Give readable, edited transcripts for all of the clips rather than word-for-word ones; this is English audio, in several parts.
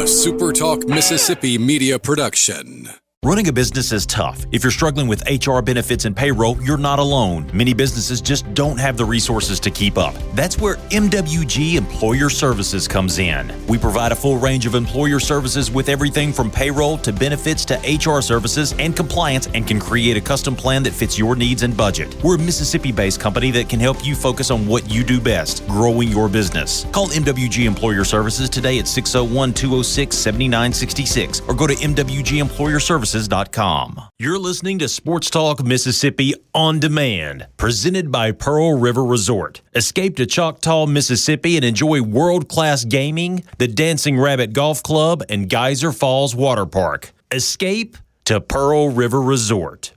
SuperTalk Mississippi media production. Running a business is tough. If you're struggling with HR, benefits, and payroll, you're not alone. Many businesses just don't have the resources to keep up. That's where MWG Employer Services comes in. We provide a full range of employer services with everything from payroll to benefits to HR services and compliance, and can create a custom plan that fits your needs and budget. We're a Mississippi-based company that can help you focus on what you do best, growing your business. Call MWG Employer Services today at 601-206-7966 or go to MWGEmployerServices.com. You're listening to Sports Talk Mississippi On Demand, presented by Pearl River Resort. Escape to Choctaw, Mississippi and enjoy world-class gaming, the Dancing Rabbit Golf Club, and Geyser Falls Water Park. Escape to Pearl River Resort.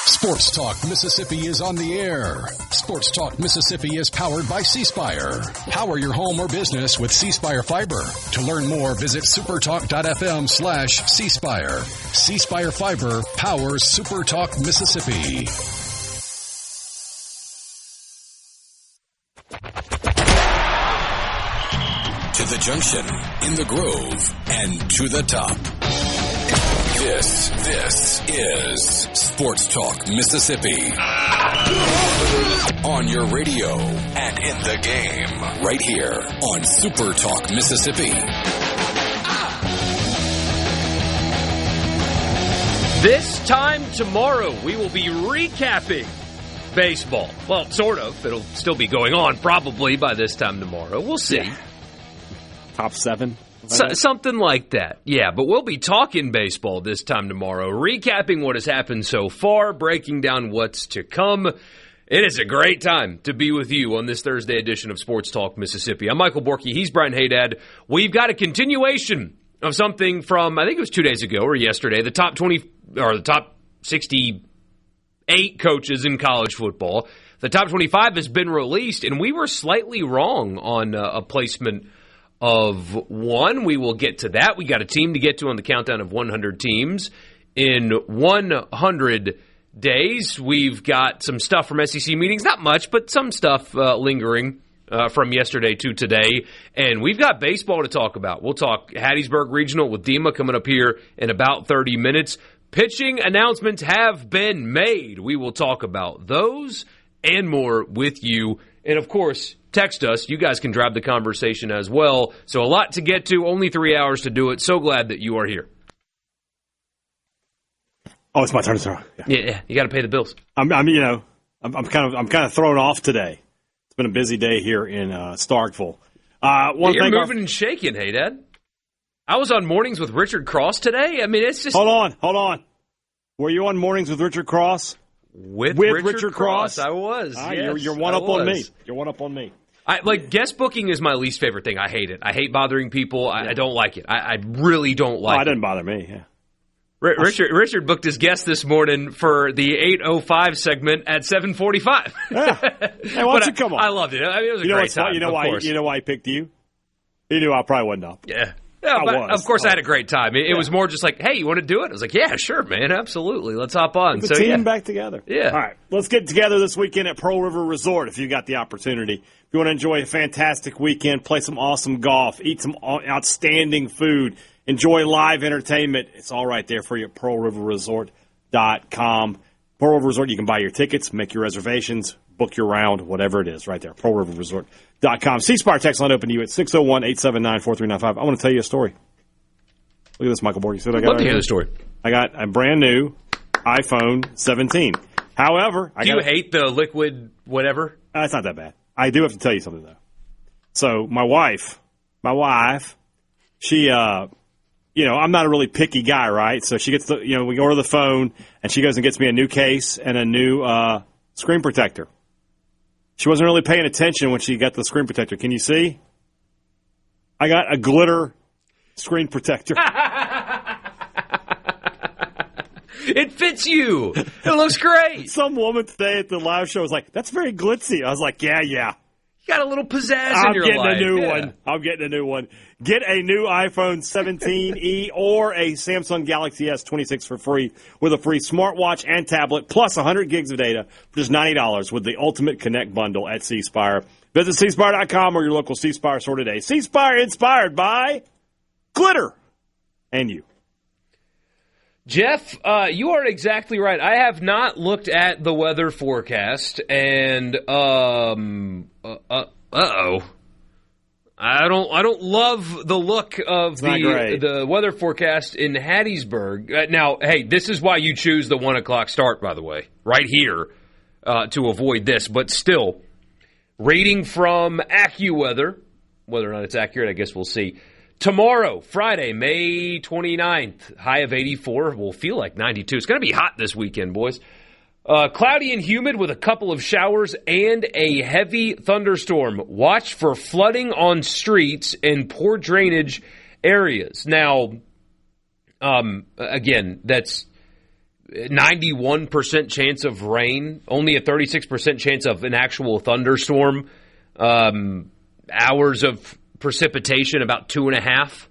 Sports Talk Mississippi is on the air. Sports Talk Mississippi is powered by C-Spire. Power your home or business with C-Spire Fiber. To learn more, visit supertalk.fm/C-Spire. C-Spire Fiber powers SuperTalk Mississippi. To the junction, in the Grove, and to the top. This is Sports Talk Mississippi. On your radio and in the game, right here on Super Talk Mississippi. This time tomorrow, we will be recapping baseball. Well, sort of. It'll still be going on probably by this time tomorrow. We'll see. Yeah. Top 7? Something like that, yeah. But we'll be talking baseball this time tomorrow, recapping what has happened so far, breaking down what's to come. It is a great time to be with you on this Thursday edition of Sports Talk Mississippi. I'm Michael Borkey. He's Brian Hadad. We've got a continuation of something from, I think it was 2 days ago or yesterday, the top 20 or the top 68 coaches in college football. The top 25 has been released, and we were slightly wrong on a placement of one. We will get to that. We got a team to get to on the countdown of 100 teams in 100 days. We've got some stuff from SEC meetings, not much, but some stuff lingering from yesterday to today. And we've got baseball to talk about. We'll talk Hattiesburg Regional with Dima coming up here in about 30 minutes. Pitching announcements have been made. We will talk about those and more with you. And, of course, text us. You guys can drive the conversation as well. So a lot to get to, only 3 hours to do it. So glad that you are here. Oh, it's my turn to throw. Yeah, you got to pay the bills. I'm kind of thrown off today. It's been a busy day here in Starkville. You're moving and shaking, hey, Dad. I was on Mornings with Richard Cross today. I mean, it's just... Hold on. Were you on Mornings with Richard Cross? With Richard Cross, I was. Yes, you're one up on me. You're one up on me. Guest booking is my least favorite thing. I hate it. I hate bothering people. I don't like it. I really don't like it. It didn't bother me, yeah. Richard booked his guest this morning for the 8:05 segment at 7:45. Yeah. Hey, why don't you come on? I loved it. I mean, it was a great time. You know why he picked you? He knew I probably wasn't up. Yeah. But of course, I had a great time. It was more just like, hey, you want to do it? I was like, yeah, sure, man, absolutely. Let's hop on. Get the team back together. Yeah. All right, let's get together this weekend at Pearl River Resort if you got the opportunity. If you want to enjoy a fantastic weekend, play some awesome golf, eat some outstanding food, enjoy live entertainment, it's all right there for you at PearlRiverResort.com. Pearl River Resort, you can buy your tickets, make your reservations, book your round, whatever it is, right there. PearlRiverResort.com. C-Spire text line open to you at 601-879-4395. I want to tell you a story. Look at this, Michael Borkey. I'd love to hear the story. I got a brand new iPhone 17. However, do you hate the liquid whatever? It's not that bad. I do have to tell you something, though. So my wife, she, I'm not a really picky guy, right? So she gets we order the phone, and she goes and gets me a new case and a new screen protector. She wasn't really paying attention when she got the screen protector. Can you see? I got a glitter screen protector. It fits you. It looks great. Some woman today at the live show was like, that's very glitzy. I was like, yeah. You got a little pizzazz in your life. I'm getting a new one. Get a new iPhone 17e or a Samsung Galaxy S26 for free with a free smartwatch and tablet plus 100 gigs of data for just $90 with the Ultimate Connect bundle at C-Spire. Visit cspire.com or your local C-Spire store today. C-Spire inspired by glitter. And you. Jeff, you are exactly right. I have not looked at the weather forecast, and I don't love the look of the weather forecast in Hattiesburg. Now, hey, this is why you choose the 1 o'clock start, by the way, right here to avoid this. But still, rating from AccuWeather, whether or not it's accurate, I guess we'll see. Tomorrow, Friday, May 29th, high of 84, will feel like 92. It's going to be hot this weekend, boys. Cloudy and humid with a couple of showers and a heavy thunderstorm. Watch for flooding on streets and poor drainage areas. Now, again, that's 91% chance of rain, only a 36% chance of an actual thunderstorm. Hours of precipitation, about 2.5,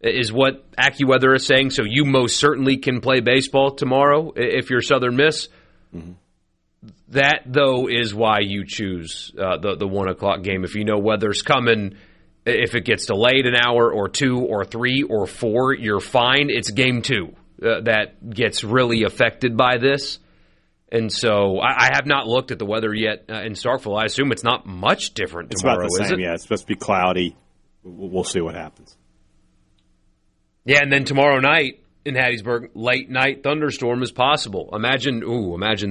is what AccuWeather is saying. So you most certainly can play baseball tomorrow if you're Southern Miss. Mm-hmm. That, though, is why you choose the 1 o'clock game. If you know weather's coming, if it gets delayed an hour or 2 or 3 or 4, you're fine. It's game 2 that gets really affected by this. And so I have not looked at the weather yet in Starkville. I assume it's not much different tomorrow, it's about the same, is it? Yeah, it's supposed to be cloudy. We'll see what happens. Yeah, and then tomorrow night in Hattiesburg, late night thunderstorm is possible. Imagine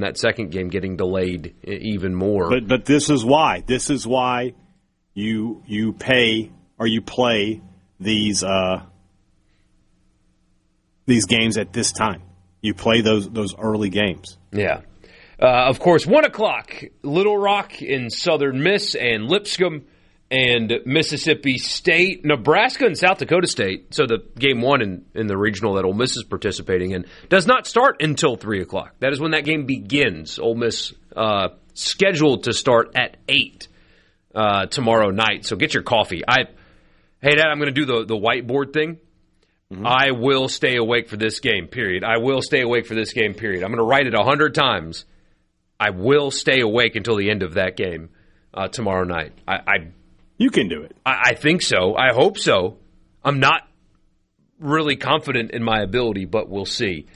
that second game getting delayed even more. But this is why. This is why you pay or you play these games at this time. You play those early games. Yeah. Of course, 1 o'clock, Little Rock in Southern Miss and Lipscomb and Mississippi State, Nebraska and South Dakota State. So the game 1 in the regional that Ole Miss is participating in does not start until 3 o'clock. That is when that game begins. Ole Miss scheduled to start at 8 tomorrow night. So get your coffee. Hey, Dad, I'm going to do the whiteboard thing. Mm-hmm. I will stay awake for this game, period. I will stay awake for this game, period. I'm going to write it 100 times. I will stay awake until the end of that game tomorrow night. You can do it. I think so. I hope so. I'm not really confident in my ability, but we'll see.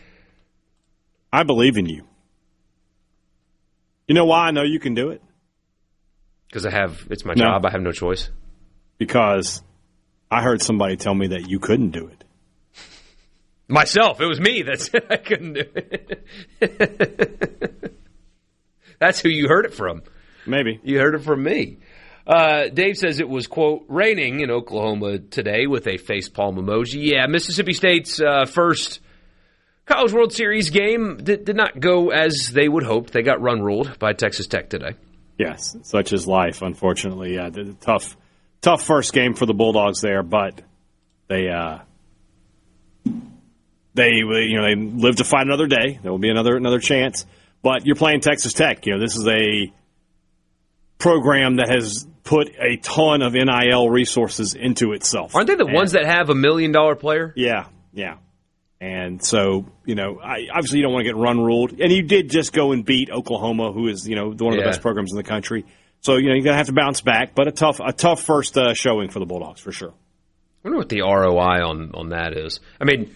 I believe in you. You know why I know you can do it? Because it's my job. I have no choice. Because I heard somebody tell me that you couldn't do it. Myself. It was me that said I couldn't do it. That's who you heard it from. Maybe. You heard it from me. Dave says it was, quote, raining in Oklahoma today with a facepalm emoji. Yeah, Mississippi State's first College World Series game did not go as they would hope. They got run-ruled by Texas Tech today. Yes, such is life, unfortunately. Yeah, tough first game for the Bulldogs there, but they live to fight another day. There will be another chance. But you're playing Texas Tech. This is a program that has put a ton of NIL resources into itself. Aren't they the ones that have $1 million player? Yeah. And so, obviously you don't want to get run-ruled. And you did just go and beat Oklahoma, who is, one of the best programs in the country. So, you're going to have to bounce back. But a tough first showing for the Bulldogs, for sure. I wonder what the ROI on that is. I mean,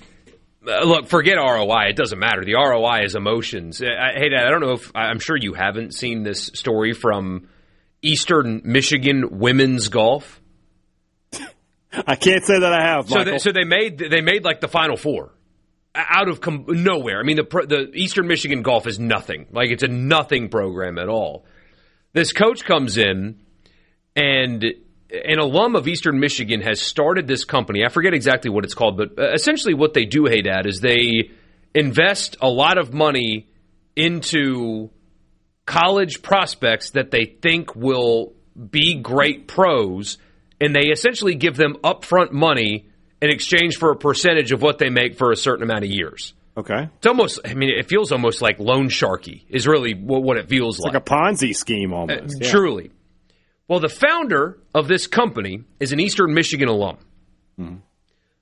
look, forget ROI. It doesn't matter. The ROI is emotions. Hey, Dad, I don't know if – I'm sure you haven't seen this story from Eastern Michigan women's golf. I can't say that I have, Michael. So they made like the Final Four out of nowhere. I mean, the Eastern Michigan golf is nothing. Like, it's a nothing program at all. This coach comes in, and an alum of Eastern Michigan has started this company. I forget exactly what it's called, but essentially what they do, hey, Dad, is they invest a lot of money into college prospects that they think will be great pros, and they essentially give them upfront money in exchange for a percentage of what they make for a certain amount of years. Okay. It's almost, it feels almost like loan sharky is really what it feels like. It's like a Ponzi scheme almost. Truly. Well, the founder of this company is an Eastern Michigan alum. Mm-hmm.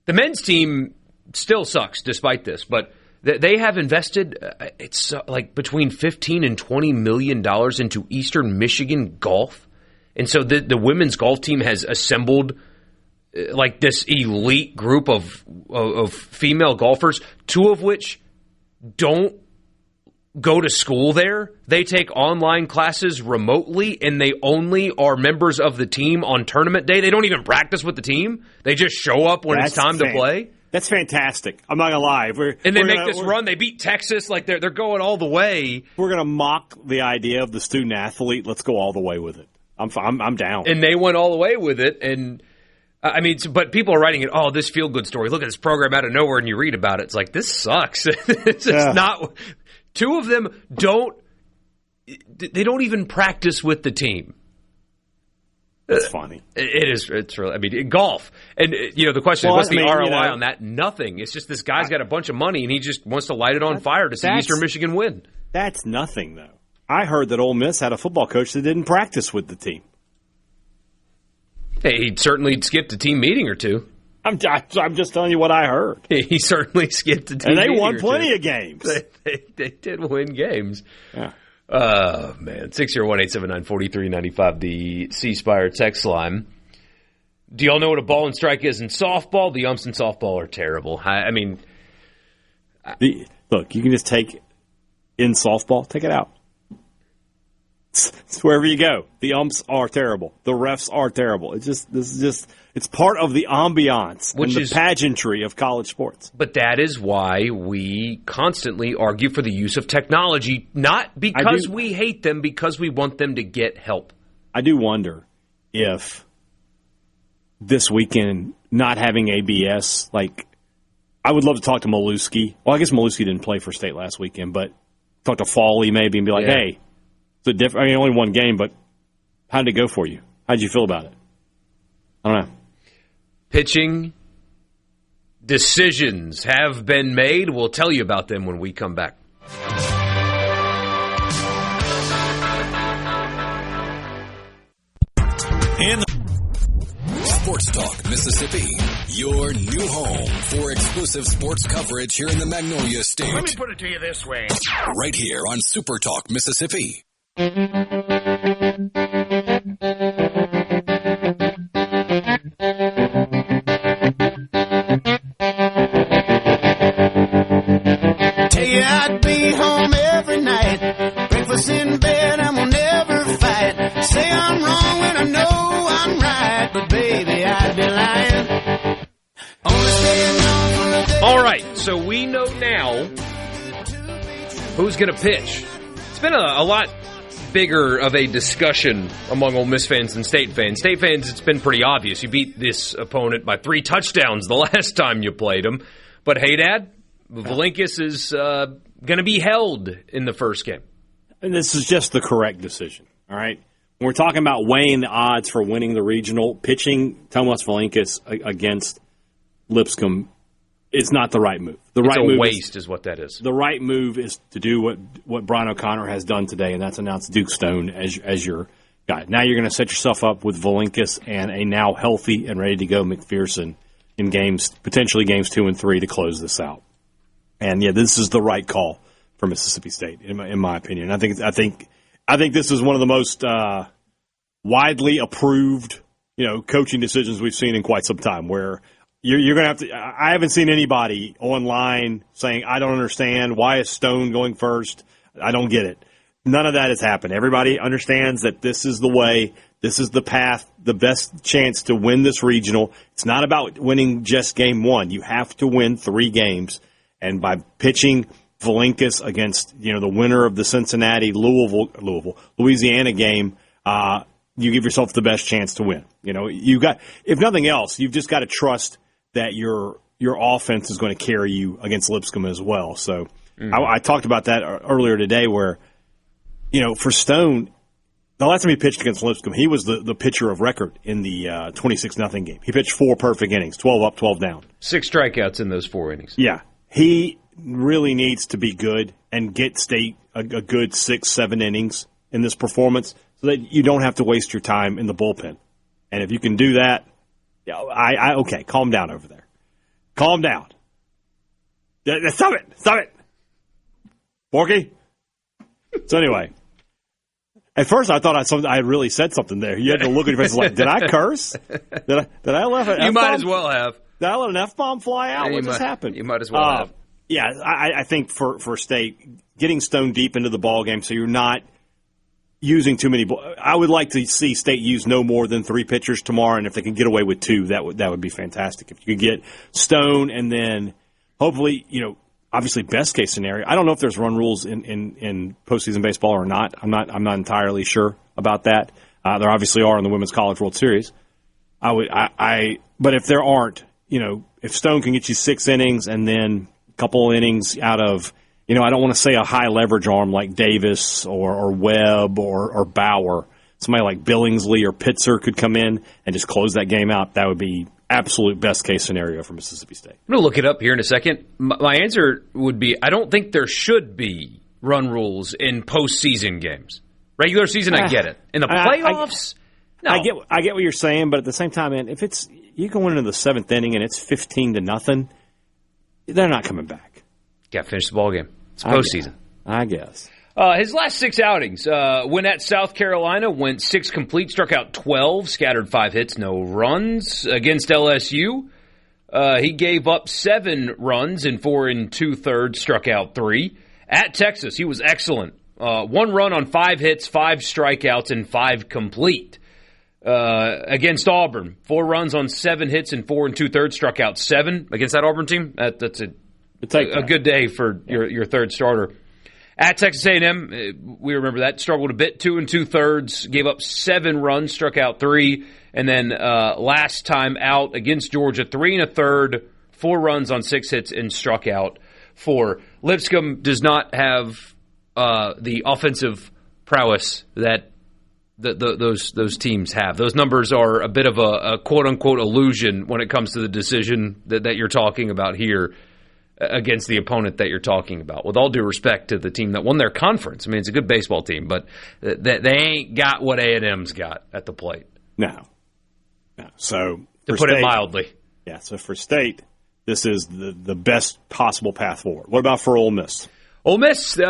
The men's team still sucks despite this, but they have invested, it's like between $15 and $20 million into Eastern Michigan golf. And so the women's golf team has assembled like this elite group of female golfers, two of which don't go to school there. They take online classes remotely, and they only are members of the team on tournament day. They don't even practice with the team. They just show up when it's time to play. That's fantastic. I'm not going to lie. And they make this run. They beat Texas. Like they're going all the way. We're going to mock the idea of the student athlete. Let's go all the way with it. I'm down. And they went all the way with it. And I mean, but people are writing it, oh, this feel-good story. Look at this program out of nowhere, and you read about it. It's like, this sucks. It's not. Two of them don't even practice with the team. That's funny. It is. It's really. I mean, golf, and the question is, what's the ROI on that? Nothing. It's just this guy's got a bunch of money, and he just wants to light it on fire to see Eastern Michigan win. That's nothing, though. I heard that Ole Miss had a football coach that didn't practice with the team. Hey, he certainly skipped a team meeting or two. I'm just telling you what I heard. He certainly skipped a team meeting. And they won plenty of games. They did win games. Yeah. Oh, man. 601-879-4395, the C Spire text line. Do y'all know what a ball and strike is in softball? The umps in softball are terrible. I mean... Look, you can just take in softball, take it out. It's wherever you go. The umps are terrible. The refs are terrible. It's part of the ambiance and the pageantry of college sports. But that is why we constantly argue for the use of technology, not because we hate them, because we want them to get help. I do wonder if this weekend not having ABS, like, I would love to talk to Maluski. Well, I guess Maluski didn't play for State last weekend, but talk to Fawley maybe and be like, hey, only one game, but how did it go for you? How did you feel about it? I don't know. Pitching decisions have been made. We'll tell you about them when we come back. Sports Talk Mississippi, your new home for exclusive sports coverage here in the Magnolia State. Let me put it to you this way. Right here on Super Talk Mississippi. Take it, I'd be home every night. Breakfast in bed and we'll never fight. Say I'm wrong when I know I'm right. But baby, I'd be lying. Only staying on for a day. All right, so we know now who's going to pitch. It's been a lot bigger of a discussion among Ole Miss fans and State fans. State fans, it's been pretty obvious. You beat this opponent by 3 touchdowns the last time you played them. But Hadad, Valinkis is going to be held in the first game. And this is just the correct decision, all right? When we're talking about weighing the odds for winning the regional, pitching Tomas Valinkis against Lipscomb is not the right move. It's a waste is what that is. The right move is to do what Brian O'Connor has done today, and that's announce Duke Stone as your guy. Now you're going to set yourself up with Valinkis and a now healthy and ready to go McPherson in potentially games 2 and 3 to close this out. And yeah, this is the right call for Mississippi State, in my opinion. I think this is one of the most widely approved, coaching decisions we've seen in quite some time. Where you're going to have to. I haven't seen anybody online saying, "I don't understand. Why is Stone going first? I don't get it." None of that has happened. Everybody understands that this is the way. This is the path, the best chance to win this regional. It's not about winning just game 1. You have to win 3 games. And by pitching Valinkis against, the winner of the Cincinnati, Louisiana game, you give yourself the best chance to win. If nothing else, you've just got to trust that your offense is going to carry you against Lipscomb as well. So I talked about that earlier today where, for Stone, the last time he pitched against Lipscomb, he was the pitcher of record in the 26-0 game. He pitched 4 perfect innings, 12 up, 12 down. 6 strikeouts in those 4 innings. Yeah. He really needs to be good and get State a good 6-7 innings in this performance so that you don't have to waste your time in the bullpen. And if you can do that, okay, calm down over there. Calm down. Stop it. Borkey? So anyway, At first, I thought I had really said something there. You had to look at your face like, did I curse? Did I let an F-bomb? You might as well have. Did I let an F-bomb fly out? What just happened? You might as well have. Yeah, I think for State, getting Stone deep into the ball game so you're not using too many. I would like to see State use no more than 3 pitchers tomorrow, and if they can get away with 2, that would be fantastic. If you could get Stone and then hopefully, obviously best case scenario. I don't know if there's run rules in postseason baseball or not. I'm not entirely sure about that. There obviously are in the Women's College World Series. But if there aren't, if Stone can get you 6 innings and then a couple innings out of, I don't want to say a high leverage arm like Davis or Webb or Bauer. Somebody like Billingsley or Pitzer could come in and just close that game out. That would be absolute best case scenario for Mississippi State. I'm going to look it up here in a second. My answer would be I don't think there should be run rules in postseason games. Regular season, I get it. In the playoffs, no. I get what you're saying, but at the same time, man, if you go into the 7th inning and it's 15-0, they're not coming back. Got to finish the ball game. It's postseason. I guess. His last 6 outings, went at South Carolina, went 6 complete, struck out 12, scattered 5 hits, no runs. Against LSU, he gave up 7 runs in 4 2/3, struck out 3. At Texas, he was excellent. 1 run on 5 hits, 5 strikeouts, and 5 complete. Against Auburn, 4 runs on 7 hits and 4 2/3, struck out 7. Against that Auburn team, that's a good day for your third starter. At Texas A&M, we remember that, struggled a bit, 2 2/3, gave up 7 runs, struck out 3, and then last time out against Georgia, 3 1/3, 4 runs on 6 hits, and struck out 4. Lipscomb does not have the offensive prowess that those teams have. Those numbers are a bit of a quote-unquote illusion when it comes to the decision that you're talking about here against the opponent that you're talking about. With all due respect to the team that won their conference. I mean, it's a good baseball team, but they ain't got what A&M's got at the plate. No. So to put it mildly. Yeah, so for State, this is the best possible path forward. What about for Ole Miss? Ole Miss,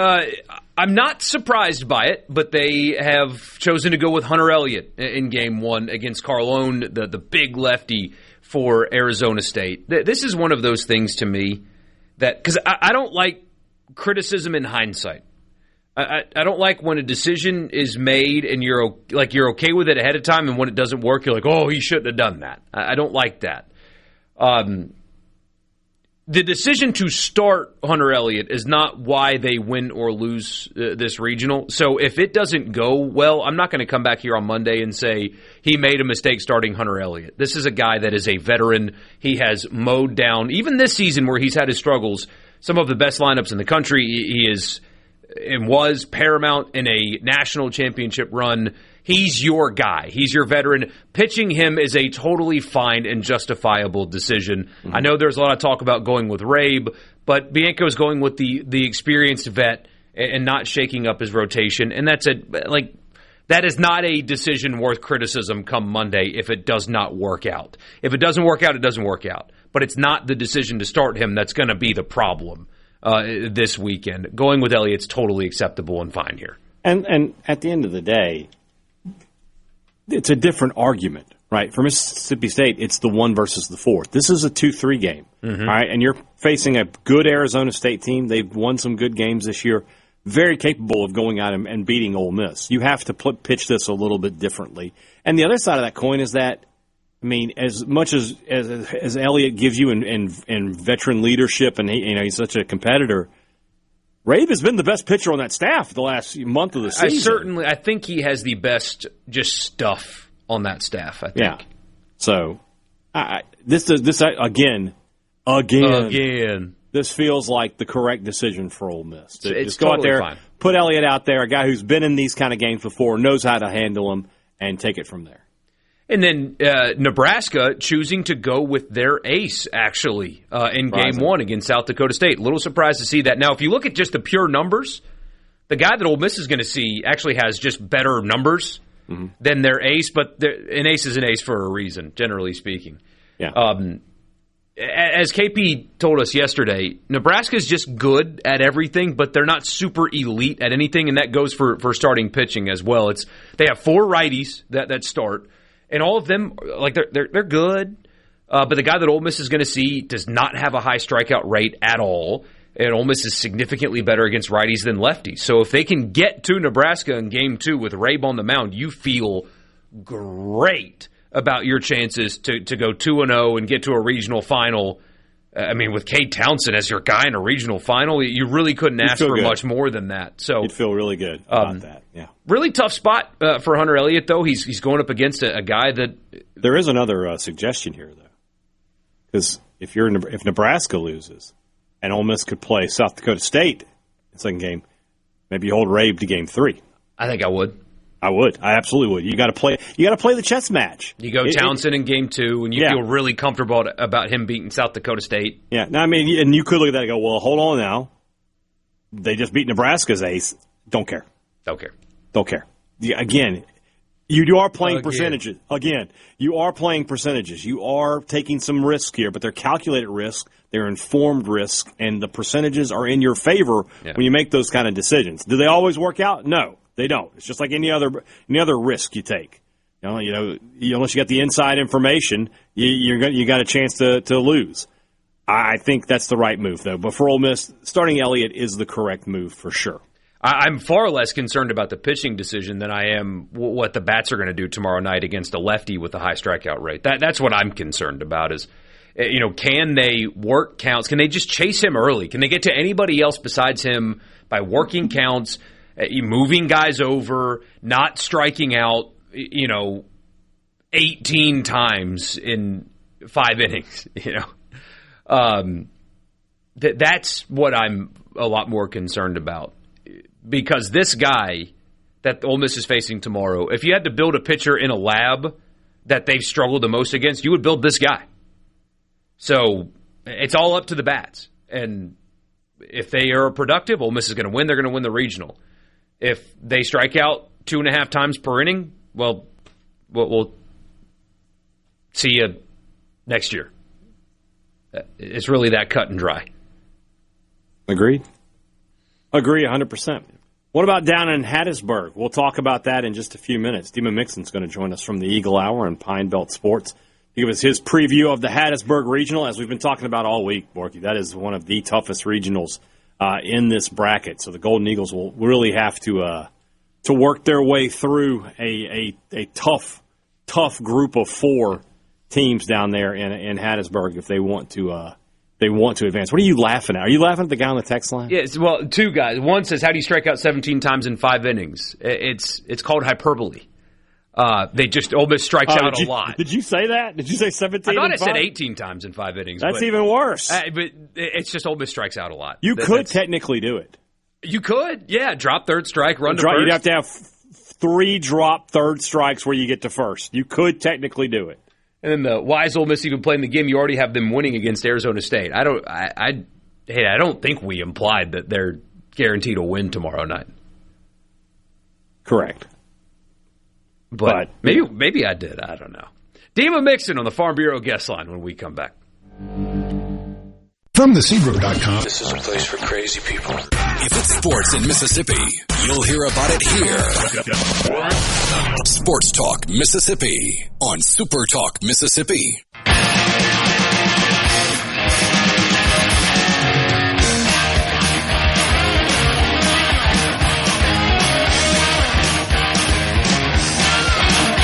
I'm not surprised by it, but they have chosen to go with Hunter Elliott in Game 1 against Carlone, the big lefty for Arizona State. This is one of those things to me that, because I don't like criticism in hindsight. I don't like when a decision is made and you're okay with it ahead of time, and when it doesn't work, you're like, oh, he shouldn't have done that. I don't like that. The decision to start Hunter Elliott is not why they win or lose this regional. So if it doesn't go well, I'm not going to come back here on Monday and say he made a mistake starting Hunter Elliott. This is a guy that is a veteran. He has mowed down, even this season where he's had his struggles, some of the best lineups in the country. He is and was paramount in a national championship run. He's your guy. He's your veteran. Pitching him is a totally fine and justifiable decision. Mm-hmm. I know there's a lot of talk about going with Rabe, but Bianco's going with the experienced vet and not shaking up his rotation. And that is not a decision worth criticism come Monday if it does not work out. If it doesn't work out, it doesn't work out. But it's not the decision to start him that's going to be the problem this weekend. Going with Elliott's totally acceptable and fine here. And at the end of the day, it's a different argument, right? For Mississippi State, it's the 1 versus the 4. This is a 2-3 game, all right? And you're facing a good Arizona State team. They've won some good games this year. Very capable of going out and beating Ole Miss. You have to pitch this a little bit differently. And the other side of that coin is that, I mean, as much as Elliott gives you in veteran leadership, and he's such a competitor, Rabe has been the best pitcher on that staff the last month of the season. I think he has the best just stuff on that staff, I think. Yeah. So, this again, this feels like the correct decision for Ole Miss. It's go totally out there, fine. Put Elliott out there, a guy who's been in these kind of games before, knows how to handle them, and take it from there. And then Nebraska choosing to go with their ace, actually, in Game 1 against South Dakota State. A little surprised to see that. Now, if you look at just the pure numbers, the guy that Ole Miss is going to see actually has just better numbers than their ace, but an ace is an ace for a reason, generally speaking. Yeah. as KP told us yesterday, Nebraska's just good at everything, but they're not super elite at anything, and that goes for starting pitching as well. They have 4 righties that start, and all of them, like, they're good. But the guy that Ole Miss is going to see does not have a high strikeout rate at all, and Ole Miss is significantly better against righties than lefties. So if they can get to Nebraska in Game 2 with Rabe on the mound, you feel great about your chances to go 2-0 and get to a regional final. I mean, with Cade Townsend as your guy in a regional final, you really couldn't ask for much more than that. So you'd feel really good about that. Yeah, really tough spot for Hunter Elliott, though. He's going up against a guy that. There is another suggestion here, though, because if Nebraska loses and Ole Miss could play South Dakota State in the second game, maybe you hold Rabe to Game 3. I think I would. I would. I absolutely would. You got to play. You got to play the chess match. You go Townsend in Game 2, and you feel really comfortable about him beating South Dakota State. Yeah. Now, I mean, and you could look at that and go, "Well, hold on now. They just beat Nebraska's ace. Don't care. Don't care. Don't care." Again, you are playing percentages. Again, you are playing percentages. You are taking some risk here, but they're calculated risk. They're informed risk, and the percentages are in your favor when you make those kind of decisions. Do they always work out? No. They don't. It's just like any other risk you take. Unless you got the inside information, you got a chance to lose. I think that's the right move, though. But for Ole Miss, starting Elliott is the correct move for sure. I'm far less concerned about the pitching decision than I am what the bats are going to do tomorrow night against a lefty with a high strikeout rate. That's what I'm concerned about is, can they work counts? Can they just chase him early? Can they get to anybody else besides him by working counts? Moving guys over, not striking out, 18 times in 5 innings, That's what I'm a lot more concerned about. Because this guy that Ole Miss is facing tomorrow, if you had to build a pitcher in a lab that they've struggled the most against, you would build this guy. So it's all up to the bats. And if they are productive, Ole Miss is going to win. They're going to win the regional. If they strike out 2.5 times per inning, well, we'll see you next year. It's really that cut and dry. Agreed. Agree 100%. What about down in Hattiesburg? We'll talk about that in just a few minutes. Dima Mixon's going to join us from the Eagle Hour and Pine Belt Sports. He give us his preview of the Hattiesburg Regional, as we've been talking about all week, Borkey. That is one of the toughest regionals in this bracket. So the Golden Eagles will really have to work their way through a tough group of 4 teams down there in Hattiesburg if they want to advance. What are you laughing at? Are you laughing at the guy on the text line? Yes, well, 2 guys. One says, "How do you strike out 17 times in 5 innings?" It's called hyperbole. Ole Miss strikes out a lot. Did you say that? Did you say 17? I thought I said 18 times in 5 innings. That's even worse. But it's just Ole Miss strikes out a lot. You could technically do it. You could, yeah. Drop third strike, run to first. You'd have to have 3 drop third strikes where you get to first. You could technically do it. And then why is Ole Miss even playing the game? You already have them winning against Arizona State. I don't think we implied that they're guaranteed a win tomorrow night. Correct. But maybe I did. I don't know. Dima Mixon on the Farm Bureau guest line when we come back. From thesebro.com. This is a place for crazy people. If it's sports in Mississippi, you'll hear about it here. Sports Talk Mississippi on SuperTalk Mississippi.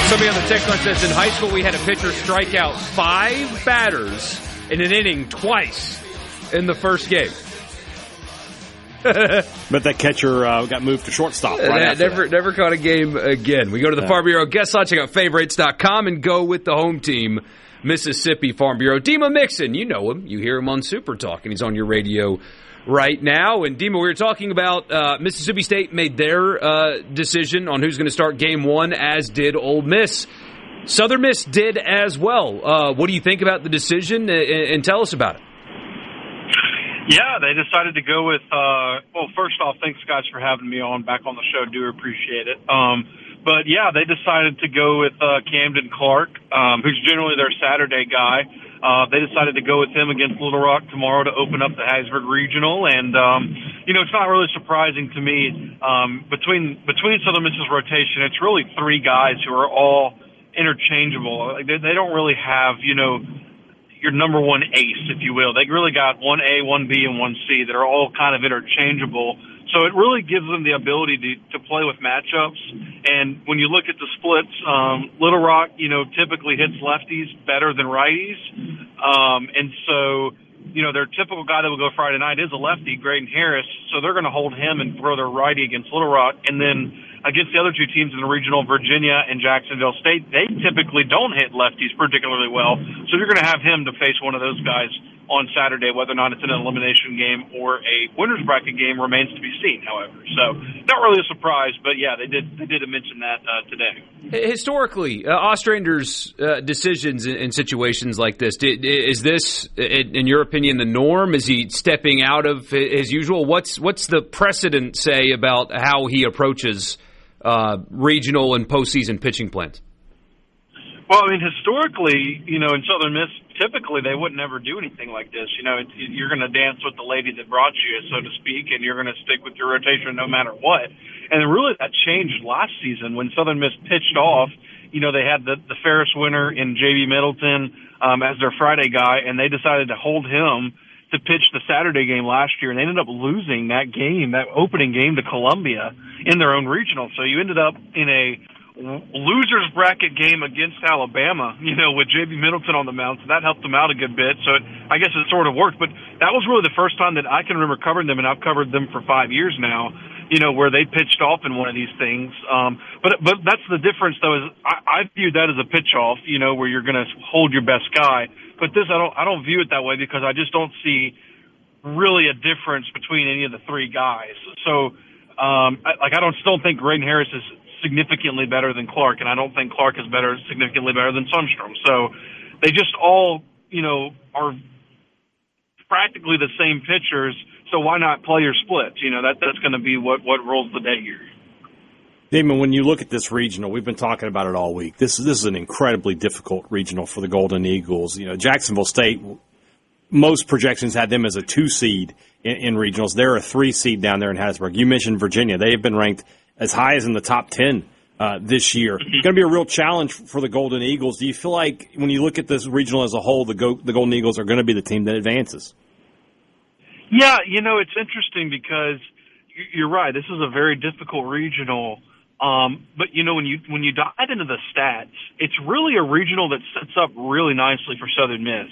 Somebody on the text line says in high school we had a pitcher strike out 5 batters in an inning twice in the first game. But that catcher got moved to shortstop. Right never caught a game again. We go to the Farm Bureau guest line, check out favorites.com, and go with the home team, Mississippi Farm Bureau. Dima Mixon, you know him. You hear him on Super Talk, and he's on your radio right now. And Dima, we were talking about Mississippi State made their decision on who's going to start Game 1, as did Ole Miss. Southern Miss did as well. What do you think about the decision, and tell us about it? Yeah, they decided to go with, first off, thanks, guys, for having me back on the show. Do appreciate it. But, yeah, they decided to go with Camden Clark, who's generally their Saturday guy. They decided to go with him against Little Rock tomorrow to open up the Hattiesburg Regional. And, it's not really surprising to me. Between Southern Miss's rotation, it's really three guys who are all interchangeable. They don't really have, your number one ace, if you will. They really got 1A, 1B, and 1C that are all kind of interchangeable. So it really gives them the ability to play with matchups. And when you look at the splits, Little Rock, typically hits lefties better than righties. And so, their typical guy that will go Friday night is a lefty, Graydon Harris. So they're going to hold him and throw their righty against Little Rock. And then against the other two teams in the regional, Virginia and Jacksonville State, they typically don't hit lefties particularly well. So you're going to have him to face one of those guys on Saturday. Whether or not it's an elimination game or a winner's bracket game remains to be seen, however. So not really a surprise, but yeah, they did mention that today. Historically, Ostrander's decisions in situations like this, is this, in your opinion, the norm? Is he stepping out of his usual? What's the precedent say about how he approaches regional and postseason pitching plans? Well, historically, in Southern Miss, typically they would never do anything like this. You're going to dance with the lady that brought you, so to speak, and you're going to stick with your rotation no matter what. And really that changed last season when Southern Miss pitched off. They had the Ferris winner in J.B. Middleton as their Friday guy, and they decided to hold him to pitch the Saturday game last year, and they ended up losing that game, that opening game to Columbia in their own regional. So you ended up in a loser's bracket game against Alabama, with J.B. Middleton on the mound, so that helped them out a good bit. So I guess it sort of worked, but that was really the first time that I can remember covering them, and I've covered them for 5 years now, where they pitched off in one of these things. But that's the difference, though, is I view that as a pitch off, where you're going to hold your best guy. But this, I don't view it that way because I just don't see really a difference between any of the three guys. So, I don't think Graydon Harris is significantly better than Clark, and I don't think Clark is significantly better than Sundstrom. So they just all, are practically the same pitchers. So why not play your splits? That's going to be what rolls the day here. Damon, when you look at this regional, we've been talking about it all week. This is an incredibly difficult regional for the Golden Eagles. Jacksonville State, most projections had them as a 2 seed in regionals. They're a 3 seed down there in Hattiesburg. You mentioned Virginia. They have been ranked as high as in the top 10 this year. It's going to be a real challenge for the Golden Eagles. Do you feel like when you look at this regional as a whole, the Golden Eagles are going to be the team that advances? Yeah, it's interesting because you're right. This is a very difficult regional. But, when you dive into the stats, it's really a regional that sets up really nicely for Southern Miss.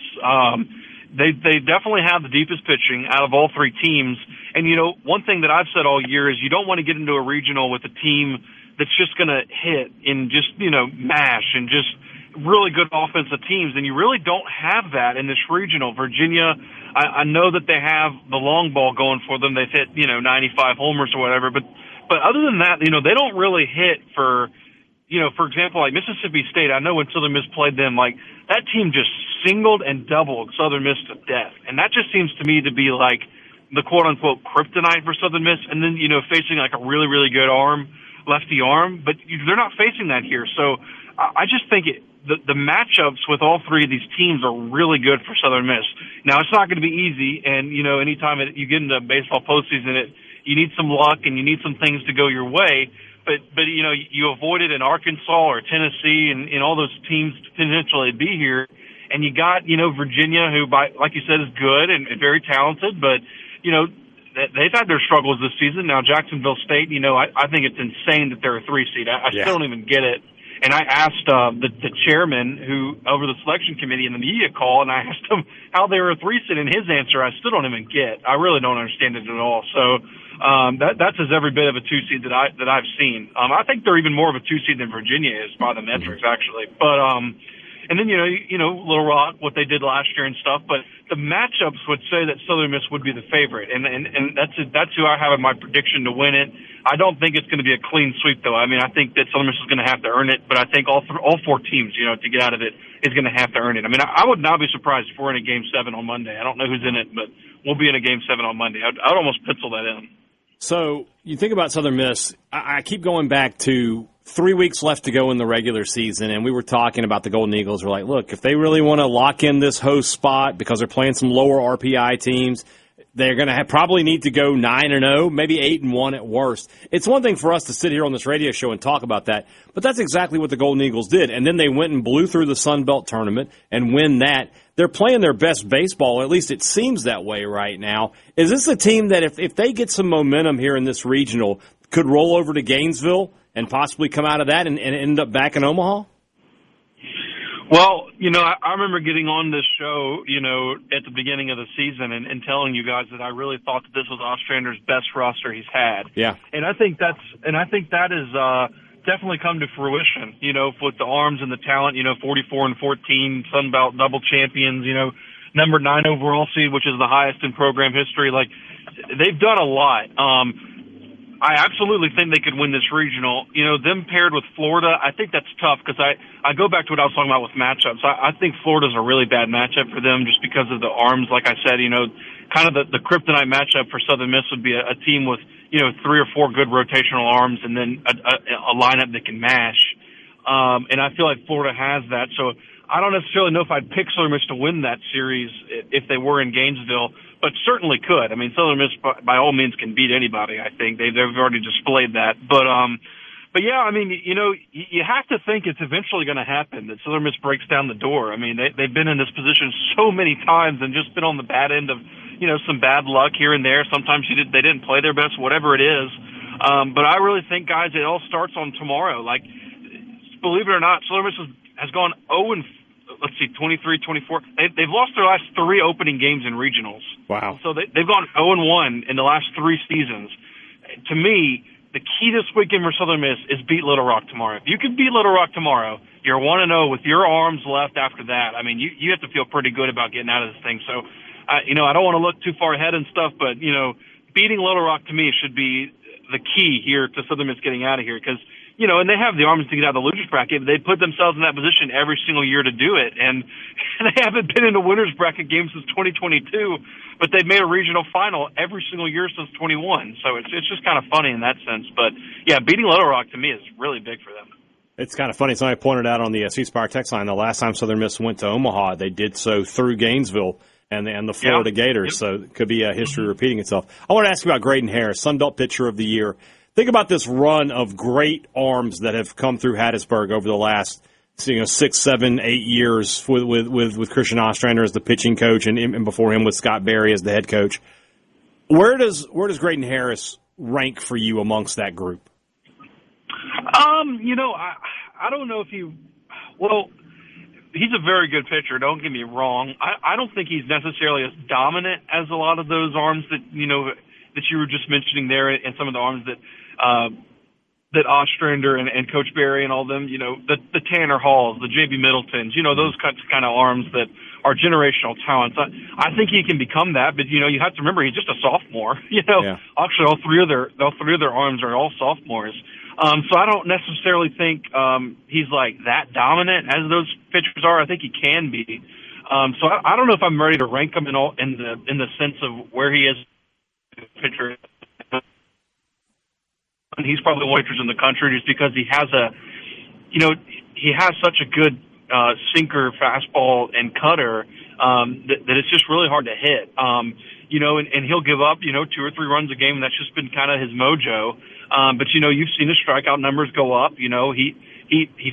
They definitely have the deepest pitching out of all three teams. And, one thing that I've said all year is you don't want to get into a regional with a team that's just going to hit and just, mash and just really good offensive teams. And you really don't have that in this regional. Virginia, I know that they have the long ball going for them. They've hit, 95 homers or whatever. But other than that, they don't really hit for, for example, like Mississippi State. I know when Southern Miss played them, that team just singled and doubled Southern Miss to death. And that just seems to me to be like the quote-unquote kryptonite for Southern Miss. And then, facing like a really, really good lefty arm. But they're not facing that here. So I just think the matchups with all three of these teams are really good for Southern Miss. Now, it's not going to be easy. And, anytime you get into baseball postseason, you need some luck and you need some things to go your way. But you avoid it in Arkansas or Tennessee and all those teams potentially be here. And you got, Virginia, who, like you said, is good and very talented. But, they've had their struggles this season. Now, Jacksonville State, I think it's insane that they're a 3 seed. I still don't even get it. And I asked the chairman who over the selection committee in the media call, and I asked him how they were a 3 seed, and his answer I still don't even get. I really don't understand it at all. So that's as every bit of a 2 seed that I've seen. I think they're even more of a 2 seed than Virginia is by the metrics, actually. But and then Little Rock, what they did last year and stuff. But the matchups would say that Southern Miss would be the favorite, and that's who I have in my prediction to win it. I don't think it's going to be a clean sweep, though. I think that Southern Miss is going to have to earn it, but I think all 4 teams, to get out of it, is going to have to earn it. I would not be surprised if we're in a Game 7 on Monday. I don't know who's in it, but we'll be in a Game 7 on Monday. I'd almost pencil that in. So you think about Southern Miss, I keep going back to 3 weeks left to go in the regular season, and we were talking about the Golden Eagles. We're like, look, if they really want to lock in this host spot because they're playing some lower RPI teams, they're going to probably need to go 9-0, maybe 8-1 at worst. It's one thing for us to sit here on this radio show and talk about that, but that's exactly what the Golden Eagles did. And then they went and blew through the Sun Belt tournament and win that. They're playing their best baseball, or at least it seems that way right now. Is this a team that if they get some momentum here in this regional, could roll over to Gainesville and possibly come out of that and end up back in Omaha? Well, I remember getting on this show, at the beginning of the season and telling you guys that I really thought that this was Ostrander's best roster he's had. Yeah. And I think that is definitely come to fruition, with the arms and the talent, 44-14 Sun Belt double champions, number 9 overall seed, which is the highest in program history. Like, they've done a lot. I absolutely think they could win this regional. Them paired with Florida, I think that's tough because I go back to what I was talking about with matchups. I think Florida's a really bad matchup for them just because of the arms. Like I said, kind of the kryptonite matchup for Southern Miss would be a team with, 3 or 4 good rotational arms and then a lineup that can mash. And I feel like Florida has that. So I don't necessarily know if I'd pick Southern Miss to win that series if they were in Gainesville, but certainly could. I mean, Southern Miss by all means can beat anybody. I think they've already displayed that. But yeah, I mean, you have to think it's eventually going to happen that Southern Miss breaks down the door. I mean, they've been in this position so many times and just been on the bad end of, some bad luck here and there. Sometimes they didn't play their best, whatever it is. But I really think, guys, it all starts on tomorrow. Like, believe it or not, Southern Miss has gone 23-24. They've lost their last 3 opening games in regionals. Wow. So they've gone 0-1 in the last 3 seasons. To me, the key this weekend for Southern Miss is beat Little Rock tomorrow. If you can beat Little Rock tomorrow, you're 1-0 with your arms left after that. I mean, you have to feel pretty good about getting out of this thing. So, I don't want to look too far ahead and stuff, but, beating Little Rock to me should be the key here to Southern Miss getting out of here because, and they have the arms to get out of the losers bracket. They put themselves in that position every single year to do it, and they haven't been in a winners bracket game since 2022, but they've made a regional final every single year since 21. So it's just kind of funny in that sense. But yeah, beating Little Rock to me is really big for them. It's kind of funny. Somebody pointed out on the C Spire text line the last time Southern Miss went to Omaha, they did so through Gainesville and the Florida Gators. So it could be a history repeating itself. I want to ask you about Graydon Harris, Sun Belt Pitcher of the Year. Think about this run of great arms that have come through Hattiesburg over the last 6, 7, 8 years with Christian Ostrander as the pitching coach and before him with Scott Berry as the head coach. Where does Graydon Harris rank for you amongst that group? I don't know if he's a very good pitcher. Don't get me wrong. I don't think he's necessarily as dominant as a lot of those arms that you were just mentioning there, and some of the arms that Ostrander and Coach Berry and all them, the Tanner Halls, the J.B. Middletons, those kind of arms that are generational talents. I think he can become that, but you have to remember he's just a sophomore. Actually, all three of their arms are all sophomores. So I don't necessarily think he's like that dominant as those pitchers are. I think he can be. So I don't know if I'm ready to rank him in the sense of where he is pitcher. And he's probably one of the pitchers in the country just because he has such a good sinker, fastball, and cutter that it's just really hard to hit. And he'll give up 2 or 3 runs a game, and that's just been kind of his mojo. But you've seen his strikeout numbers go up. He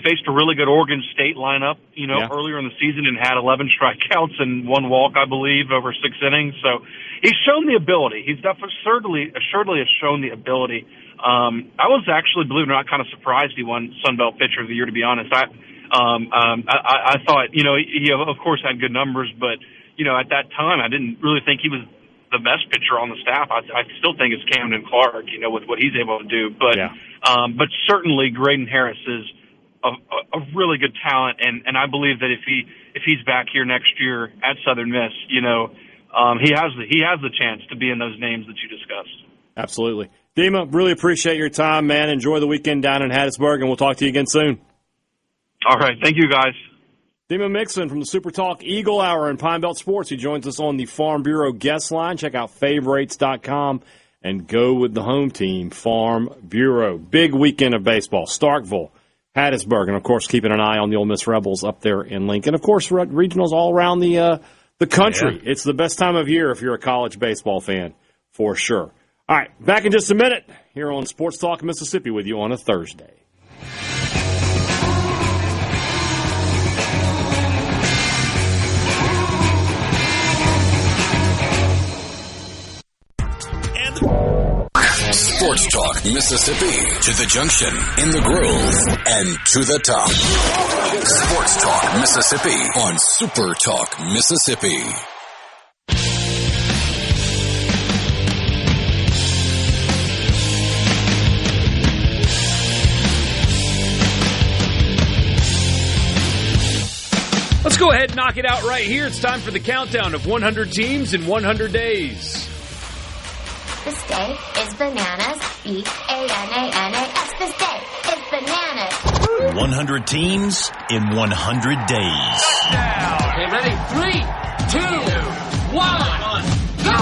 faced a really good Oregon State lineup, earlier in the season and had 11 strikeouts and 1 walk, I believe, over 6 innings. So he's shown the ability. He's assuredly has shown the ability. I was actually, believe it or not, kind of surprised he won Sun Belt Pitcher of the Year, to be honest. I thought, he of course had good numbers, but, at that time I didn't really think he was the best pitcher on the staff. I still think it's Camden Clark, with what he's able to do. But but certainly Graydon Harris is a really good talent, and I believe that if he's back here next year at Southern Miss, he has the chance to be in those names that you discussed. Absolutely. Dima, really appreciate your time, man. Enjoy the weekend down in Hattiesburg, and we'll talk to you again soon. All right. Thank you, guys. Dima Mixon from the SuperTalk Eagle Hour and Pine Belt Sports. He joins us on the Farm Bureau guest line. Check out favorites.com and go with the home team, Farm Bureau. Big weekend of baseball. Starkville, Hattiesburg, and, of course, keeping an eye on the Ole Miss Rebels up there in Lincoln. Of course, regionals all around the country. Yeah. It's the best time of year if you're a college baseball fan, for sure. All right, back in just a minute here on Sports Talk Mississippi with you on a Thursday. Sports Talk Mississippi. To the junction, in the groove, and to the top. Sports Talk Mississippi on Super Talk Mississippi. Let's go ahead and knock it out right here. It's time for the countdown of 100 teams in 100 days. This day is bananas. B-A-N-A-N-A-S. This day is bananas. 100 teams in 100 days. Touchdown. Okay, ready? 3, 2, 1, go!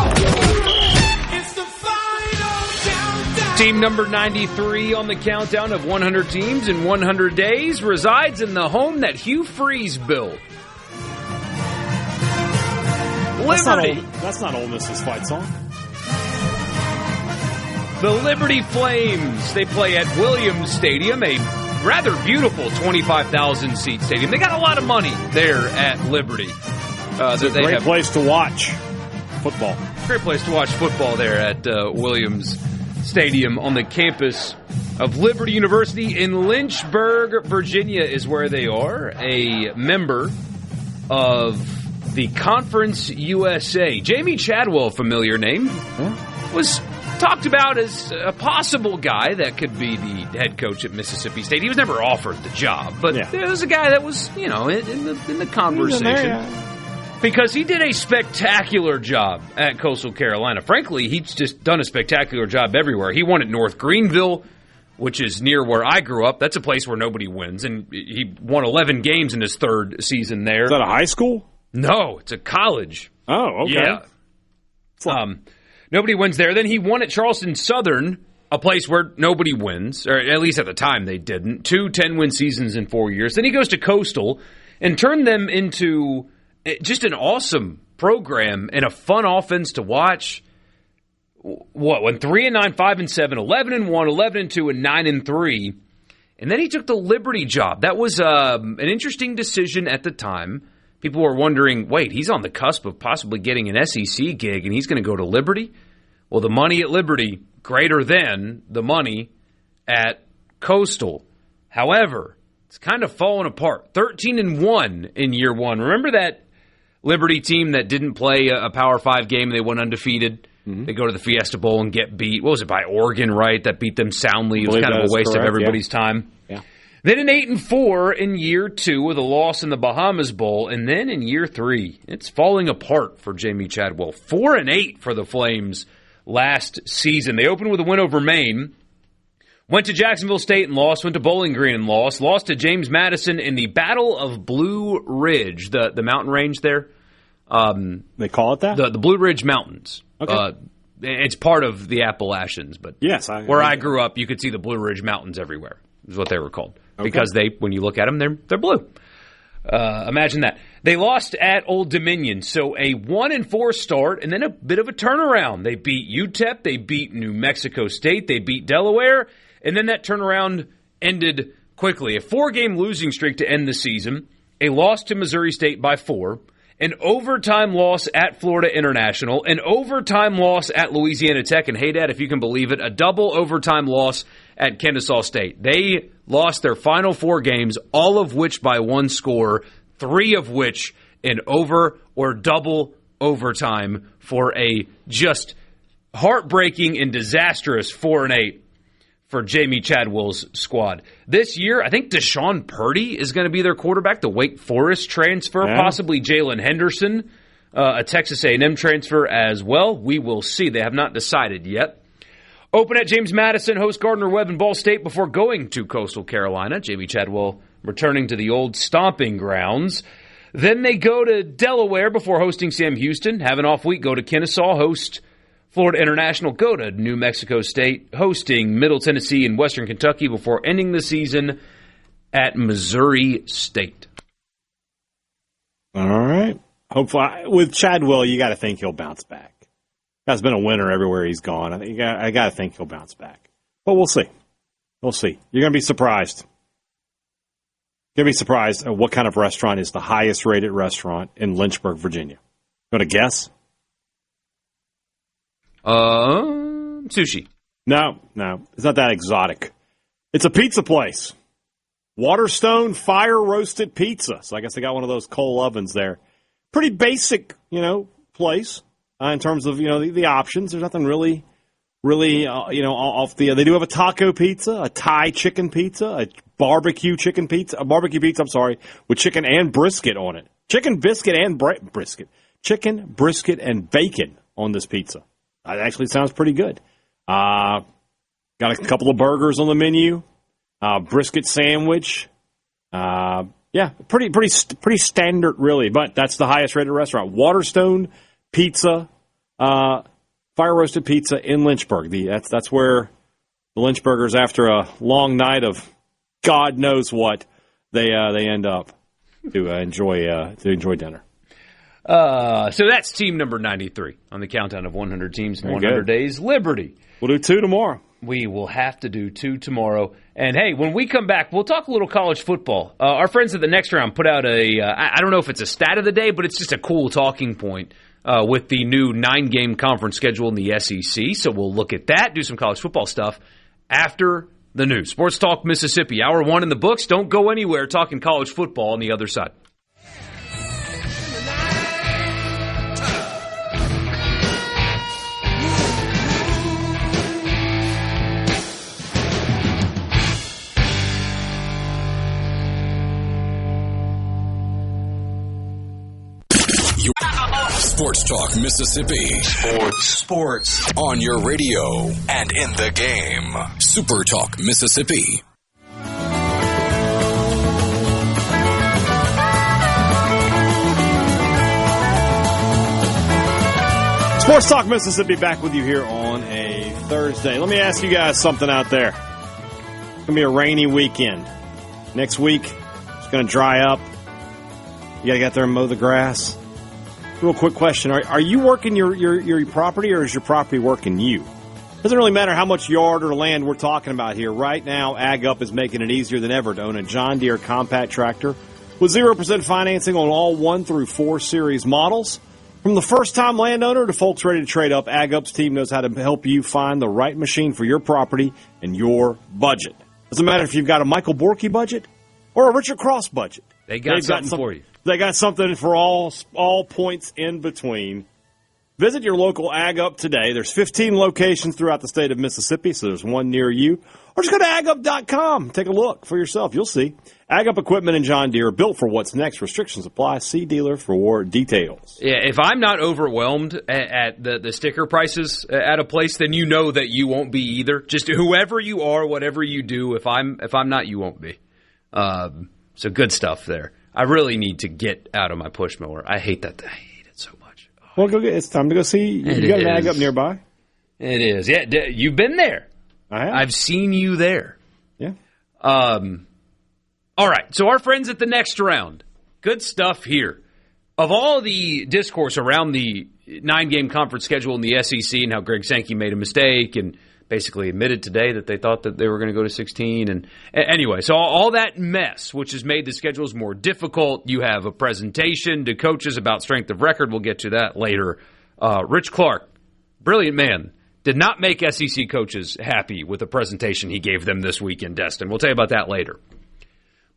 It's the final countdown. Team number 93 on the countdown of 100 teams in 100 days resides in the home that Hugh Freeze built. Liberty. That's not Ole Miss's fight song. The Liberty Flames. They play at Williams Stadium, a rather beautiful 25,000-seat stadium. They got a lot of money there at Liberty. It's a great place to watch football. Great place to watch football there at Williams Stadium on the campus of Liberty University in Lynchburg, Virginia is where they are, a member of the Conference USA. Jamie Chadwell, familiar name, was talked about as a possible guy that could be the head coach at Mississippi State. He was never offered the job, but there was a guy that was, in the conversation. Because he did a spectacular job at Coastal Carolina. Frankly, he's just done a spectacular job everywhere. He won at North Greenville, which is near where I grew up. That's a place where nobody wins. And he won 11 games in his third season there. Is that a high school? No, it's a college. Oh, okay. Yeah. Nobody wins there. Then he won at Charleston Southern, a place where nobody wins, or at least at the time they didn't. 2 10-win seasons in 4 years. Then he goes to Coastal and turned them into just an awesome program and a fun offense to watch. Went 3-9, 5-7, 11-1, 11-2, and 9-3. And then he took the Liberty job. That was an interesting decision at the time. People were wondering, wait, he's on the cusp of possibly getting an SEC gig, and he's going to go to Liberty? Well, the money at Liberty, greater than the money at Coastal. However, it's kind of fallen apart. 13-1 in year one. Remember that Liberty team that didn't play a Power 5 game and they went undefeated? Mm-hmm. They go to the Fiesta Bowl and get beat. What was it, by Oregon, right? That beat them soundly. It was kind of a waste of everybody's time. Yeah. Then an 8-4 in year two with a loss in the Bahamas Bowl. And then in year three, it's falling apart for Jamie Chadwell. 4-8 for the Flames last season. They opened with a win over Maine. Went to Jacksonville State and lost. Went to Bowling Green and lost. Lost to James Madison in the Battle of Blue Ridge, the mountain range there. They call it that? The Blue Ridge Mountains. Okay. It's part of the Appalachians, but yes, where I grew up, you could see the Blue Ridge Mountains everywhere, is what they were called. Okay. Because when you look at them, they're blue. Imagine that. They lost at Old Dominion, so a 1-4 start and then a bit of a turnaround. They beat UTEP, they beat New Mexico State, they beat Delaware, and then that turnaround ended quickly. A 4-game losing streak to end the season, a loss to Missouri State by 4, an overtime loss at Florida International, an overtime loss at Louisiana Tech, and Hadad, if you can believe it, a double overtime loss at Kennesaw State. They lost their final 4 games, all of which by 1 score, 3 of which in over or double overtime for a just heartbreaking and disastrous 4-8 for Jamie Chadwell's squad. This year, I think Deshaun Purdy is going to be their quarterback, the Wake Forest transfer, possibly Jalen Henderson, a Texas A&M transfer as well. We will see. They have not decided yet. Open at James Madison, host Gardner-Webb and Ball State before going to Coastal Carolina. Jamie Chadwell returning to the old stomping grounds. Then they go to Delaware before hosting Sam Houston. Have an off week, go to Kennesaw, host Florida International go to New Mexico State, hosting Middle Tennessee and Western Kentucky before ending the season at Missouri State. All right. Hopefully, with Chadwell, you got to think he'll bounce back. Guy's been a winner everywhere he's gone. I got to think he'll bounce back. But we'll see. We'll see. You're going to be surprised. You're going to be surprised at what kind of restaurant is the highest rated restaurant in Lynchburg, Virginia. You want to guess? Sushi. No. It's not that exotic. It's a pizza place. Waterstone Fire Roasted Pizza. So I guess they got one of those coal ovens there. Pretty basic, place in terms of, the options. There's nothing really, off the. They do have a taco pizza, a Thai chicken pizza, a barbecue pizza, with chicken and brisket on it. Chicken brisket and bacon on this pizza. That actually sounds pretty good. Got a couple of burgers on the menu, brisket sandwich. Pretty standard, really. But that's the highest rated restaurant. Waterstone Pizza, Fire Roasted Pizza in Lynchburg. That's where the Lynchburgers, after a long night of God knows what, they end up to enjoy dinner. So that's team number 93 on the countdown of 100 teams in 100 days. Liberty. We'll do 2 tomorrow. We will have to do 2 tomorrow. And, hey, when we come back, we'll talk a little college football. Our friends at the Next Round put out I don't know if it's a stat of the day, but it's just a cool talking point with the new 9-game conference schedule in the SEC. So we'll look at that, do some college football stuff after the news. Sports Talk Mississippi, Hour 1 in the books. Don't go anywhere, talking college football on the other side. Sports Talk Mississippi. Sports. On your radio and in the game. Super Talk Mississippi. Sports Talk Mississippi back with you here on a Thursday. Let me ask you guys something out there. It's going to be a rainy weekend. Next week, it's going to dry up. You got to get there and mow the grass. Real quick question. Are you working your property, or is your property working you? Doesn't really matter how much yard or land we're talking about here. Right now, Ag Up is making it easier than ever to own a John Deere compact tractor with 0% financing on all 1 through 4 series models. From the first-time landowner to folks ready to trade up, Ag Up's team knows how to help you find the right machine for your property and your budget. Doesn't matter if you've got a Michael Borkey budget or a Richard Cross budget. They've got something for you. They got something for all points in between. Visit your local Ag Up today. There's 15 locations throughout the state of Mississippi, so there's one near you. Or just go to agup.com. Take a look for yourself. You'll see. Ag Up equipment and John Deere, built for what's next. Restrictions apply. See dealer for details. Yeah, if I'm not overwhelmed at the sticker prices at a place, then you know that you won't be either. Just whoever you are, whatever you do, if I'm not, you won't be. So good stuff there. I really need to get out of my push mower. I hate that. I hate it so much. Well, it's time to go see. You got an Ag Up nearby? It is. Yeah, you've been there. I have. I've seen you there. Yeah. All right. So our friends at the Next Round. Good stuff here. Of all the discourse around the 9-game conference schedule in the SEC and how Greg Sankey made a mistake and basically admitted today that they thought that they were going to go to 16. And anyway, so all that mess, which has made the schedules more difficult. You have a presentation to coaches about strength of record. We'll get to that later. Rich Clark, brilliant man, did not make SEC coaches happy with the presentation he gave them this week in Destin. We'll tell you about that later.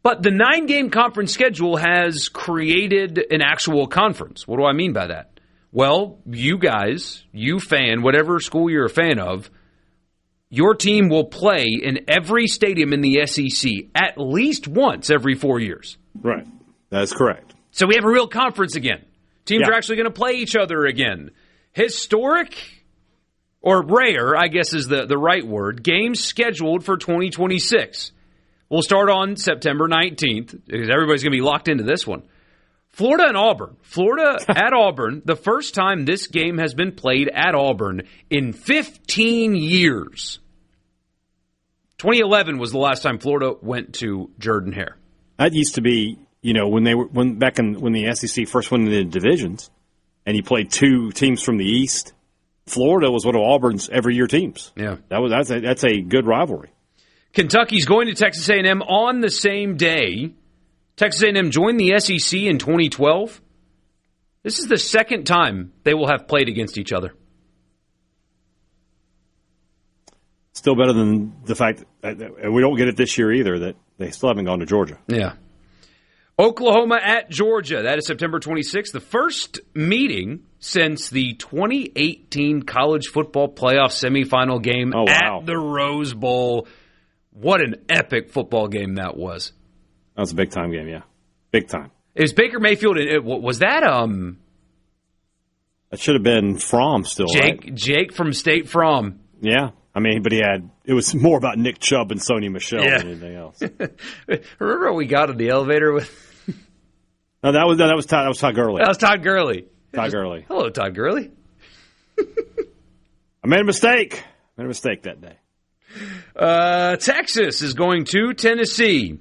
But the 9-game conference schedule has created an actual conference. What do I mean by that? Well, you guys, you fan, whatever school you're a fan of, your team will play in every stadium in the SEC at least once every 4 years. Right. That's correct. So we have a real conference again. Teams are actually going to play each other again. Historic, or rare, I guess is the right word, games scheduled for 2026. We'll start on September 19th, because everybody's going to be locked into this one. Florida and Auburn. Florida at Auburn. The first time this game has been played at Auburn in 15 years. 2011 was the last time Florida went to Jordan-Hare. That used to be, when the SEC first went into the divisions, and you played two teams from the East. Florida was one of Auburn's every year teams. Yeah, that's a good rivalry. Kentucky's going to Texas A&M on the same day. Texas A&M joined the SEC in 2012. This is the second time they will have played against each other. Still better than the fact that we don't get it this year either, that they still haven't gone to Georgia. Yeah. Oklahoma at Georgia. That is September 26th. The first meeting since the 2018 college football playoff semifinal game at the Rose Bowl. What an epic football game that was. That was a big-time game, yeah. Big time. It was Baker Mayfield. Was that... That should have been Fromm still, right? Jake from State Fromm. Yeah. But it was more about Nick Chubb and Sony Michel than anything else. Remember we got in the elevator with... No, that was Todd Gurley. That was Todd Gurley. Gurley. Hello, Todd Gurley. I made a mistake. That day. Texas is going to Tennessee.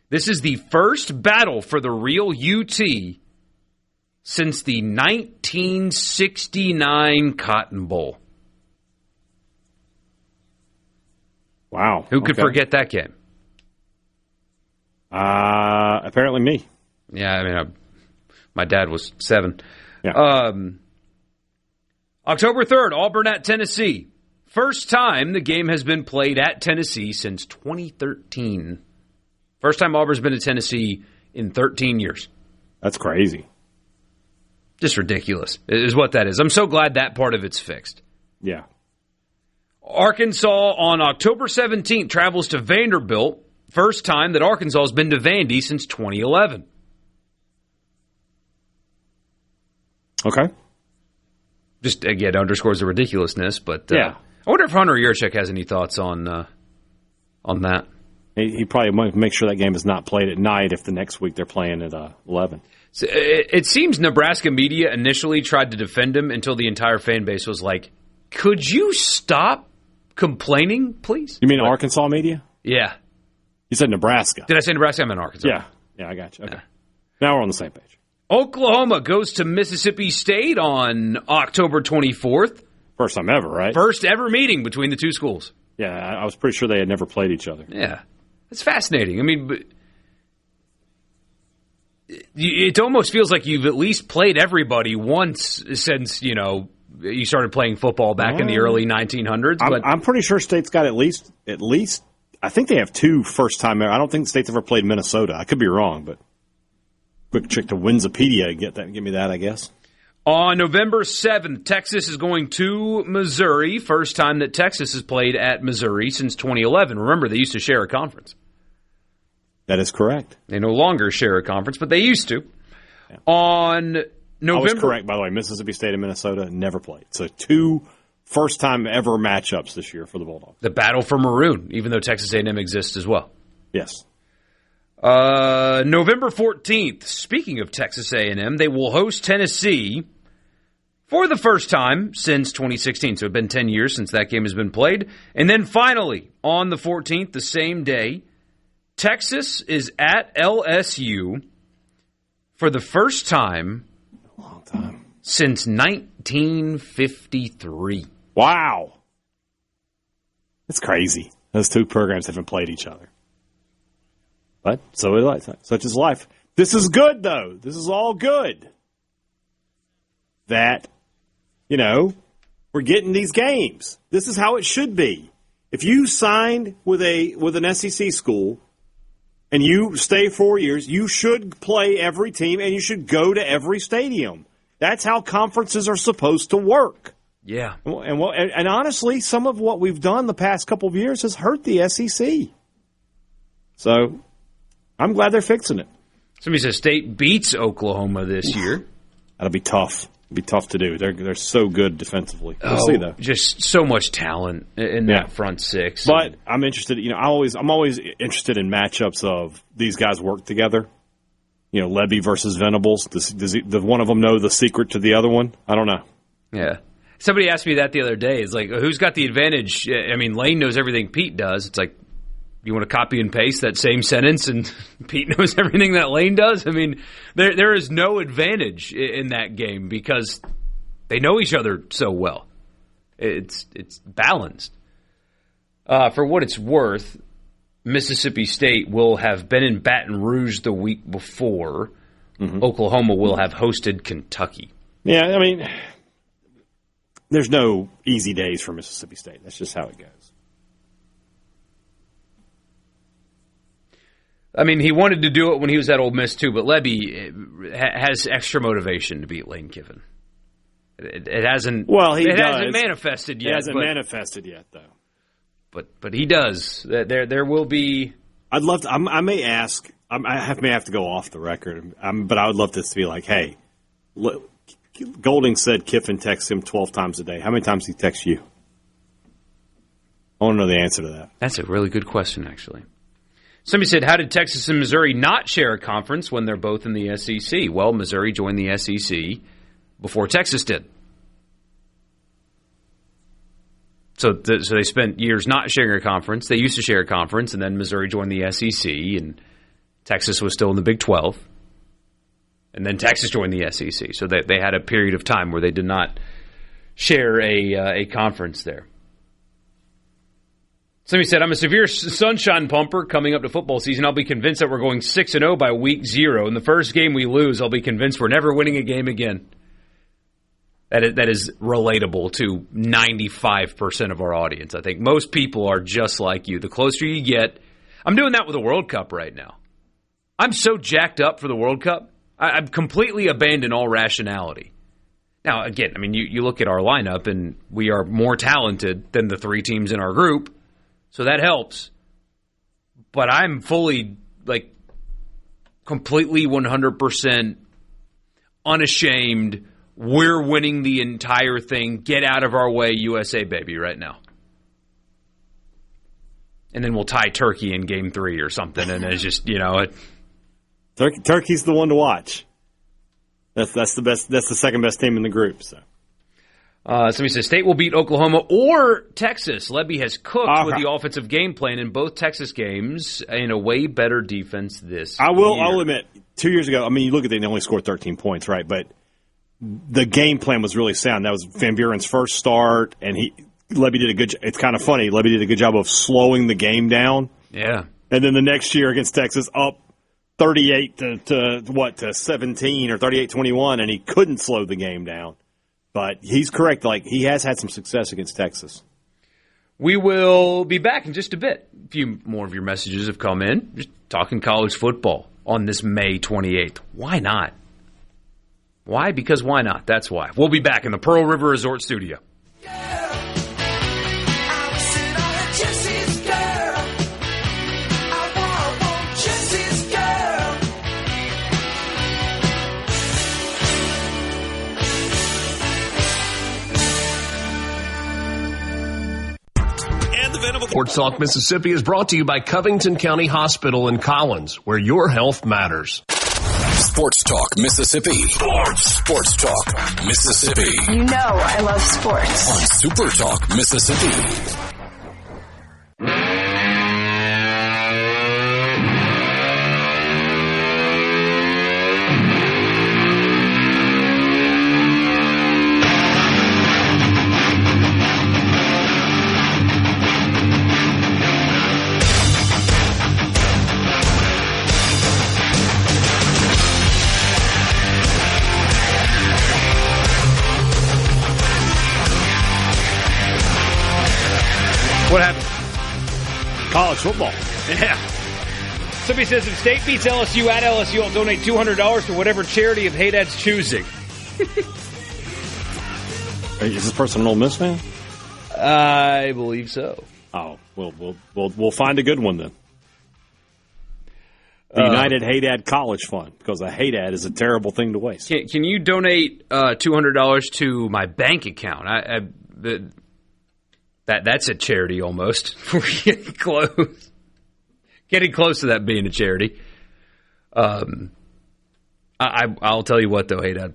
This is the first battle for the real UT since the 1969 Cotton Bowl. Wow. Who could forget that game? Apparently me. Yeah, my dad was 7. Yeah. October 3rd, Auburn at Tennessee. First time the game has been played at Tennessee since 2013. First time Auburn's been to Tennessee in 13 years. That's crazy. Just ridiculous is what that is. I'm so glad that part of it's fixed. Yeah. Arkansas on October 17th travels to Vanderbilt. First time that Arkansas has been to Vandy since 2011. Okay. Just, again, underscores the ridiculousness. But yeah. I wonder if Hunter Yurchek has any thoughts on that. He probably might make sure that game is not played at night if the next week they're playing at 11. So it seems Nebraska media initially tried to defend him until the entire fan base was like, could you stop complaining, please? You mean Arkansas media? Yeah. You said Nebraska. Did I say Nebraska? I meant Arkansas. Yeah, I got you. Okay. Yeah. Now we're on the same page. Oklahoma goes to Mississippi State on October 24th. First time ever, right? First ever meeting between the two schools. Yeah, I was pretty sure they had never played each other. Yeah. It's fascinating. It almost feels like you've at least played everybody once since, you started playing football back in the early 1900s. But I'm pretty sure State's got at least, I think they have 2 first time ever. I don't think State's ever played Minnesota. I could be wrong, but quick trick to Winsipedia and give me that, I guess. On November 7th, Texas is going to Missouri. First time that Texas has played at Missouri since 2011. Remember, they used to share a conference. That is correct. They no longer share a conference, but they used to. Yeah. On November... I was correct, by the way. Mississippi State and Minnesota never played. So 2 first-time ever matchups this year for the Bulldogs. The battle for Maroon, even though Texas A&M exists as well. Yes. November 14th, speaking of Texas A&M, they will host Tennessee for the first time since 2016. So it's been 10 years since that game has been played. And then finally, on the 14th, the same day, Texas is at LSU for the first time, since 1953. Wow. That's crazy. Those 2 programs haven't played each other. But such is life. This is good, though. This is all good. That, we're getting these games. This is how it should be. If you signed with an SEC school and you stay 4 years, you should play every team and you should go to every stadium. That's how conferences are supposed to work. Yeah. And honestly, some of what we've done the past couple of years has hurt the SEC. So I'm glad they're fixing it. Somebody says State beats Oklahoma this year. That'll be tough. It'll be tough to do. They're so good defensively. We'll see, though. Just so much talent in that front 6. But I'm interested. I'm always interested in matchups of these guys work together. Levy versus Venables. Does one of them know the secret to the other one? I don't know. Yeah. Somebody asked me that the other day. It's like, who's got the advantage? I mean, Lane knows everything Pete does. It's like, you want to copy and paste that same sentence and Pete knows everything that Lane does? I mean, there is no advantage in that game because they know each other so well. It's balanced. For what it's worth, Mississippi State will have been in Baton Rouge the week before. Mm-hmm. Oklahoma will have hosted Kentucky. Yeah, I mean, there's no easy days for Mississippi State. That's just how it goes. I mean, he wanted to do it when he was at Ole Miss, too, but Levy has extra motivation to beat Lane Kiffin. It hasn't. Well, it hasn't manifested yet. It hasn't manifested yet, though. But he does. There will be. I'd love to. I may ask. I may have to go off the record, but I would love this to be like, hey, Golding said Kiffin texts him 12 times a day. How many times does he text you? I want to know the answer to that. That's a really good question, actually. Somebody said, how did Texas and Missouri not share a conference when they're both in the SEC? Well, Missouri joined the SEC before Texas did. So they spent years not sharing a conference. They used to share a conference, and then Missouri joined the SEC, and Texas was still in the Big 12. And then Texas joined the SEC. So they had a period of time where they did not share a conference there. Somebody said, I'm a severe sunshine pumper coming up to football season. I'll be convinced that we're going 6-0 by week 0. In the first game we lose, I'll be convinced we're never winning a game again. That is relatable to 95% of our audience. I think most people are just like you. The closer you get, I'm doing that with the World Cup right now. I'm so jacked up for the World Cup. I've completely abandoned all rationality. Now, again, I mean, you look at our lineup, and we are more talented than the 3 teams in our group. So that helps. But I'm fully, completely 100% unashamed. We're winning the entire thing. Get out of our way, USA, baby, right now. And then we'll tie Turkey in game 3 or something. And it's just, Turkey's the one to watch. That's the best. That's the second best team in the group. So. Somebody says State will beat Oklahoma or Texas. Levy has cooked with the offensive game plan in both Texas games and a way better defense this year. I'll admit, 2 years ago, I mean, you look at it, they only scored 13 points, right? But the game plan was really sound. That was Van Buren's first start, and Levy did a good job. It's kind of funny. Levy did a good job of slowing the game down. Yeah. And then the next year against Texas, up 38 to 17 or 38-21, and he couldn't slow the game down. But he's correct. He has had some success against Texas. We will be back in just a bit. A few more of your messages have come in. Just talking college football on this May 28th. Why not? Why? Because why not? That's why. We'll be back in the Pearl River Resort Studio. Sports Talk Mississippi is brought to you by Covington County Hospital in Collins, where your health matters. Sports Talk Mississippi. Sports Talk Mississippi. You know I love sports. On Super Talk Mississippi. What happened? College football. Yeah. Somebody says if State beats LSU at LSU, I'll donate $200 to whatever charity of Hadad's choosing. Is this person an Ole Miss fan? I believe so. Oh, we'll find a good one then. The United Hadad College Fund, because a Hadad is a terrible thing to waste. Can you donate $200 to my bank account? That's a charity almost. We're getting close. Getting close to that being a charity. I'll tell you what, though, Hadad.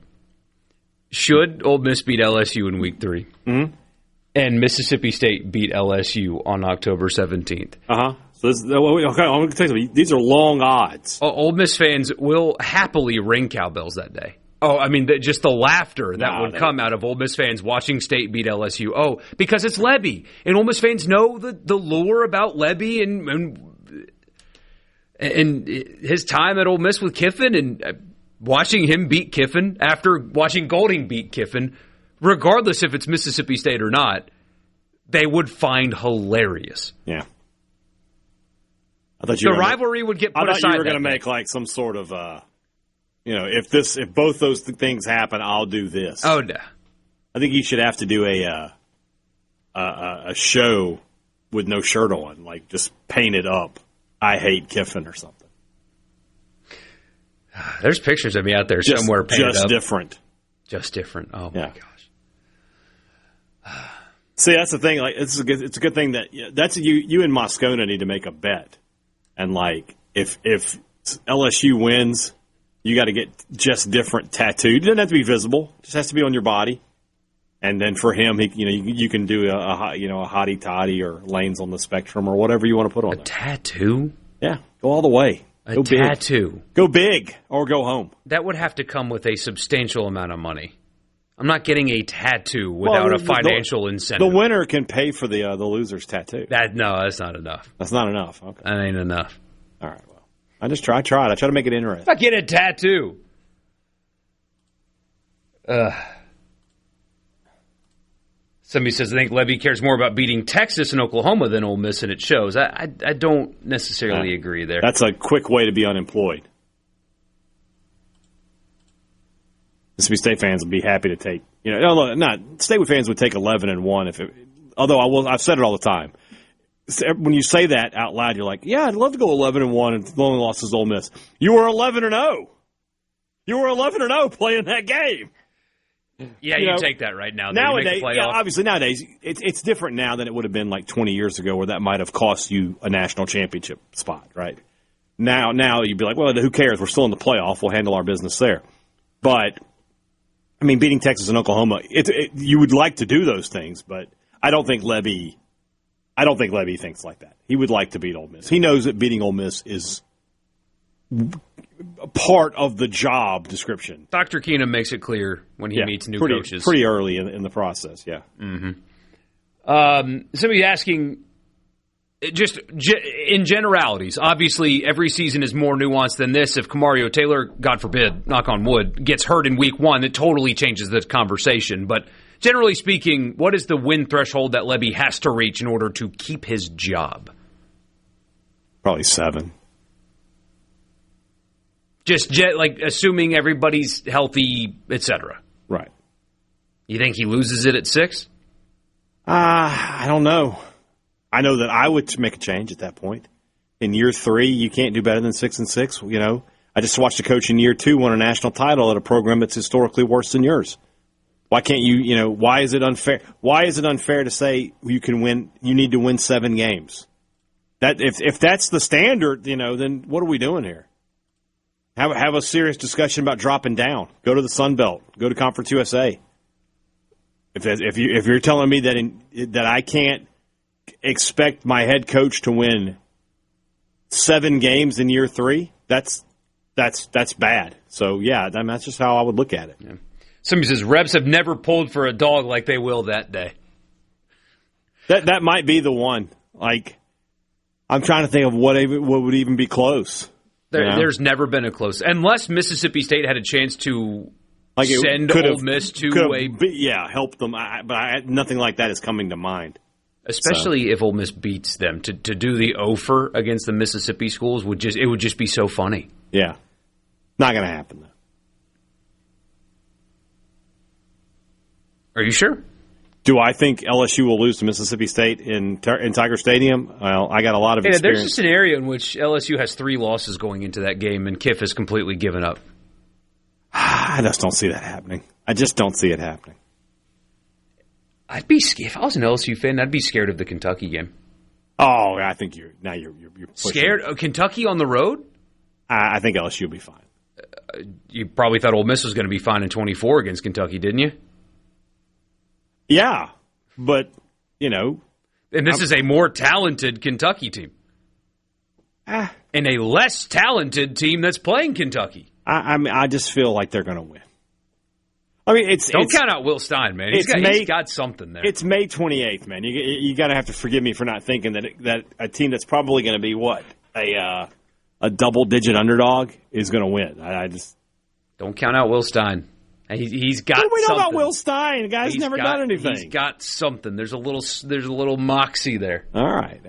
Should Ole Miss beat LSU in Week 3 and Mississippi State beat LSU on October 17th? So I'm going to tell you, these are long odds. Ole Miss fans will happily ring cowbells that day. Oh, I mean, just the laughter that would come out of Ole Miss fans watching State beat LSU. Oh, because it's Lebby. And Ole Miss fans know the lure about Lebby and his time at Ole Miss with Kiffin and watching him beat Kiffin after watching Golding beat Kiffin, regardless if it's Mississippi State or not, they would find hilarious. Yeah. The rivalry would get put aside. I thought you were going to make like some sort of, if both those things happen, I'll do this. Oh, no. I think you should have to do a show with no shirt on, like just paint it up. I hate Kiffin or something. There's pictures of me out there somewhere painted up. Just different. Just different. Oh, my gosh. See, that's the thing. Like, it's a good thing that you and Moscona need to make a bet. And like, if LSU wins, you got to get just different tattooed. It doesn't have to be visible; it just has to be on your body. And then for him, you can do a hottie toddy or lanes on the spectrum or whatever you want to put on. A tattoo? Yeah, go all the way. Go tattoo. Big. Go big or go home. That would have to come with a substantial amount of money. I'm not getting a tattoo without a financial incentive. The winner can pay for the loser's tattoo. No, that's not enough. That's not enough. Okay. That ain't enough. All right, well. I tried. I try to make it interesting. If I get a tattoo. Somebody says, I think Lebby cares more about beating Texas and Oklahoma than Ole Miss, and it shows. I don't necessarily agree there. That's a quick way to be unemployed. Mississippi State fans would be happy to take, State fans would take 11-1 although I've said it all the time. When you say that out loud, you're like, yeah, I'd love to go 11-1 and the only loss is Ole Miss. You were 11-0. You were 11-0 playing that game. Yeah, you take that right now. Nowadays, obviously nowadays, it's different now than it would have been like 20 years ago where that might have cost you a national championship spot, right? Now you'd be like, well, who cares? We're still in the playoff. We'll handle our business there. But, I mean, beating Texas and Oklahoma, you would like to do those things, but I don't think Lebby thinks like that. He would like to beat Ole Miss. He knows that beating Ole Miss is part of the job description. Dr. Keenum makes it clear when he meets new coaches. Pretty early in the process, yeah. Mm-hmm. Somebody asking, just in generalities, obviously every season is more nuanced than this. If Kamario Taylor, God forbid, knock on wood, gets hurt in week 1, it totally changes the conversation. But generally speaking, what is the win threshold that Lebby has to reach in order to keep his job? Probably 7. Just like assuming everybody's healthy, etc. Right. You think he loses it at 6? I don't know. I know that I would make a change at that point. In year 3, you can't do better than 6-6. I just watched a coach in year 2 win a national title at a program that's historically worse than yours. Why can't you? Why is it unfair? Why is it unfair to say you can win? You need to win 7 games. That if that's the standard, then what are we doing here? Have a serious discussion about dropping down. Go to the Sun Belt. Go to Conference USA. If you're telling me that I can't expect my head coach to win 7 games in year 3, that's bad. So yeah, that's just how I would look at it. Yeah. Somebody says reps have never pulled for a dog like they will that day. That might be the one. Like, I'm trying to think of what would even be close. There's never been a close, unless Mississippi State had a chance to send Ole Miss to help them. But nothing like that is coming to mind. Especially if Ole Miss beats them, to do the offer against the Mississippi schools would just be so funny. Yeah, not going to happen though. Are you sure? Do I think LSU will lose to Mississippi State in Tiger Stadium? Well, I got a lot of experience. There's a scenario in which LSU has 3 losses going into that game, and Kiff has completely given up. I just don't see that happening. I just don't see it happening. I'd be if I was an LSU fan, I'd be scared of the Kentucky game. Oh, I think you're pushing scared of Kentucky on the road. I think LSU will be fine. you probably thought Ole Miss was going to be fine in 24 against Kentucky, didn't you? Yeah, but, and this is a more talented Kentucky team. And a less talented team that's playing Kentucky. I just feel like they're going to win. I mean, don't count out Will Stein, man. He's got something there. It's May 28th, man. You got to have to forgive me for not thinking that a team that's probably going to be a double-digit underdog is going to win. I just don't count out Will Stein. He's got. What do we know something. About Will Stein? The guy's never done anything. He's got something. There's a little moxie there. All right.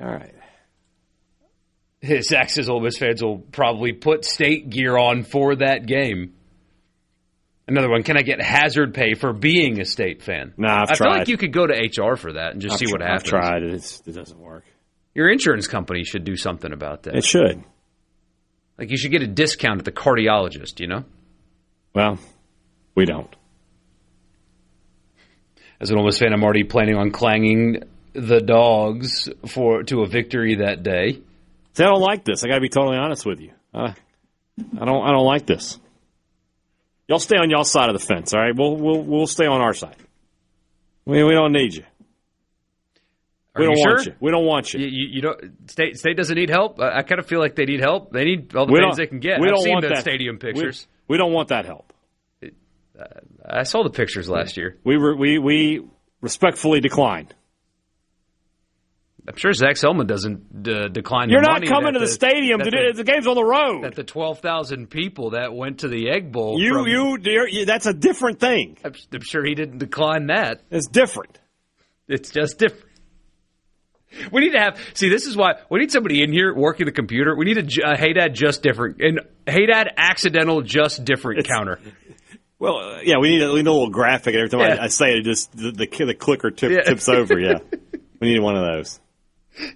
Zach says Ole Miss fans will probably put State gear on for that game. Another one, can I get hazard pay for being a State fan? Nah, I feel like you could go to HR for that and just see what happens. I've tried it. It doesn't work. Your insurance company should do something about that. It should. Like you should get a discount at the cardiologist, Well, we don't. As an Ole Miss fan, I'm already planning on clanging the dogs to a victory that day. See, I don't like this. I got to be totally honest with you. I don't like this. Y'all stay on y'all's side of the fence, all right? We'll stay on our side. We don't need you. We don't want you. We don't want you. You don't. State doesn't need help. I kind of feel like they need help. They need all the things they can get. I've seen the stadium pictures. We don't want that help. I saw the pictures last year. We respectfully declined. I'm sure Zach Selman doesn't decline. You're not coming to the stadium. The game's on the road. That the 12,000 people that went to the Egg Bowl. That's a different thing. I'm sure he didn't decline that. It's different. It's just different. We need to have. See, this is why we need somebody in here working the computer. We need a Hadad just different and Hadad accidental just different counter. Well, yeah, we need a little graphic every time I say it. Just the clicker tips over. Yeah, we need one of those.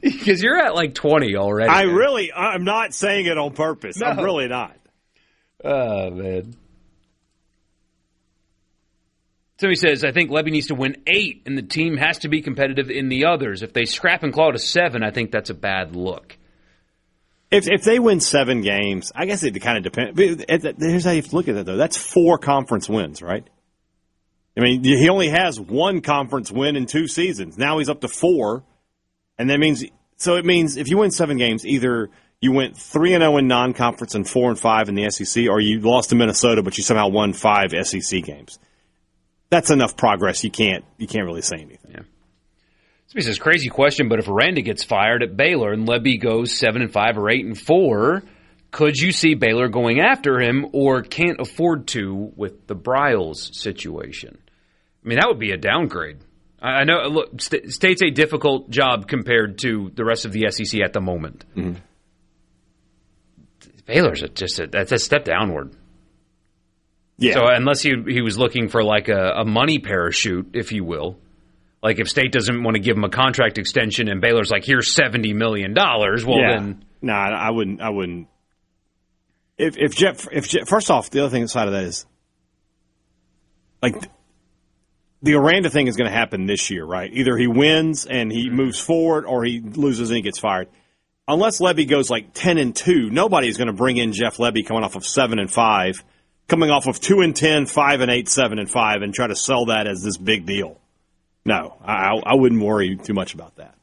Because you're at like 20 already. I'm not saying it on purpose. No. I'm really not. Oh, man. Somebody says, I think Lebby needs to win 8, and the team has to be competitive in the others. If they scrap and claw to 7, I think that's a bad look. If they win 7 games, I guess it kind of depends. Here's how you have to look at that, though. That's 4 conference wins, right? I mean, he only has 1 conference win in 2 seasons. Now he's up to 4. And that means if you win 7 games, either you went 3-0 in non-conference and 4-5 in the SEC, or you lost to Minnesota, but you somehow won 5 SEC games. That's enough progress. You can't really say anything. Yeah. Somebody says, crazy question, but if Aranda gets fired at Baylor and Lebby goes 7-5 or 8-4, could you see Baylor going after him, or can't afford to with the Briles situation? I mean, that would be a downgrade. I know. Look, State's a difficult job compared to the rest of the SEC at the moment. Mm-hmm. Baylor's that's a step downward. Yeah. So unless he was looking for like a money parachute, if you will, like if State doesn't want to give him a contract extension and Baylor's like, here's $70 million. Well, then no, I wouldn't. If Jeff, first off, the other thing inside of that is like. The Aranda thing is going to happen this year, right? Either he wins and he moves forward, or he loses and he gets fired. Unless Lebby goes like 10-2, nobody's going to bring in Jeff Lebby coming off of 7-5, coming off of 2-10, 5-8, 7-5, and try to sell that as this big deal. No, I wouldn't worry too much about that.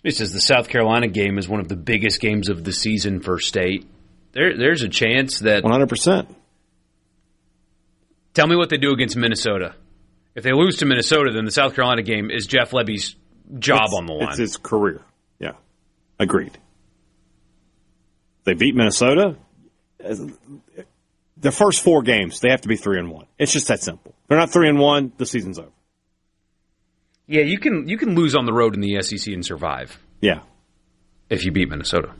He says the South Carolina game is one of the biggest games of the season for State. There's a chance that 100%. Tell me what they do against Minnesota. If they lose to Minnesota, then the South Carolina game is Jeff Lebby's job on the line. It's his career. Yeah. Agreed. They beat Minnesota. The first 4 games, they have to be 3-1. It's just that simple. If they're not 3-1, the season's over. Yeah, you can lose on the road in the SEC and survive. Yeah. If you beat Minnesota.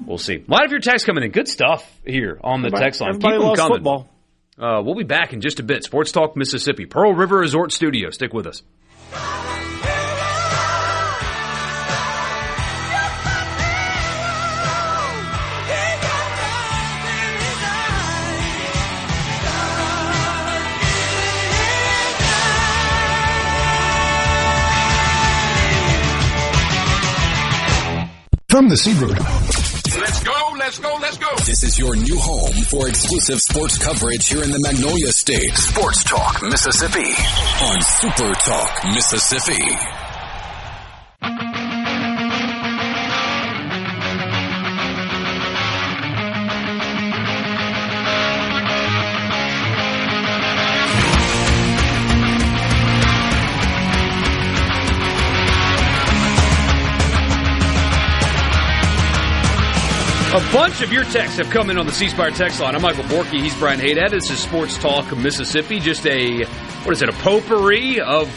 We'll see. A lot of your texts coming in. Good stuff here on the text line. Keep them coming. Football. We'll be back in just a bit. Sports Talk Mississippi, Pearl River Resort Studio. Stick with us. From from the Seed Room. Let's go, let's go, let's go. This is your new home for exclusive sports coverage here in the Magnolia State. Sports Talk Mississippi on Super Talk Mississippi. A bunch of your texts have come in on the C Spire text line. I'm Michael Borkey. He's Brian Hadad. This is Sports Talk Mississippi. Just a potpourri of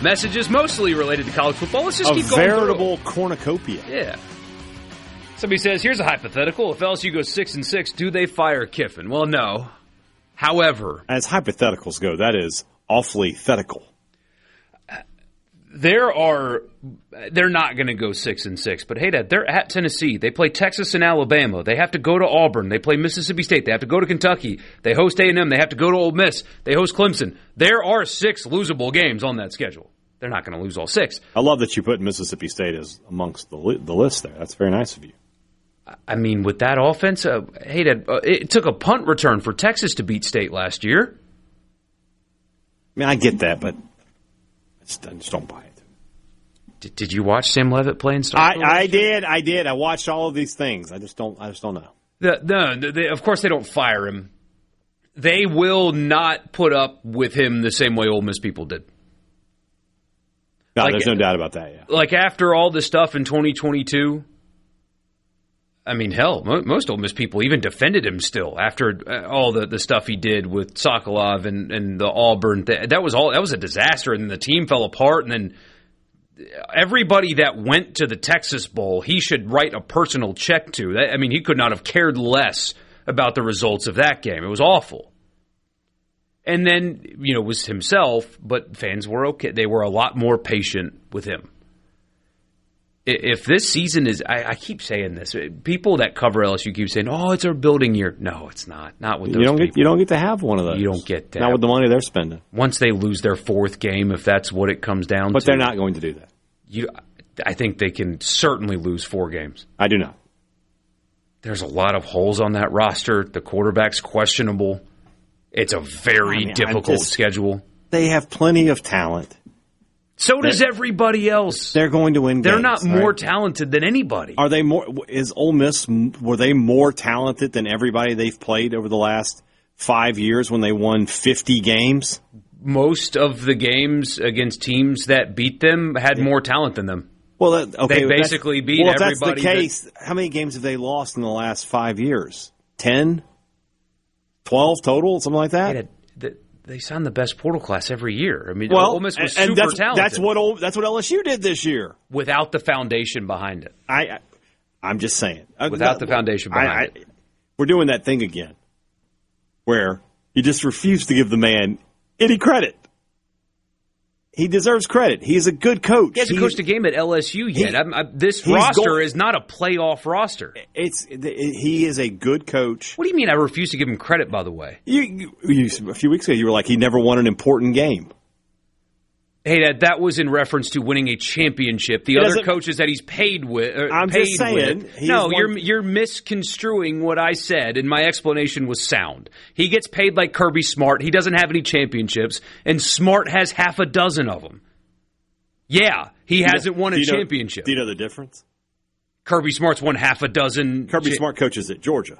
messages, mostly related to college football. Let's just keep going. A veritable cornucopia. Yeah. Somebody says, here's a hypothetical. If LSU goes 6-6, do they fire Kiffin? Well, no. However, as hypotheticals go, that is awfully thetical. They're not going to go 6-6, but hey, Dad, they're at Tennessee. They play Texas and Alabama. They have to go to Auburn. They play Mississippi State. They have to go to Kentucky. They host A&M. They have to go to Ole Miss. They host Clemson. There are 6 losable games on that schedule. They're not going to lose all 6. I love that you put Mississippi State as amongst the list there. That's very nice of you. I mean, with that offense, hey, Dad, it took a punt return for Texas to beat State last year. I mean, I get that, but I just don't buy it. Did you watch Sam Leavitt play in Star? I did. I watched all of these things. I just don't know. Of course, they don't fire him. They will not put up with him the same way Ole Miss people did. No, there's no doubt about that. Yeah. Like after all this stuff in 2022, I mean, hell, most Ole Miss people even defended him still after all the stuff he did with Sokolov and the Auburn. That was a disaster, and the team fell apart, and then. Everybody that went to the Texas Bowl, he should write a personal check to. I mean, he could not have cared less about the results of that game. It was awful. And then, it was himself, but fans were okay. They were a lot more patient with him. If this season is, I keep saying this, people that cover LSU keep saying, oh, it's our building year. No, it's not. Not with those people. You don't get to have one of those. You don't get that. Not with the money they're spending. Once they lose their 4th game, if that's what it comes down to. But they're not going to do that. I think they can certainly lose 4 games. I do not. There's a lot of holes on that roster. The quarterback's questionable. It's a very difficult schedule. They have plenty of talent. So does everybody else. They're going to win games. They're not more talented than anybody. Are they more? Is Ole Miss, were they more talented than everybody they've played over the last 5 years when they won 50 games? Most of the games against teams that beat them had more talent than them. Well, they basically beat everybody. If that's the case, how many games have they lost in the last 5 years? 10? 12 total? Something like that? They signed the best portal class every year. I mean, Ole Miss was super talented. That's what LSU did this year. Without the foundation behind it. I'm just saying. Without the foundation behind it. We're doing that thing again where you just refuse to give the man any credit. He deserves credit. He's a good coach. He hasn't coached a game at LSU yet. This roster is not a playoff roster. He is a good coach. What do you mean I refuse to give him credit, by the way? A few weeks ago, you were like, he never won an important game. Hey, that was in reference to winning a championship. The other coaches that he's paid with. I'm just saying. No, you're misconstruing what I said, and my explanation was sound. He gets paid like Kirby Smart. He doesn't have any championships, and Smart has half a dozen of them. Yeah, he hasn't won a championship. Do you know the difference? Kirby Smart's won half a dozen. Kirby Smart coaches at Georgia.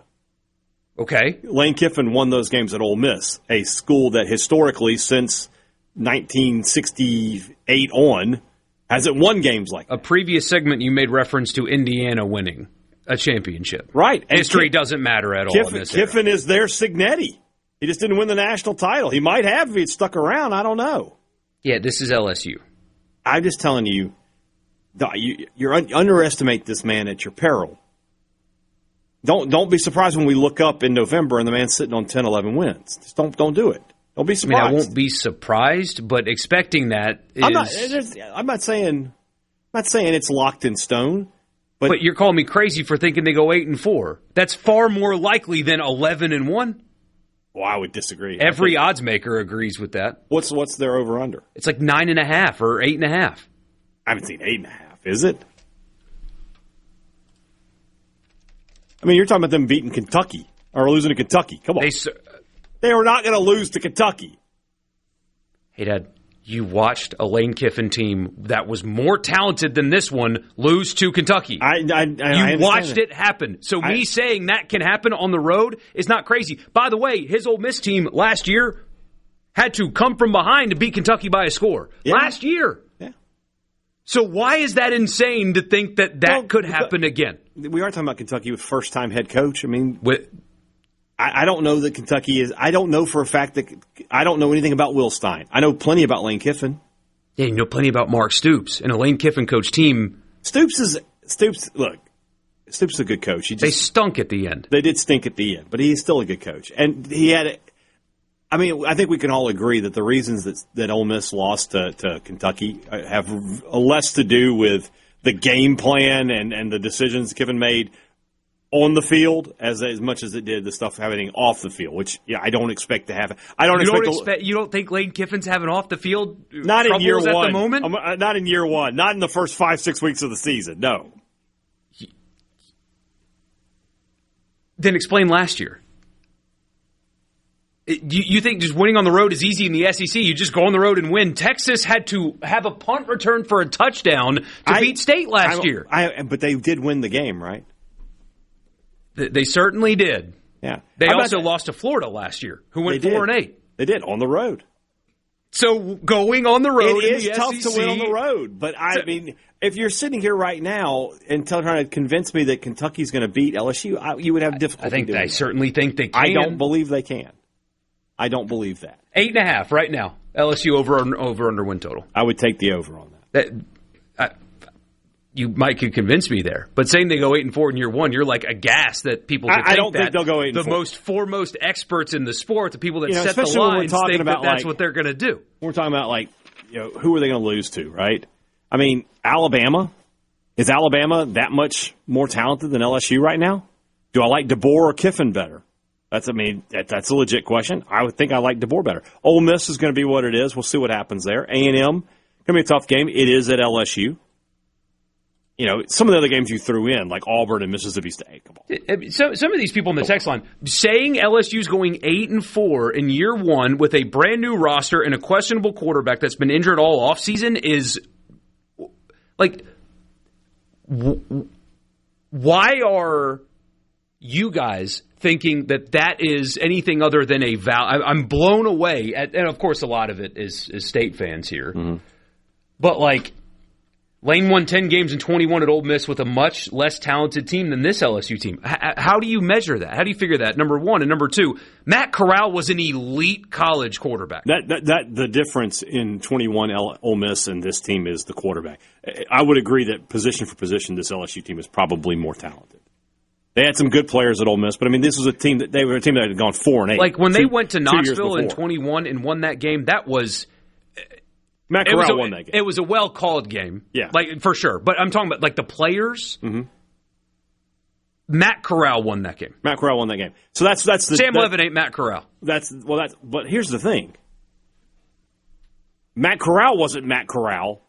Okay. Lane Kiffin won those games at Ole Miss, a school that historically, since 1968 on, hasn't won games like that. A previous segment you made reference to Indiana winning a championship. Right. History doesn't matter at all in this Kiffin is their Signetti. He just didn't win the national title. He might have if he'd stuck around. I don't know. Yeah, this is LSU. I'm just telling you, you underestimate this man at your peril. Don't be surprised when we look up in November and the man's sitting on 10, 11 wins. Just don't do it. Don't be surprised. I mean, I won't be surprised, but expecting that is... I'm not saying it's locked in stone. But you're calling me crazy for thinking they go 8-4. That's far more likely than 11-1. Well, I would disagree. Every odds maker agrees with that. What's their over under? It's like 9.5 or 8.5. I haven't seen 8.5. Is it? I mean, you're talking about them beating Kentucky or losing to Kentucky. Come on. They were not going to lose to Kentucky. Hey, Dad, you watched a Lane Kiffin team that was more talented than this one lose to Kentucky. I watched it happen. So me saying that can happen on the road is not crazy. By the way, his Ole Miss team last year had to come from behind to beat Kentucky by a score. Yeah. Last year. Yeah. So why is that insane to think that could happen again? We are talking about Kentucky with first-time head coach. I mean, I don't know that Kentucky is – I don't know for a fact that – I don't know anything about Will Stein. I know plenty about Lane Kiffin. Yeah, you know plenty about Mark Stoops and a Lane Kiffin coach team. Stoops is a good coach. They stunk at the end. They did stink at the end, but he's still a good coach. And he had – I mean, I think we can all agree that the reasons that Ole Miss lost to Kentucky have less to do with the game plan and the decisions Kiffin made on the field as much as it did the stuff happening off the field, which I don't expect to happen. You don't think Lane Kiffin's having off the field not in year one at the moment? Not in year one. Not in the first 5-6 weeks of the season. No. Then explain last year. You think just winning on the road is easy in the SEC? You just go on the road and win. Texas had to have a punt return for a touchdown to beat State last year. But they did win the game, right? They certainly did. Yeah. They also lost to Florida last year, who went 4-8. They did, on the road. So going on the road it is in the tough SEC, to win on the road. But, I mean, if you're sitting here right now and trying to convince me that Kentucky's going to beat LSU, you would have difficulty doing that. I certainly think they can. I don't believe they can. I don't believe that. 8.5 right now. LSU over under win total. I would take the over on that. You might could convince me there, but saying they go 8-4 in year one, you're like aghast that people. I don't think they'll go 8-4. The most foremost experts in the sport, the people that set the lines, think that's what they're going to do. We're talking about who are they going to lose to, right? I mean, Alabama. Is Alabama that much more talented than LSU right now? Do I like DeBoer or Kiffin better? That's a legit question. I would think I like DeBoer better. Ole Miss is going to be what it is. We'll see what happens there. A&M, going to be a tough game. It is at LSU. Some of the other games you threw in, like Auburn and Mississippi State. Come on. So, some of these people in the text line saying LSU's going 8-4 in year one with a brand new roster and a questionable quarterback that's been injured all offseason is like, why are you guys thinking that is anything other than a I'm blown away and of course a lot of it is State fans here, but like. Lane won 10 games in 21 at Ole Miss with a much less talented team than this LSU team. How do you measure that? How do you figure that? Number one. And number two, Matt Corral was an elite college quarterback. The difference in 21 Ole Miss and this team is the quarterback. I would agree that position for position, this LSU team is probably more talented. They had some good players at Ole Miss, but I mean, this was a team that had gone 4-8. Like when they went to Knoxville in 21 and won that game, that was. Matt Corral won that game. It was a well-called game. Yeah. Like, for sure. But I'm talking about, like, the players. Mm-hmm. Matt Corral won that game. Matt Corral won that game. So that's the Sam Levin ain't Matt Corral. But here's the thing. Matt Corral wasn't Matt Corral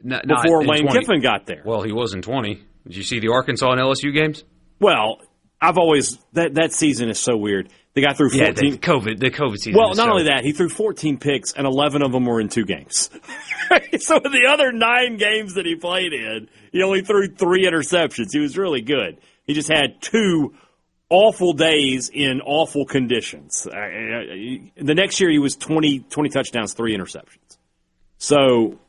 before Lane Kiffin got there. Well, he was in 20. Did you see the Arkansas and LSU games? Well, I've always that season is so weird. The guy threw 14. The COVID season. Well, not only that, he threw 14 picks, and 11 of them were in 2 games. So in the other 9 games that he played in, he only threw 3 interceptions. He was really good. He just had 2 awful days in awful conditions. The next year, he was 20 touchdowns, 3 interceptions. So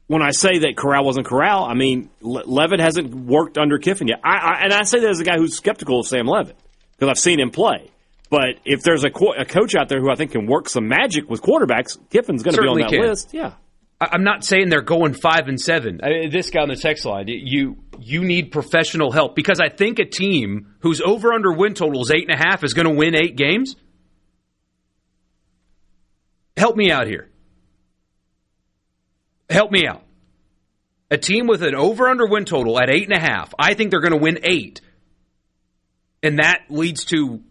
when I say that Corral wasn't Corral, I mean, Levin hasn't worked under Kiffin yet. And I say that as a guy who's skeptical of Sam Levin because I've seen him play. But if there's a coach out there who I think can work some magic with quarterbacks, Kiffin's going to be on that list. Yeah, I'm not saying they're going 5-7. This guy on the text line, you need professional help because I think a team whose over/under win total is 8.5 is going to win 8 games. Help me out here. Help me out. A team with an over/under win total at 8.5, I think they're going to win 8, and that leads to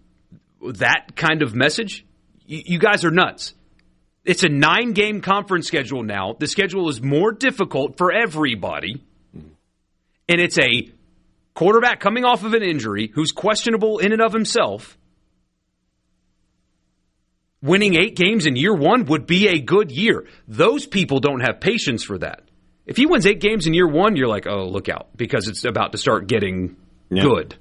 that kind of message. You guys are nuts. It's a 9-game conference schedule now. The schedule is more difficult for everybody, and it's a quarterback coming off of an injury who's questionable in and of himself, winning 8 games in year 1 would be a good year. Those people don't have patience for that. If he wins 8 games in year 1, you're like, oh, look out, because it's about to start getting good.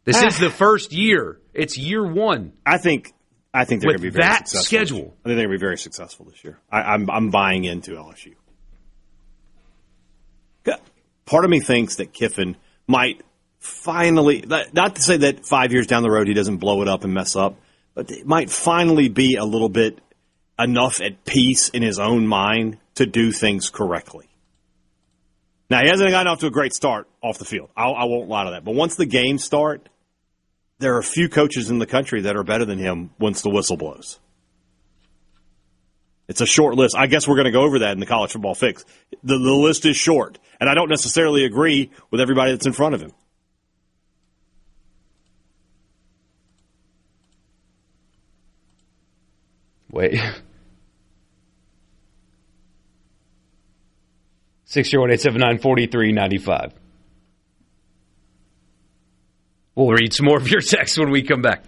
This is the first year. It's year 1. I think they're going to be very that successful. Schedule. I think they're going to be very successful this year. I'm buying into LSU. Part of me thinks that Kiffin might finally, not to say that 5 years down the road he doesn't blow it up and mess up, but it might finally be a little bit enough at peace in his own mind to do things correctly. Now, he hasn't gotten off to a great start off the field. I won't lie to that. But once the games start, there are a few coaches in the country that are better than him once the whistle blows. It's a short list. I guess we're going to go over that in the College Football Fix. The list is short, and I don't necessarily agree with everybody that's in front of him. Wait. 601-879-4395. We'll read some more of your texts when we come back.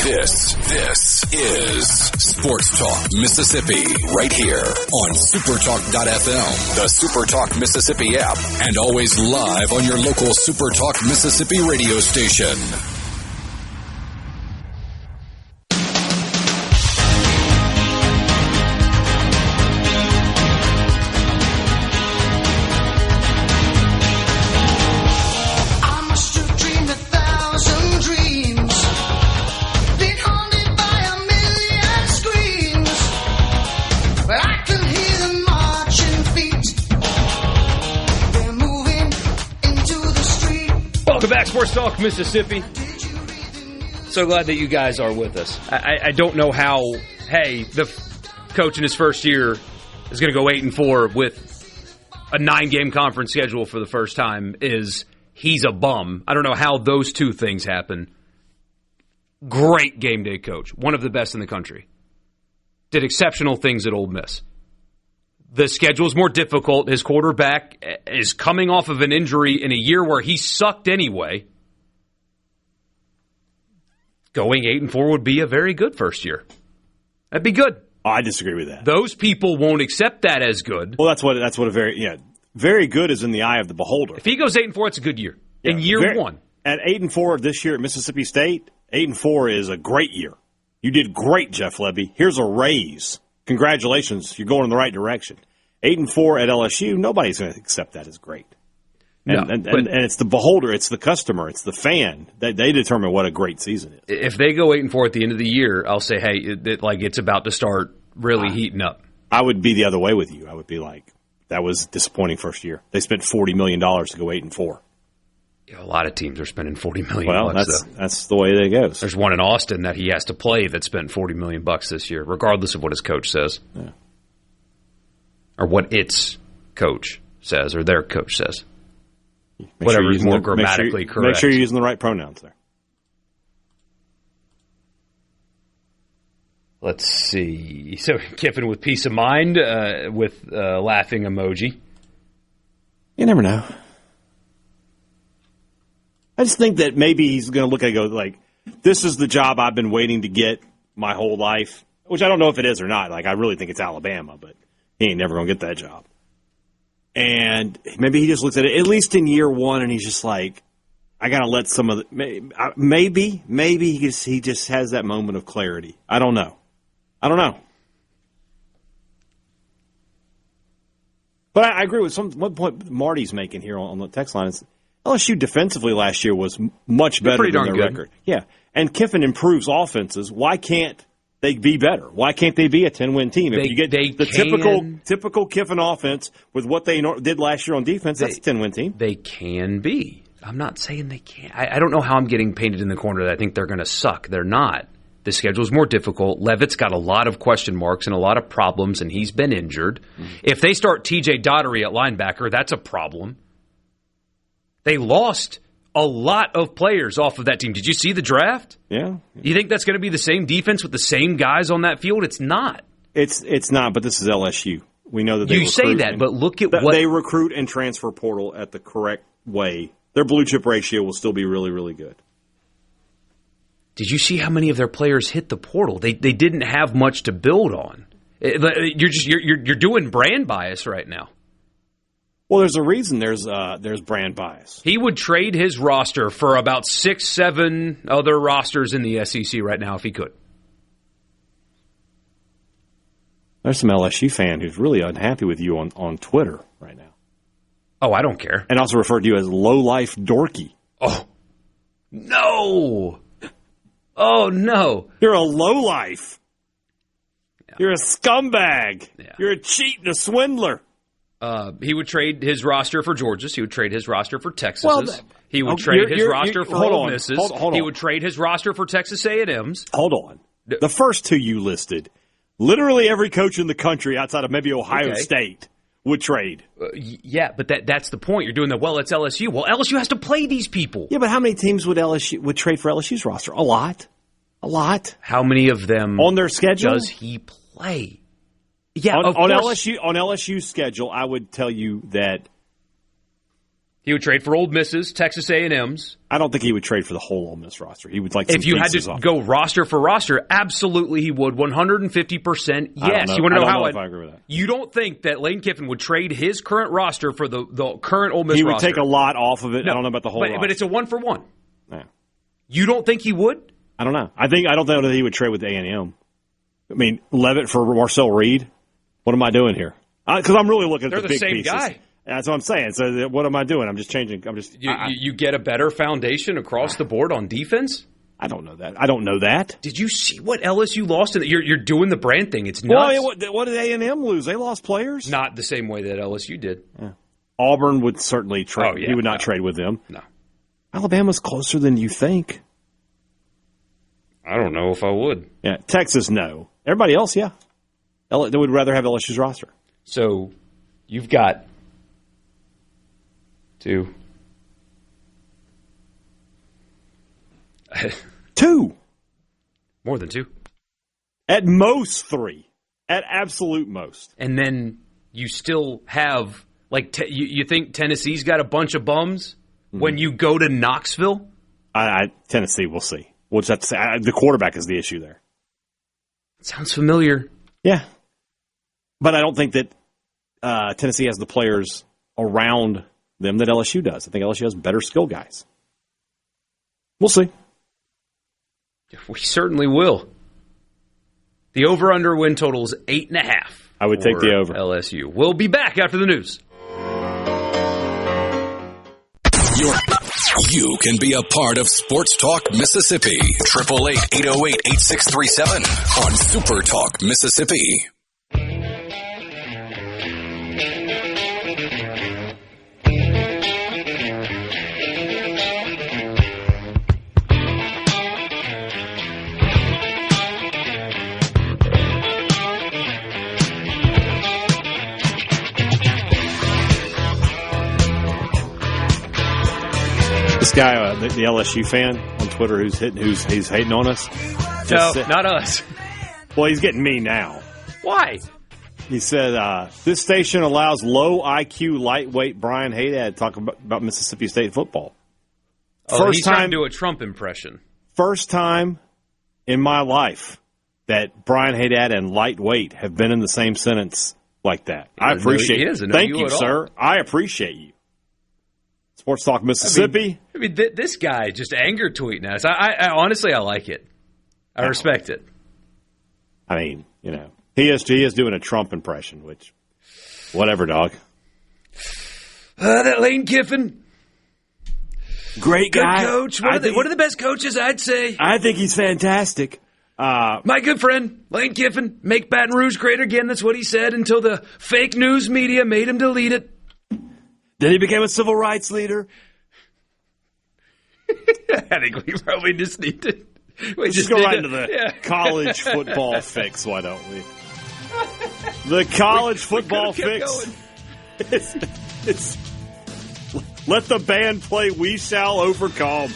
This is Sports Talk Mississippi, right here on SuperTalk.fm, the SuperTalk Mississippi app, and always live on your local SuperTalk Mississippi radio station. Sports Talk Mississippi. So glad that you guys are with us. I don't know how, the coach in his first year is going to go 8-4 with a 9-game conference schedule for the first time he's a bum. I don't know how those two things happen. Great game day coach. One of the best in the country. Did exceptional things at Ole Miss. The schedule is more difficult. His quarterback is coming off of an injury in a year where he sucked anyway. Going 8-4 would be a very good first year. That'd be good. Oh, I disagree with that. Those people won't accept that as good. Well, that's what a very good is in the eye of the beholder. If he goes 8-4, it's a good year. In year 1. At 8-4 this year at Mississippi State, 8-4 is a great year. You did great, Jeff Lebby. Here's a raise. Congratulations, you're going in the right direction. 8-4 at LSU, nobody's going to accept that as great. And it's the beholder, it's the customer, it's the fan. They determine what a great season is. If they go 8-4 at the end of the year, I'll say, it's about to start really heating up. I would be the other way with you. I would be like, that was disappointing first year. They spent $40 million to go 8-4. A lot of teams are spending $40 million. Well, that's the way it goes. There's one in Austin that he has to play that spent $40 million this year, regardless of what his coach says. Yeah. Or what its coach says, or their coach says. Whatever is more grammatically correct. Make sure you're using the right pronouns there. Let's see. So Kiffin with peace of mind, with laughing emoji. You never know. I just think that maybe he's going to look at it and go, like, this is the job I've been waiting to get my whole life, which I don't know if it is or not. Like, I really think it's Alabama, but he ain't never going to get that job. And maybe he just looks at it, at least in year 1, and he's just like, I got to let some of the – maybe he just has that moment of clarity. I don't know. But I agree with one point Marty's making here on the text line. Is LSU defensively last year was much better than their record. Yeah, and Kiffin improves offenses. Why can't they be better? Why can't they be a 10-win team? If you get the typical Kiffin offense with what they did last year on defense, that's a 10-win team. They can be. I'm not saying they can't. I don't know how I'm getting painted in the corner that I think they're going to suck. They're not. The schedule's more difficult. Leavitt's got a lot of question marks and a lot of problems, and he's been injured. Mm-hmm. If they start T.J. Daugherty at linebacker, that's a problem. They lost a lot of players off of that team. Did you see the draft? Yeah. You think that's going to be the same defense with the same guys on that field? It's not. It's not, but this is LSU. We know that they You say that, but look at what... They recruit and transfer portal at the correct way. Their blue chip ratio will still be really, really good. Did you see how many of their players hit the portal? They didn't have much to build on. You're doing brand bias right now. Well, there's a reason there's brand bias. He would trade his roster for about 6-7 other rosters in the SEC right now if he could. There's some LSU fan who's really unhappy with you on Twitter right now. Oh, I don't care. And also referred to you as low-life dorky. Oh, no. Oh, no. You're a lowlife. Yeah. You're a scumbag. Yeah. You're a cheat and a swindler. He would trade his roster for Georgia's. He would trade his roster for Texas's. Well, he would trade his roster for Ole Miss's. Hold on. He would trade his roster for Texas A&M's. Hold on. The first two you listed, literally every coach in the country outside of maybe Ohio State would trade. Yeah, but that's the point. You're doing that. Well, it's LSU. Well, LSU has to play these people. Yeah, but how many teams would trade for LSU's roster? A lot. How many of them on their schedule does he play? Yeah, on course. on LSU's schedule, I would tell you that he would trade for Ole Miss's, Texas A&M's. I don't think he would trade for the whole Ole Miss roster. He would if you had to go roster for roster, absolutely he would, 150%. Yes, you want to know how? I agree with that. You don't think that Lane Kiffin would trade his current roster for the current Ole Miss roster? He would take a lot off of it. No, I don't know about the whole roster. But it's a 1-for-1. Yeah. You don't think he would? I don't know. I don't think that he would trade with A&M. I mean, Levitt for Marcel Reed. What am I doing here? Because I'm really looking at the big pieces. They're the same guy. That's what I'm saying. So what am I doing? I'm just changing. You get a better foundation across the board on defense? I don't know that. Did you see what LSU lost? You're doing the brand thing. It's nuts. Well, what did A&M lose? They lost players? Not the same way that LSU did. Yeah. Auburn would certainly trade. Oh, yeah, he would not trade with them. No. Alabama's closer than you think. I don't know if I would. Yeah, Texas, no. Everybody else, yeah. They would rather have LSU's roster. So you've got 2. 2. More than 2. At most 3. At absolute most. And then you still have, you think Tennessee's got a bunch of bums when you go to Knoxville? Tennessee, we'll see. We'll just have to say, the quarterback is the issue there. Sounds familiar. Yeah. But I don't think that Tennessee has the players around them that LSU does. I think LSU has better skill guys. We'll see. We certainly will. The over-under win total is 8.5. I would take the over. LSU. We'll be back after the news. You can be a part of Sports Talk Mississippi. 888-808-8637 on Super Talk Mississippi. This guy, the LSU fan on Twitter, who's hating on us. Not us. Well, he's getting me now. Why? He said, this station allows low IQ, lightweight Brian Hadad to talk about Mississippi State football. He's trying to do a Trump impression. First time in my life that Brian Hadad and lightweight have been in the same sentence like that. I appreciate it. Thank you, sir. I appreciate you. Sports Talk Mississippi. I mean this guy just anger tweeting us. I honestly, I like it. I respect it. I mean, he is doing a Trump impression, which, whatever, dog. That Lane Kiffin, great guy, good coach. One of the best coaches, I'd say. I think he's fantastic. My good friend Lane Kiffin, make Baton Rouge great again. That's what he said until the fake news media made him delete it. Then he became a civil rights leader. I think we probably just need to. Let's just go right into the college football fix, why don't we? The college football fix. It's Let the band play We Shall Overcome.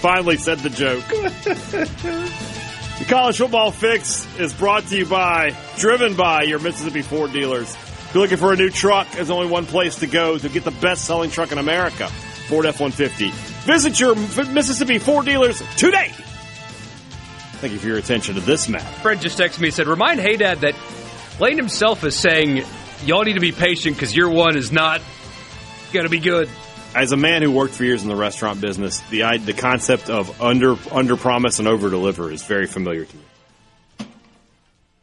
Finally said the joke. The College Football Fix is brought to you by, driven by your Mississippi Ford dealers. If you're looking for a new truck, there's only one place to go to get the best-selling truck in America, Ford F-150. Visit your Mississippi Ford dealers today. Thank you for your attention to this matter. Fred just texted me and said, remind Hadad that Lane himself is saying, y'all need to be patient because year one is not going to be good. As a man who worked for years in the restaurant business, the concept of under promise and over deliver is very familiar to me.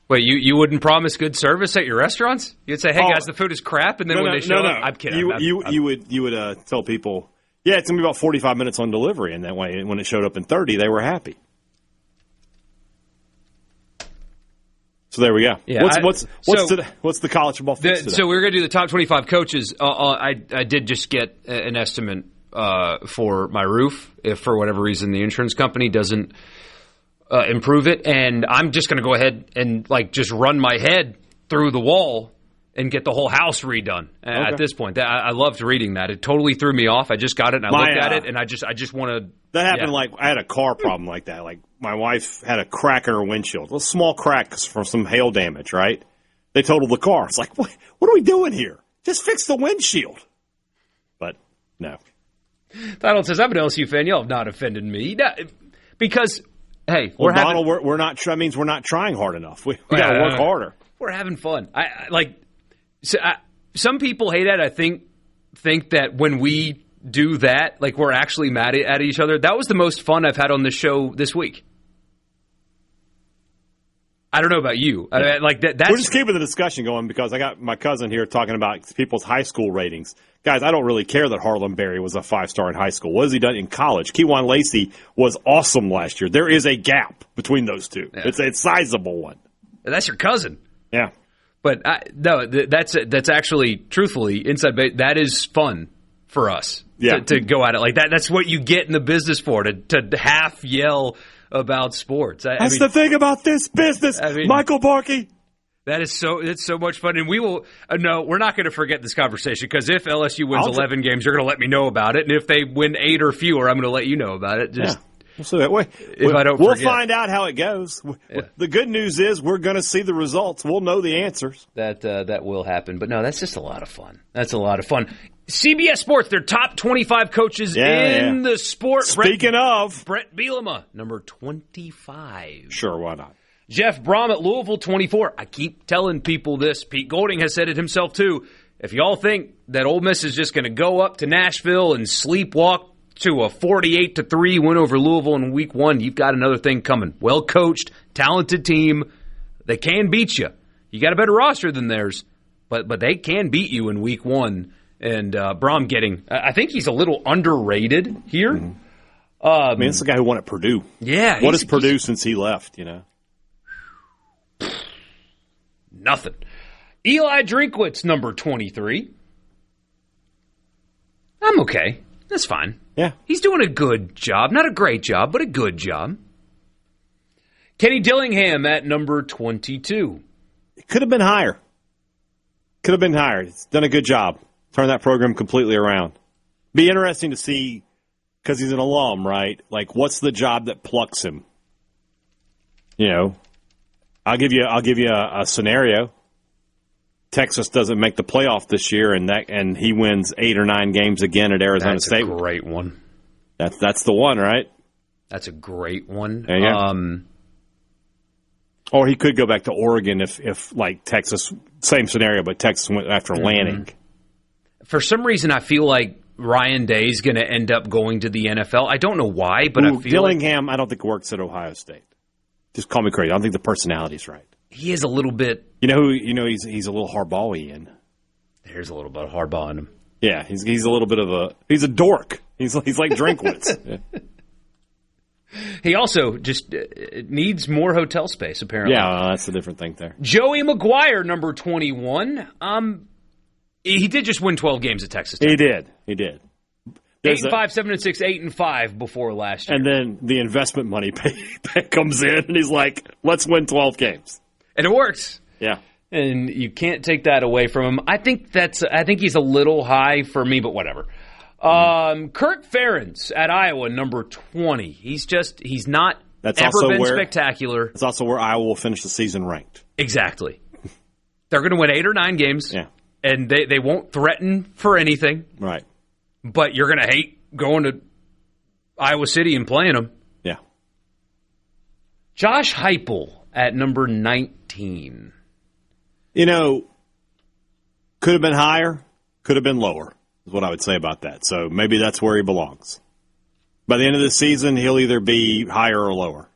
Wait, you wouldn't promise good service at your restaurants? You'd say, "Hey guys, the food is crap," and then when they show up, I'm kidding. You would tell people, "Yeah, it's gonna be about 45 minutes on delivery," and that way, when it showed up in 30, they were happy. So there we go. Yeah, what's the college football fix today? So we're going to do the top 25 coaches. I did just get an estimate for my roof if for whatever reason the insurance company doesn't improve it, and I'm just going to go ahead and just run my head through the wall and get the whole house redone at this point. I loved reading that. It totally threw me off. I just got it and I looked at it and I just want to. That happened I had a car problem like that. My wife had a crack in her windshield, a small crack from some hail damage, right? They totaled the car. It's like, what are we doing here? Just fix the windshield. But no. Donald says, I'm an LSU fan. Y'all have not offended me. Because, hey, Donald, we're not. That means we're not trying hard enough. We got to work harder. We're having fun. Some people hate it. I think that when we do that, we're actually mad at each other. That was the most fun I've had on this show this week. I don't know about you. Yeah. We're just keeping the discussion going because I got my cousin here talking about people's high school ratings. Guys, I don't really care that Harlan Berry was a 5-star in high school. What has he done in college? Kejuan Lacey was awesome last year. There is a gap between those two. Yeah. It's a sizable one. That's your cousin. Yeah. But that's actually, truthfully, inside base, that is fun for us to go at it like that. That's what you get in the business for, to half yell about sports. That's the thing about this business, Michael Borkey. It's so much fun, and we will. No, we're not going to forget this conversation because if LSU wins 11 games, you're going to let me know about it, and if they win 8 or fewer, I'm going to let you know about it. So that way, we'll find out how it goes. Yeah. The good news is we're going to see the results. We'll know the answers. That will happen. But no, that's just a lot of fun. That's a lot of fun. CBS Sports, their top 25 coaches in the sport. Speaking of, Brett Bielema, number 25. Sure, why not? Jeff Brom at Louisville, 24. I keep telling people this. Pete Golding has said it himself, too. If y'all think that Ole Miss is just going to go up to Nashville and sleepwalk to a 48-3 win over Louisville in week 1, you've got another thing coming. Well-coached, talented team. They can beat you. You got a better roster than theirs, but they can beat you in week 1. And Brom I think he's a little underrated here. Mm-hmm. It's the guy who won at Purdue. Yeah. What has Purdue since he left, Nothing. Eli Drinkwitz, number 23. I'm okay. That's fine. Yeah. He's doing a good job. Not a great job, but a good job. Kenny Dillingham at number 22. It could have been higher. He's done a good job. Turned that program completely around. Be interesting to see, because he's an alum, right? What's the job that plucks him? I'll give you a scenario. Texas doesn't make the playoff this year, and he wins 8 or 9 games again at Arizona State. That's a great one. That's the one, right? That's a great one. There you go. Or he could go back to Oregon if Texas, same scenario, but Texas went after Lanning. For some reason, I feel like Ryan Day's going to end up going to the NFL. I don't know why, but I feel Dillingham, I don't think works at Ohio State. Just call me crazy. I don't think the personality's right. He is a little bit. He's a little Harbaugh-ian. There's a little bit of Harbaugh in him. Yeah, he's a little bit of he's a dork. He's like Drinkwitz. Yeah. He also just needs more hotel space, apparently. Yeah, that's a different thing there. Joey McGuire, number 21. He did just win 12 games at Texas Tech. He did. 8-5, 7-6, 8-5 before last year. And then the investment money comes in, and he's like, let's win 12 games. And it works. Yeah. And you can't take that away from him. I think he's a little high for me, but whatever. Kirk Ferentz at Iowa, number 20. He's not ever been spectacular. It's also where Iowa will finish the season ranked. Exactly. They're going to win 8 or 9 games, and they won't threaten for anything. Right. But you're going to hate going to Iowa City and playing them. Yeah. Josh Heupel at number 19. Could have been higher, could have been lower, is what I would say about that. So maybe that's where he belongs. By the end of the season, he'll either be higher or lower.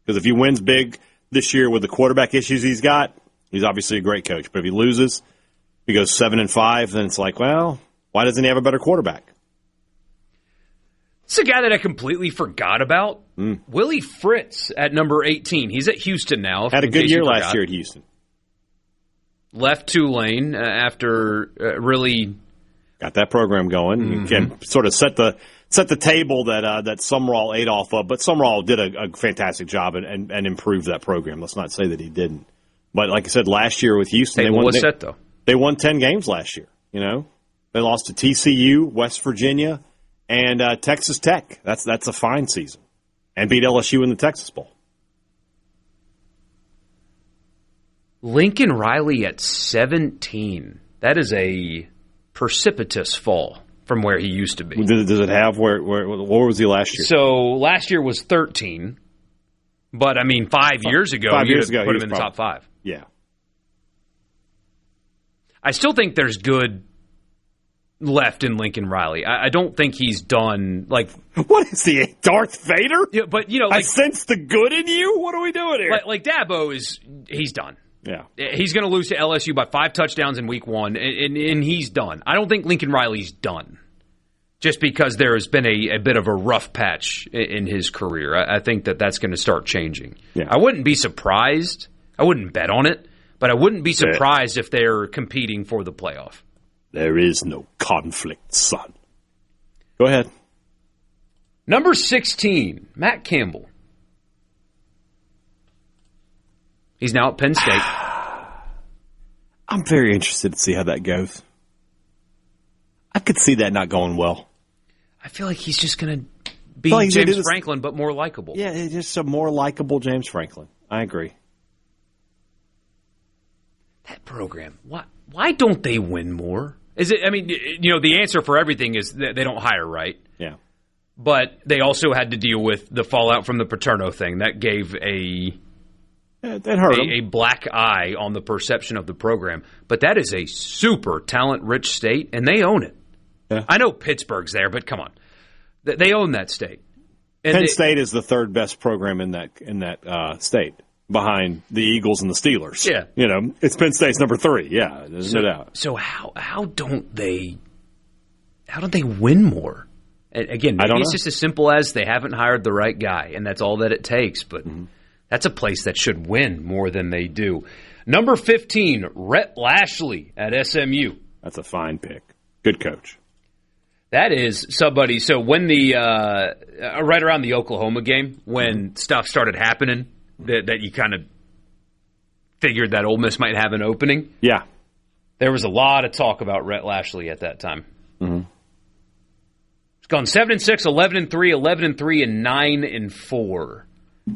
Because if he wins big this year with the quarterback issues he's got, he's obviously a great coach. But if he loses, he goes 7-5, then it's like, well, why doesn't he have a better quarterback? It's a guy that I completely forgot about. Willie Fritz at number 18. He's at Houston now. Had a good year last year at Houston. Left Tulane after really got that program going. Mm-hmm. You can sort of set the table that Sumrall ate off of. But Sumrall did a fantastic job and improved that program. Let's not say that he didn't. But like I said, last year with Houston, they won 10 games last year. They lost to TCU, West Virginia, and Texas Tech. That's a fine season, and beat LSU in the Texas Bowl. Lincoln Riley at 17. That is a precipitous fall from where he used to be. Does it have where was he last year? So last year was 13. But, 5 years ago, put him in the top 5. Yeah. I still think there's good left in Lincoln Riley. I don't think he's done, What is he, Darth Vader? Yeah, but, I sense the good in you? What are we doing here? Like Dabo he's done. Yeah. He's going to lose to LSU by 5 touchdowns in week 1, and he's done. I don't think Lincoln Riley's done, just because there has been a bit of a rough patch in his career. I think that's going to start changing. Yeah. I wouldn't be surprised. I wouldn't bet on it, but I wouldn't be surprised if they're competing for the playoff. There is no conflict, son. Go ahead. Number 16, Matt Campbell. He's now at Penn State. I'm very interested to see how that goes. I could see that not going well. I feel like he's just going to be James Franklin, but more likable. Yeah, just a more likable James Franklin. I agree. That program, why don't they win more? Is it? The answer for everything is that they don't hire, right? Yeah. But they also had to deal with the fallout from the Paterno thing. That gave a black eye on the perception of the program. But that is a super talent-rich state, and they own it. Yeah. I know Pittsburgh's there, but come on. They own that state. And Penn State is the third best program in that state, behind the Eagles and the Steelers. Yeah. It's Penn State's number 3. Yeah, there's no doubt. So how don't they win more? Again, maybe it's just as simple as they haven't hired the right guy, and that's all that it takes. But that's a place that should win more than they do. Number 15, Rhett Lashley at SMU. That's a fine pick. Good coach. That is somebody. So when right around the Oklahoma game, when stuff started happening, that you kind of figured that Ole Miss might have an opening. Yeah. There was a lot of talk about Rhett Lashley at that time. Mm-hmm. He's gone 7-6, 11-3, 11-3, and 9-4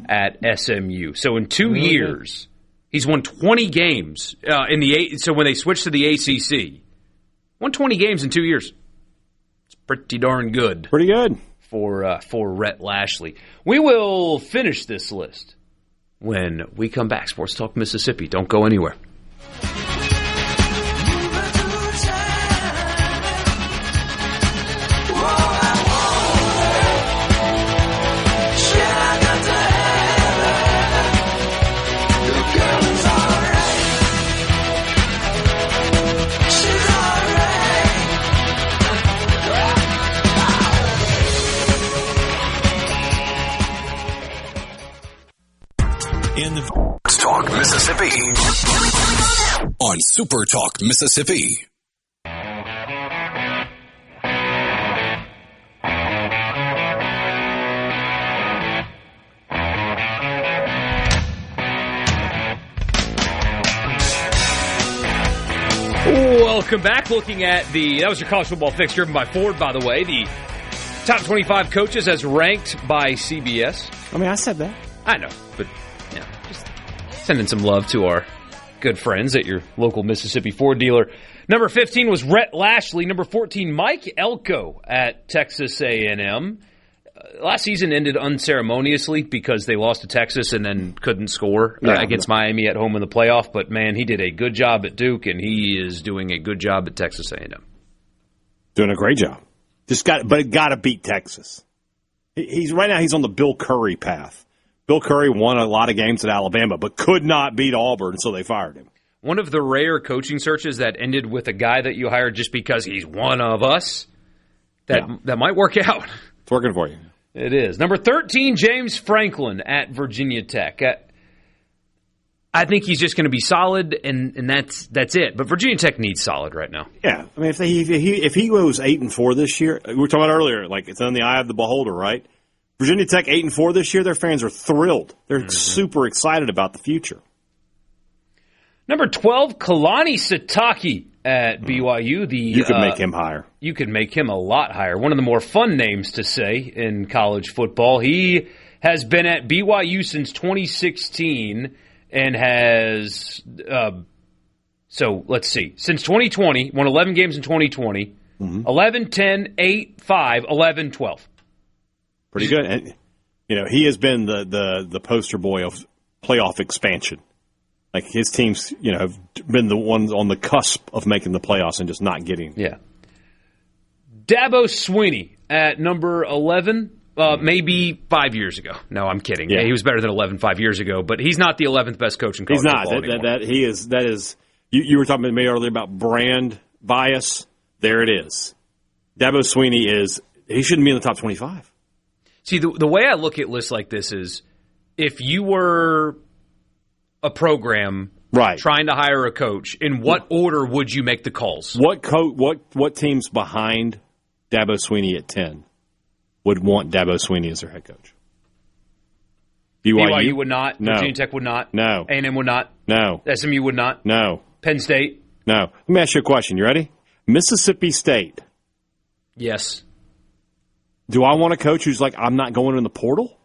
at SMU. So in 2 years, he's won 20 games so when they switched to the ACC, won 20 games in 2 years. It's pretty darn good. Pretty good for Rhett Lashley. We will finish this list when we come back. Sports Talk Mississippi. Don't go anywhere. Talk Mississippi on Super Talk Mississippi. Welcome back. Looking at that was your college football fix driven by Ford, by the way. The top 25 coaches as ranked by CBS. I mean, I said that. I know, but just sending some love to our good friends at your local Mississippi Ford dealer. Number 15 was Rhett Lashley. Number 14, Mike Elko at Texas A&M. Last season ended unceremoniously because they lost to Texas and then couldn't score against Miami at home in the playoff. But, man, he did a good job at Duke, and he is doing a good job at Texas A&M. Doing a great job. But got to beat Texas. Right now he's on the Bill Curry path. Bill Curry won a lot of games at Alabama, but could not beat Auburn, so they fired him. One of the rare coaching searches that ended with a guy that you hired just because he's one of us, that might work out. It's working for you. It is. Number 13, James Franklin at Virginia Tech. I think he's just going to be solid, and that's it. But Virginia Tech needs solid right now. Yeah. I mean, if he goes 8-4 this year, we were talking about earlier, like it's in the eye of the beholder, right? Virginia Tech 8-4 this year, their fans are thrilled. They're super excited about the future. Number 12, Kalani Sitake at BYU. You could make him higher. You could make him a lot higher. One of the more fun names to say in college football. He has been at BYU since 2016 and has, so let's see, since 2020, won 11 games in 2020, 11, 10, 8, 5, 11, 12. Pretty good. And, he has been the poster boy of playoff expansion. Like his teams, have been the ones on the cusp of making the playoffs and just not getting. Yeah. Dabo Swinney at number 11, maybe 5 years ago. No, I'm kidding. Yeah, he was better than 11 5 years ago, but he's not the 11th best coach in college football anymore. That is. You were talking to me earlier about brand bias. There it is. Dabo Swinney he shouldn't be in the top 25. See, the way I look at lists like this is if you were a program trying to hire a coach, in what order would you make the calls? What teams behind Dabo Swinney at 10 would want Dabo Swinney as their head coach? BYU would not. No. Virginia Tech would not. No. A&M would not. No. SMU would not. No. Penn State. No. Let me ask you a question. You ready? Mississippi State. Yes. Do I want a coach who's like, I'm not going in the portal?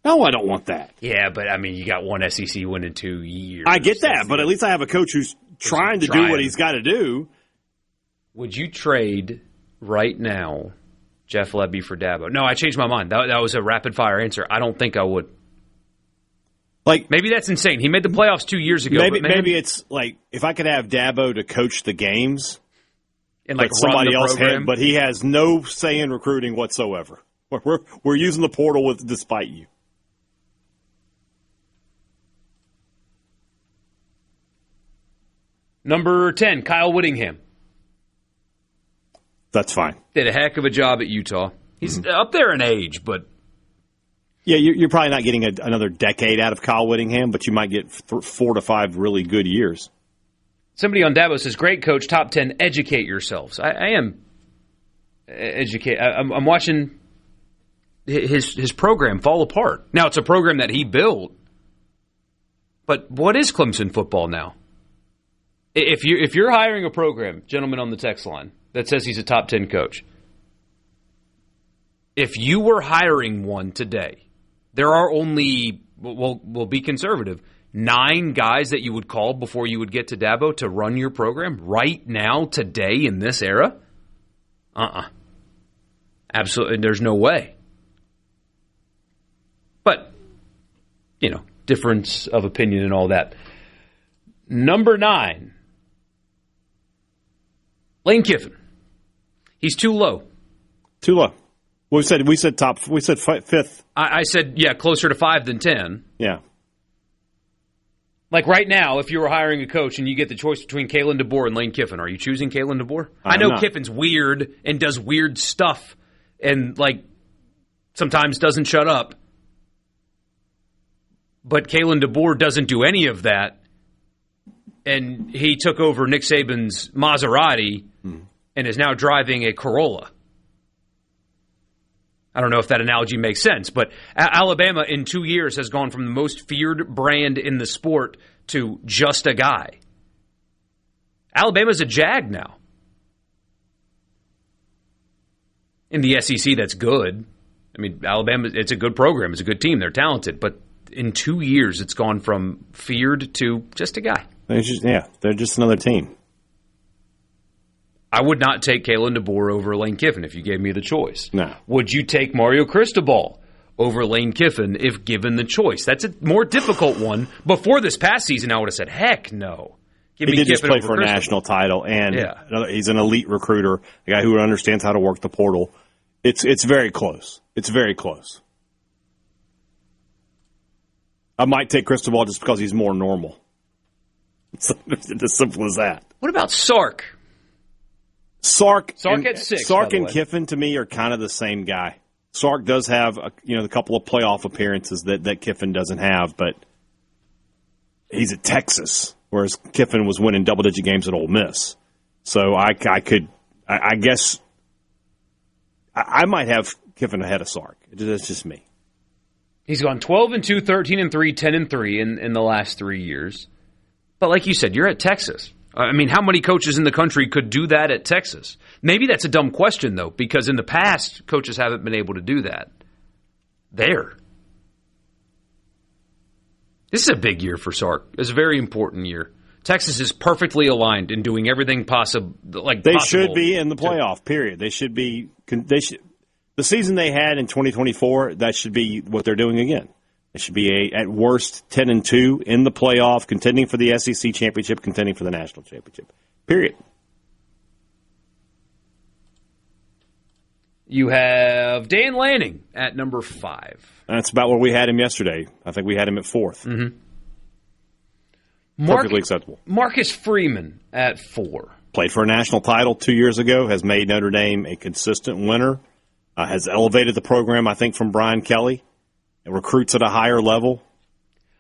No, I don't want that. Yeah, but, you got one SEC win in 2 years. I get that, but at least I have a coach who's trying to do what he's got to do. Would you trade right now Jeff Lebby for Dabo? No, I changed my mind. That was a rapid-fire answer. I don't think I would. Maybe that's insane. He made the playoffs 2 years ago. Maybe it's like if I could have Dabo to coach the games and let somebody else head, but he has no say in recruiting whatsoever. We're using the portal despite you. Number 10, Kyle Whittingham. That's fine. Did a heck of a job at Utah. He's up there in age, but... Yeah, you're probably not getting another decade out of Kyle Whittingham, but you might get 4 to 5 really good years. Somebody on Davos says, great coach, top 10, educate yourselves. I am educate. I'm watching his program fall apart. Now, it's a program that he built, but what is Clemson football now? If you're hiring a program, gentlemen on the text line, that says he's a top 10 coach, if you were hiring one today, there are only, we'll be conservative, 9 guys that you would call before you would get to Dabo to run your program right now, today, in this era? Absolutely, there's no way. But, difference of opinion and all that. Number 9, Lane Kiffin. He's too low. Too low. We said fifth. I said, closer to 5 than 10. Yeah. Like right now, if you were hiring a coach and you get the choice between Kalen DeBoer and Lane Kiffin, are you choosing Kalen DeBoer? I know Kiffin's weird and does weird stuff and sometimes doesn't shut up. But Kalen DeBoer doesn't do any of that. And he took over Nick Saban's Maserati and is now driving a Corolla. I don't know if that analogy makes sense, but Alabama in 2 years has gone from the most feared brand in the sport to just a guy. Alabama's a jag now. In the SEC, that's good. I mean, Alabama, it's a good program. It's a good team. They're talented. But in 2 years, it's gone from feared to just a guy. They're just another team. I would not take Kalen DeBoer over Lane Kiffin if you gave me the choice. No. Would you take Mario Cristobal over Lane Kiffin if given the choice? That's a more difficult one. Before this past season, I would have said, heck no. He did just play for a national title, and he's an elite recruiter, a guy who understands how to work the portal. It's very close. It's very close. I might take Cristobal just because he's more normal. It's as simple as that. What about Sark? Sark at 6. Sark and Kiffin, to me, are kind of the same guy. Sark does have a couple of playoff appearances that Kiffin doesn't have, but he's at Texas, whereas Kiffin was winning double-digit games at Ole Miss. So I guess I might have Kiffin ahead of Sark. That's just me. He's gone 12-2, 13-3, 10-3 in the last 3 years. But like you said, you're at Texas. I mean, how many coaches in the country could do that at Texas? Maybe that's a dumb question, though, because in the past, coaches haven't been able to do that. There. This is a big year for Sark. It's a very important year. Texas is perfectly aligned in doing everything possible. They should be in the playoff, period. They should be. The season they had in 2024, that should be what they're doing again. It should be at worst 10-2 in the playoff, contending for the SEC championship, contending for the national championship. Period. You have Dan Lanning at number 5. That's about where we had him yesterday. I think we had him at 4th. Mm-hmm. Perfectly acceptable. Marcus Freeman at 4. Played for a national title 2 years ago, has made Notre Dame a consistent winner, has elevated the program, I think, from Brian Kelly. Recruits at a higher level.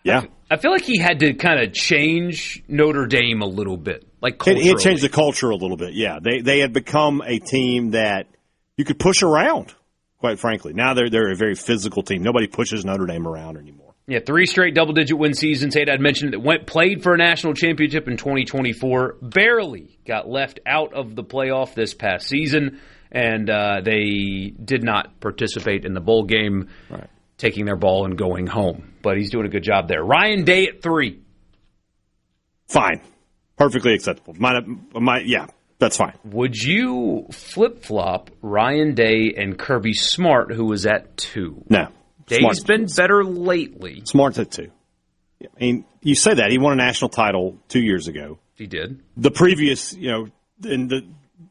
Yeah. I feel like he had to kind of change Notre Dame a little bit. Like culturally. He had changed the culture a little bit, yeah. They had become a team that you could push around, quite frankly. Now they're a very physical team. Nobody pushes Notre Dame around anymore. Yeah, 3 straight double-digit win seasons. Hadad mentioned it. Played for a national championship in 2024. Barely got left out of the playoff this past season, and they did not participate in the bowl game. Right. Taking their ball and going home. But he's doing a good job there. Ryan Day at 3. Fine. Perfectly acceptable. Yeah, that's fine. Would you flip-flop Ryan Day and Kirby Smart, who was at 2? No. Day's been better lately. Smart's at 2. I mean, you say that. He won a national title 2 years ago. He did. The previous,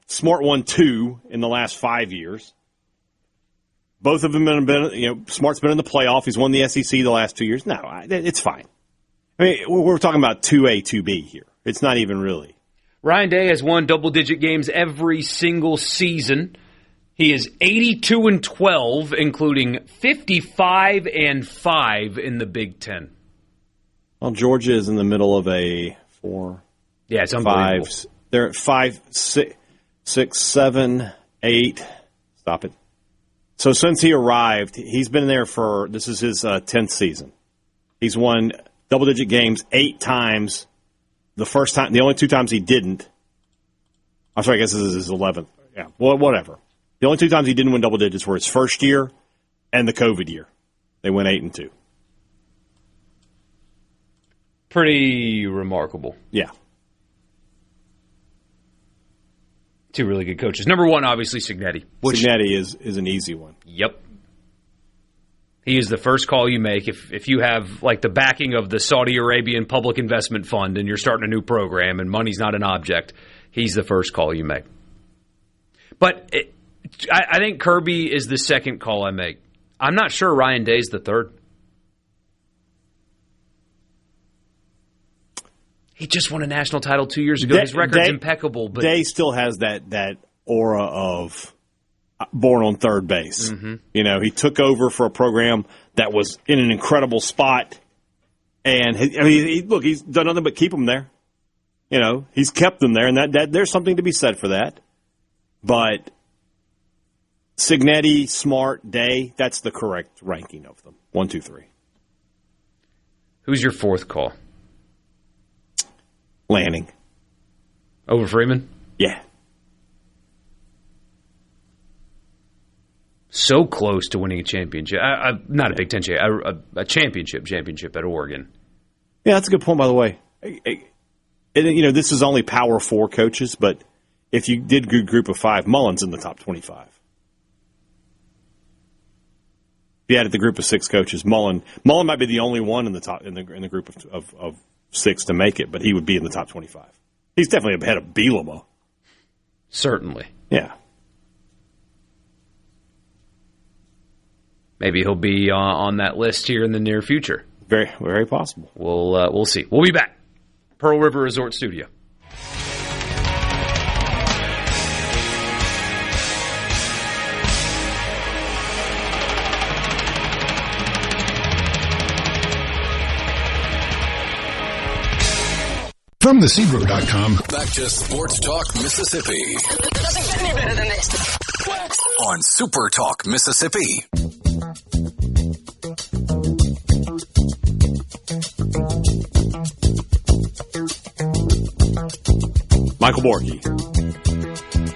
Smart won 2 in the last 5 years. Both of them have been, Smart's been in the playoff. He's won the SEC the last 2 years. No, it's fine. I mean, we're talking about 2A, 2B here. It's not even really. Ryan Day has won double-digit games every single season. He is 82-12, including 55-5 in the Big Ten. Well, Georgia is in the middle of a 4. Yeah, it's unbelievable. 5. They're at 5, 6, 7, 8. Stop it. So since he arrived, he's been there this is his 10th season. He's won double-digit games 8 times. The only 2 times he didn't. I'm sorry, I guess this is his 11th. Yeah, well, whatever. The only 2 times he didn't win double digits were his first year and the COVID year. They went 8-2. Pretty remarkable. Yeah. 2 really good coaches. Number 1, obviously, Cignetti. Cignetti is an easy one. Yep. He is the first call you make if you have like the backing of the Saudi Arabian Public Investment Fund and you're starting a new program and money's not an object. He's the first call you make. But I think Kirby is the second call I make. I'm not sure Ryan Day's the third. He just won a national title 2 years ago. His record's impeccable. But Day still has that aura of born on third base. Mm-hmm. He took over for a program that was in an incredible spot. And, he's done nothing but keep them there. He's kept them there. And that there's something to be said for that. But Cignetti, Smart, Day, that's the correct ranking of them. 1, 2, 3. Who's your fourth call? Lanning. Over Freeman? Yeah. So close to winning a championship. Not a Big Ten championship, a championship at Oregon. Yeah, that's a good point, by the way. This is only Power 4 coaches, but if you did good group of 5, Mullen's in the top 25. If you added the group of 6 coaches, Mullen might be the only one in the top in the group of 6 to make it, but he would be in the top 25. He's definitely ahead of Bielema. Certainly. Yeah. Maybe he'll be on that list here in the near future. Very, very possible. We'll see. We'll be back. Pearl River Resort Studio. From thesebro.com. Back to Sports Talk Mississippi. Doesn't get any better than this. On Super Talk Mississippi. Michael Borkey.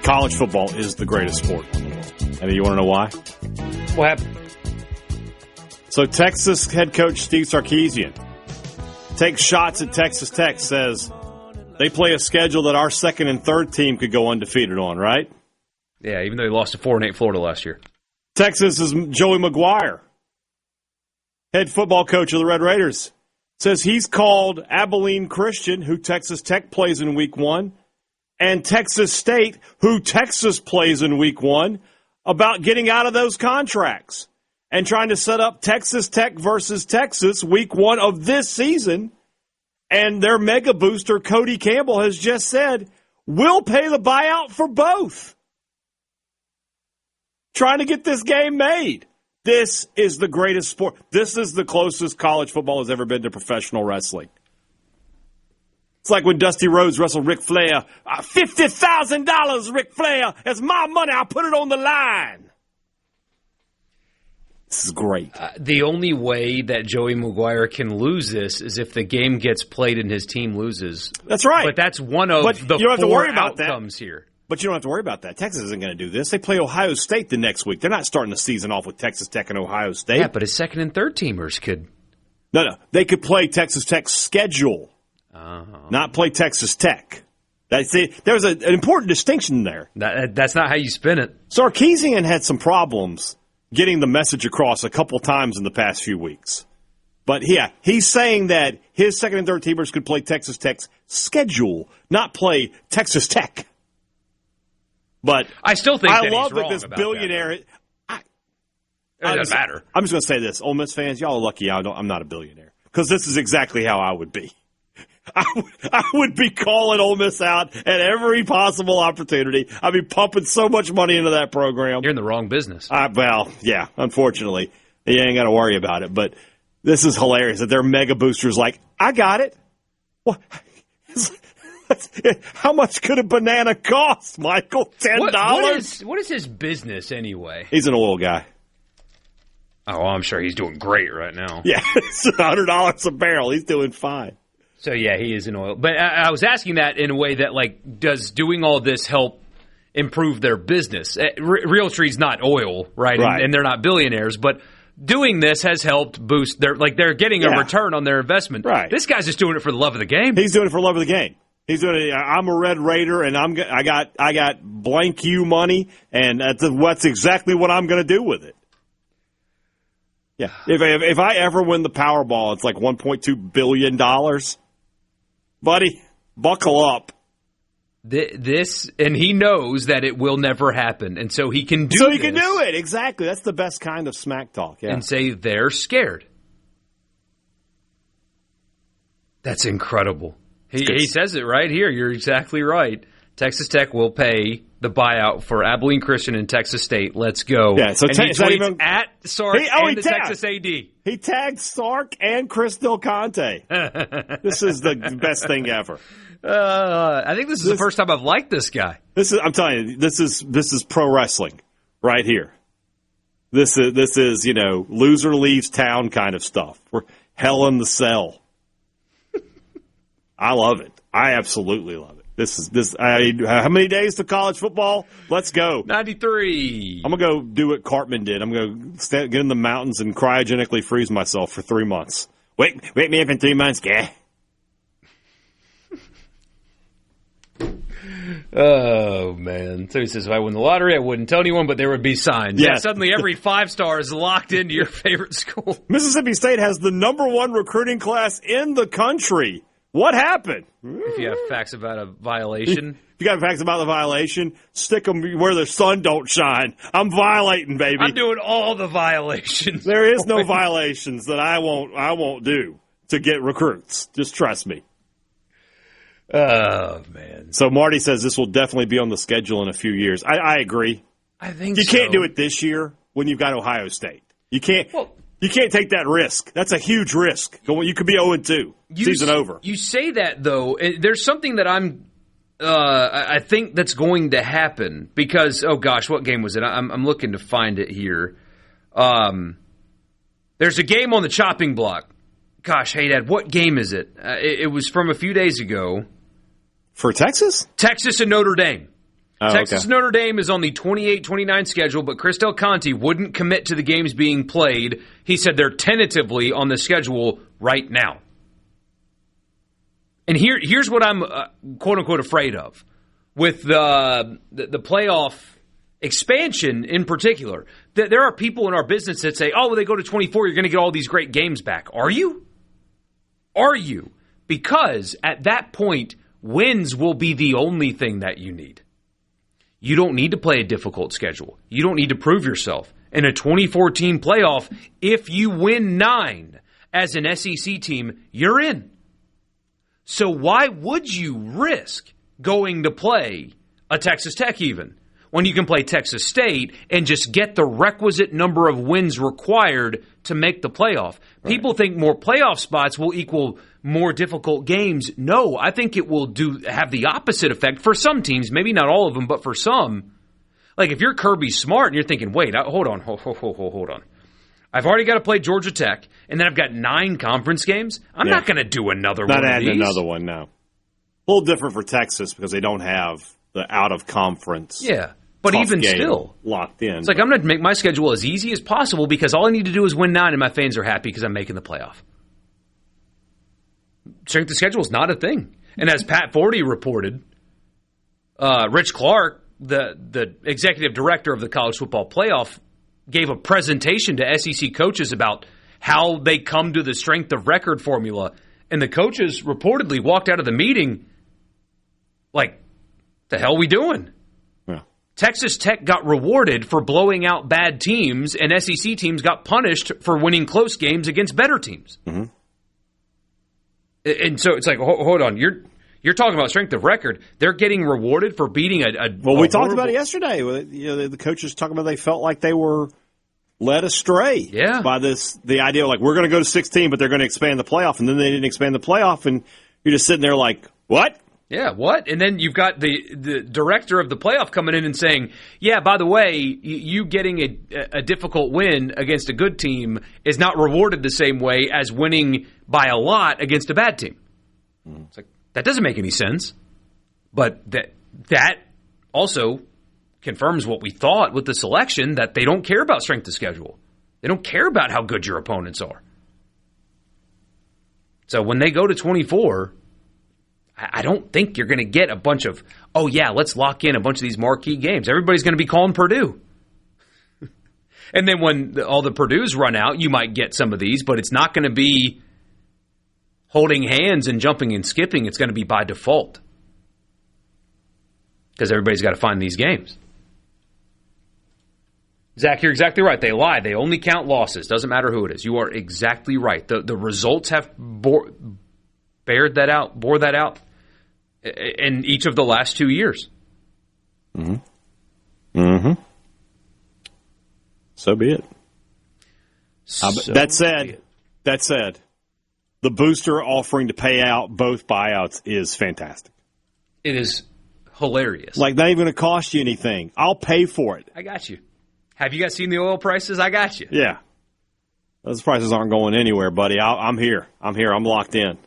College football is the greatest sport in the world. And you want to know why? What happened? So Texas head coach Steve Sarkisian takes shots at Texas Tech, says they play a schedule that our second and third team could go undefeated on, right? Yeah, even though he lost to 4-8 Florida last year. Texas is Joey McGuire, head football coach of the Red Raiders, says he's called Abilene Christian, who Texas Tech plays in week 1, and Texas State, who Texas plays in week 1, about getting out of those contracts and trying to set up Texas Tech versus Texas week 1 of this season. And their mega booster, Cody Campbell, has just said, we'll pay the buyout for both. Trying to get this game made. This is the greatest sport. This is the closest college football has ever been to professional wrestling. It's like when Dusty Rhodes wrestled Ric Flair. $50,000, Ric Flair. It's my money. I'll put it on the line. This is great. The only way that Joey McGuire can lose this is if the game gets played and his team loses. That's right. But that's one of the you don't have to four worry about outcomes that. here. But you don't have to worry about that. Texas isn't going to do this. They play Ohio State the next week. They're not starting the season off with Texas Tech and Ohio State. Yeah, but his second and third teamers could. No. They could play Texas Tech's schedule, not play Texas Tech. There's an important distinction there. That's not how you spin it. Sarkisian had some problems getting the message across a couple times in the past few weeks. But, yeah, he's saying that his second and third teamers could play Texas Tech's schedule, not play Texas Tech. But I still think I that love he's wrong that this about billionaire. It doesn't matter. I'm just going to say this. Ole Miss fans, y'all are lucky I'm not a billionaire. Because this is exactly how I would be. I would be calling Ole Miss out at every possible opportunity. I'd be pumping so much money into that program. You're in the wrong business. Well, yeah, unfortunately. You ain't got to worry about it. But this is hilarious that their mega boosters like, I got it. What? How much could a banana cost, Michael? $10? What is his business anyway? He's an oil guy. Oh, I'm sure he's doing great right now. Yeah, it's $100 a barrel. He's doing fine. So, yeah, he is in oil. But I was asking that in a way that, like, does doing all this help improve their business? Realtree's not oil, right? And they're not billionaires, but doing this has helped boost their, like, they're getting a return on their investment. Right. This guy's just doing it for the love of the game. He's doing it for the love of the game. He's doing it. I'm a Red Raider, and I got blank you money, and that's exactly what I'm going to do with it. Yeah. If I ever win the Powerball, it's like $1.2 billion. Buddy, buckle up. This, and he knows that it will never happen, and so he can do it. So he can do it, exactly. That's the best kind of smack talk, yeah. And say they're scared. That's incredible. He says it right here. You're exactly right. Texas Tech will pay the buyout for Abilene Christian and Texas State. Let's go. Yeah, so and he tweets at Sark and the Texas AD. He tagged Sark and Chris Del Conte. This is the best thing ever. I think this is the first time I've liked this guy. I'm telling you, this is pro wrestling right here. This is loser leaves town kind of stuff. We're hell in the cell. I love it. I absolutely love it. How many days to college football? Let's go. 93. I'm going to go do what Cartman did. I'm going to get in the mountains and cryogenically freeze myself for 3 months. Wake me up in 3 months, guy. Oh, man. So he says, if I win the lottery, I wouldn't tell anyone, but there would be signs. Yeah. Yeah, suddenly every 5-star is locked into your favorite school. Mississippi State has the #1 recruiting class in the country. What happened? If you have facts about a violation. If you got facts about the violation, stick them where the sun don't shine. I'm violating, baby. I'm doing all the violations. There is no violations that I won't do to get recruits. Just trust me. Oh, man. So Marty says this will definitely be on the schedule in a few years. I agree. I think you can't do it this year when you've got Ohio State. You can't take that risk. That's a huge risk. You could be 0-2. Season over. You say that, though. There's something that I think that's going to happen because, oh gosh, what game was it? I'm looking to find it here. There's a game on the chopping block. Gosh, hey, Dad, what game is it? It was from a few days ago. For Texas? Texas and Notre Dame. Oh, Texas okay. Notre Dame is on the 28-29 schedule, but Chris Del Conte wouldn't commit to the games being played. He said they're tentatively on the schedule right now. And here's what I'm quote-unquote afraid of. With the playoff expansion in particular, there are people in our business that say, oh, when they go to 24, you're going to get all these great games back. Are you? Are you? Because at that point, wins will be the only thing that you need. You don't need to play a difficult schedule. You don't need to prove yourself. In a 2014 playoff, if you win 9 as an SEC team, you're in. So why would you risk going to play a Texas Tech even when you can play Texas State and just get the requisite number of wins required to make the playoff? Right. People think more playoff spots will equal more difficult games. No, I think it will have the opposite effect for some teams, maybe not all of them, but for some. Like if you're Kirby Smart and you're thinking, wait, hold on. I've already got to play Georgia Tech, and then I've got 9 conference games. I'm not going to do another one of these. Not adding another one, no. A little different for Texas because they don't have the out-of-conference. Yeah, but even still. Locked in. It's like I'm going to make my schedule as easy as possible because all I need to do is win 9, and my fans are happy because I'm making the playoff. Strength of schedule is not a thing. And as Pat Forty reported, Rich Clark, the executive director of the college football playoff, gave a presentation to SEC coaches about how they come to the strength of record formula. And the coaches reportedly walked out of the meeting like, the hell are we doing? Yeah. Texas Tech got rewarded for blowing out bad teams, and SEC teams got punished for winning close games against better teams. Mm-hmm. And so it's like, hold on, you're talking about strength of record. They're getting rewarded for beating we talked about it yesterday. You know, the coaches talking about they felt like they were led astray by the idea of like we're going to go to 16, but they're going to expand the playoff, and then they didn't expand the playoff, and you're just sitting there like, what? Yeah, what? And then you've got the director of the playoff coming in and saying, yeah, by the way, you getting a difficult win against a good team is not rewarded the same way as winning by a lot against a bad team. It's like, that doesn't make any sense. But that also confirms what we thought with the selection, that they don't care about strength of schedule. They don't care about how good your opponents are. So when they go to 24, I don't think you're going to get a bunch of, oh, yeah, let's lock in a bunch of these marquee games. Everybody's going to be calling Purdue. And then when all the Purdues run out, you might get some of these, but it's not going to be holding hands and jumping and skipping. It's going to be by default because everybody's got to find these games. Zach, you're exactly right. They lie. They only count losses. Doesn't matter who it is. You are exactly right. The results have bore that out in each of the last 2 years. Mm-hmm. Mm-hmm. So be it. That said, the booster offering to pay out both buyouts is fantastic. It is hilarious. Like, not even going to cost you anything. I'll pay for it. I got you. Have you guys seen the oil prices? I got you. Yeah. Those prices aren't going anywhere, buddy. I'm here. I'm locked in.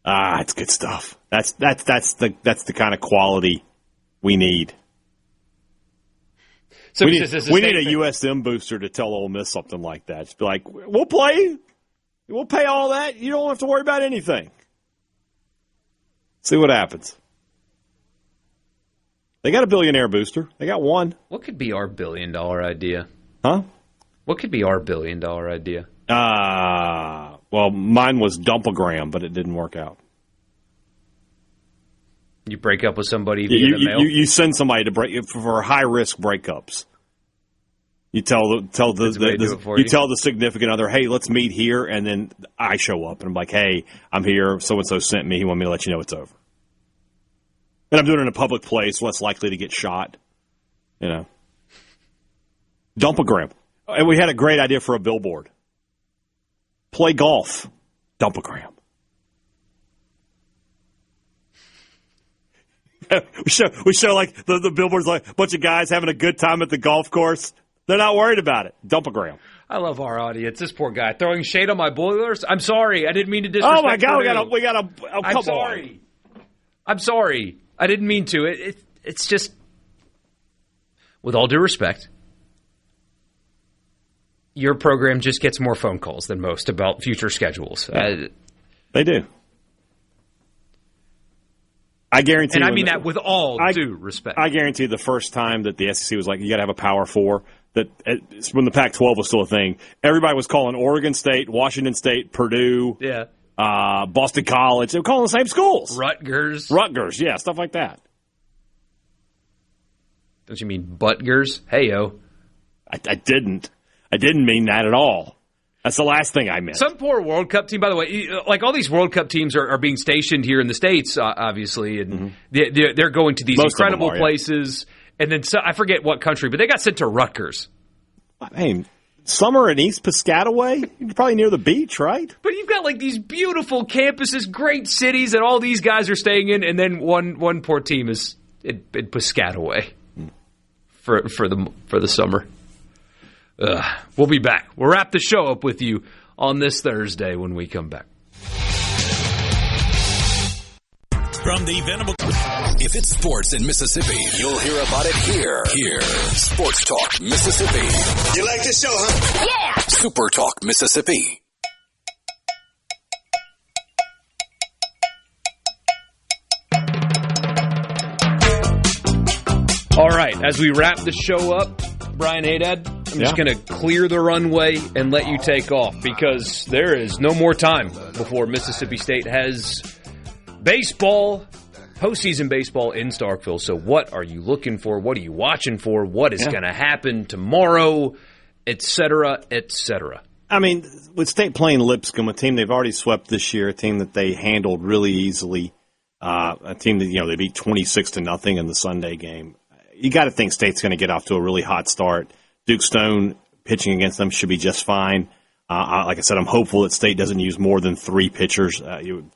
It's good stuff. That's the kind of quality we need. So we need a USM booster to tell Ole Miss something like that. Just be like, we'll play. We'll pay all that. You don't have to worry about anything. See what happens. They got a billionaire booster. They got one. What could be our $1 billion idea? Huh? What could be our $1 billion idea? Well, mine was Dumpagram, but it didn't work out. You break up with somebody via the mail? You send somebody to break for high-risk breakups. You tell the significant other, hey, let's meet here, and then I show up, and I'm like, hey, I'm here. So-and-so sent me. He wanted me to let you know it's over. And I'm doing it in a public place, less likely to get shot. You know. Dumpagram. And we had a great idea for a billboard. Play golf. Dumpagram. we show like the billboards, like a bunch of guys having a good time at the golf course. They're not worried about it. Dumpagram. I love our audience. This poor guy throwing shade on my Boilers. I'm sorry. I didn't mean to disrespect. Oh my God, Purdue. we got a I'm sorry. I'm sorry. I didn't mean to. It's just, with all due respect, your program just gets more phone calls than most about future schedules. They do. I guarantee. And I mean that with all due respect. I guarantee the first time that the SEC was like, you got to have a Power 4, that when the Pac-12 was still a thing, everybody was calling Oregon State, Washington State, Purdue, Boston College. They were calling the same schools. Rutgers, yeah, stuff like that. Don't you mean Butgers? Hey-yo. I didn't mean that at all. That's the last thing I meant. Some poor World Cup team, by the way, like all these World Cup teams are being stationed here in the States, obviously, and they're going to these incredible places. And then I forget what country, but they got sent to Rutgers. I mean, summer in East Piscataway? You're probably near the beach, right? But you've got like these beautiful campuses, great cities that all these guys are staying in, and then one poor team is in Piscataway for the summer. We'll be back. We'll wrap the show up with you on this Thursday when we come back. From the Venable. If it's sports in Mississippi, you'll hear about it here. Sports Talk Mississippi. You like this show, huh? Yeah! Super Talk Mississippi. All right, as we wrap the show up, Brian Hadad, I'm just going to clear the runway and let you take off because there is no more time before Mississippi State has baseball, postseason baseball in Starkville. So what are you looking for? What are you watching for? What is going to happen tomorrow, et cetera, et cetera? I mean, with State playing Lipscomb, a team they've already swept this year, a team that they handled really easily, a team that they beat 26-0 in the Sunday game. You got to think State's going to get off to a really hot start. Duke Stone pitching against them should be just fine. Like I said, I'm hopeful that State doesn't use more than 3 pitchers.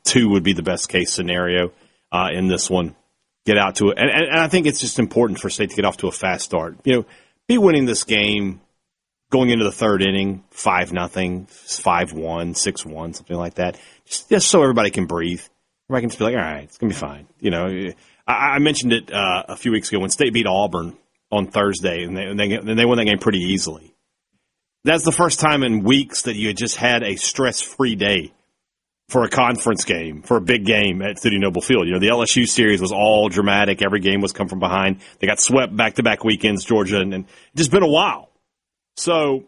2 would be the best case scenario in this one. Get out to it, and I think it's just important for State to get off to a fast start. Be winning this game going into the third inning, 5-0, 5-1, 6-1, something like that. Just so everybody can breathe. Everybody can just be like, all right, it's gonna be fine. I mentioned it a few weeks ago when State beat Auburn on Thursday, and they won that game pretty easily. That's the first time in weeks that you had just had a stress-free day for a conference game, for a big game at City Noble Field. The LSU series was all dramatic. Every game was come from behind. They got swept back-to-back weekends, Georgia, and it's just been a while. So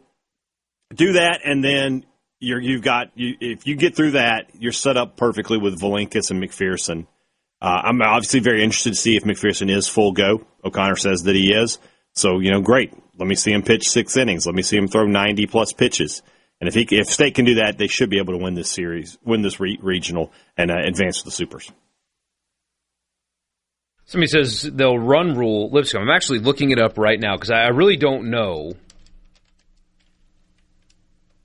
do that, and then if you get through that, you're set up perfectly with Valinkas and McPherson. I'm obviously very interested to see if McPherson is full go. O'Connor says that he is. So, great. Let me see him pitch 6 innings. Let me see him throw 90-plus pitches. And if State can do that, they should be able to win this series, win this regional, and advance to the Supers. Somebody says they'll run rule Lipscomb. I'm actually looking it up right now because I really don't know.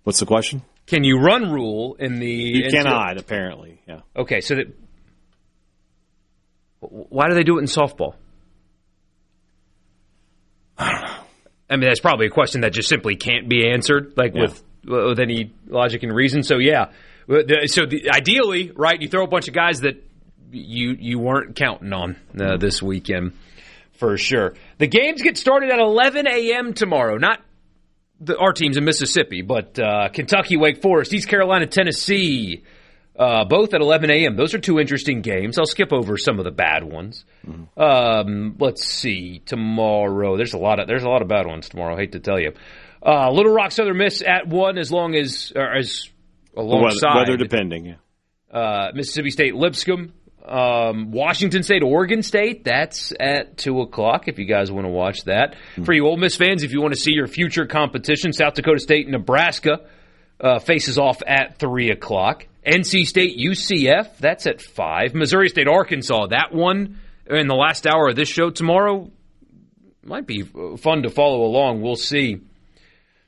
What's the question? Can you run rule in the... You cannot, apparently. Yeah. Okay, so why do they do it in softball? I mean, that's probably a question that just simply can't be answered, with any logic and reason. So, yeah, Ideally, right, you throw a bunch of guys that you weren't counting on this weekend for sure. The games get started at 11 a.m. tomorrow. Not our teams in Mississippi, but Kentucky, Wake Forest, East Carolina, Tennessee, both at 11 a.m. Those are two interesting games. I'll skip over some of the bad ones. Let's see. Tomorrow, there's a lot of bad ones tomorrow. I hate to tell you. Little Rock, Southern Miss at 1 alongside weather depending. Yeah. Mississippi State, Lipscomb. Washington State, Oregon State, that's at 2 o'clock if you guys want to watch that. For you Ole Miss fans, if you want to see your future competition, South Dakota State, Nebraska faces off at 3 o'clock. NC State, UCF, that's at 5. Missouri State, Arkansas, that one in the last hour of this show tomorrow might be fun to follow along. We'll see.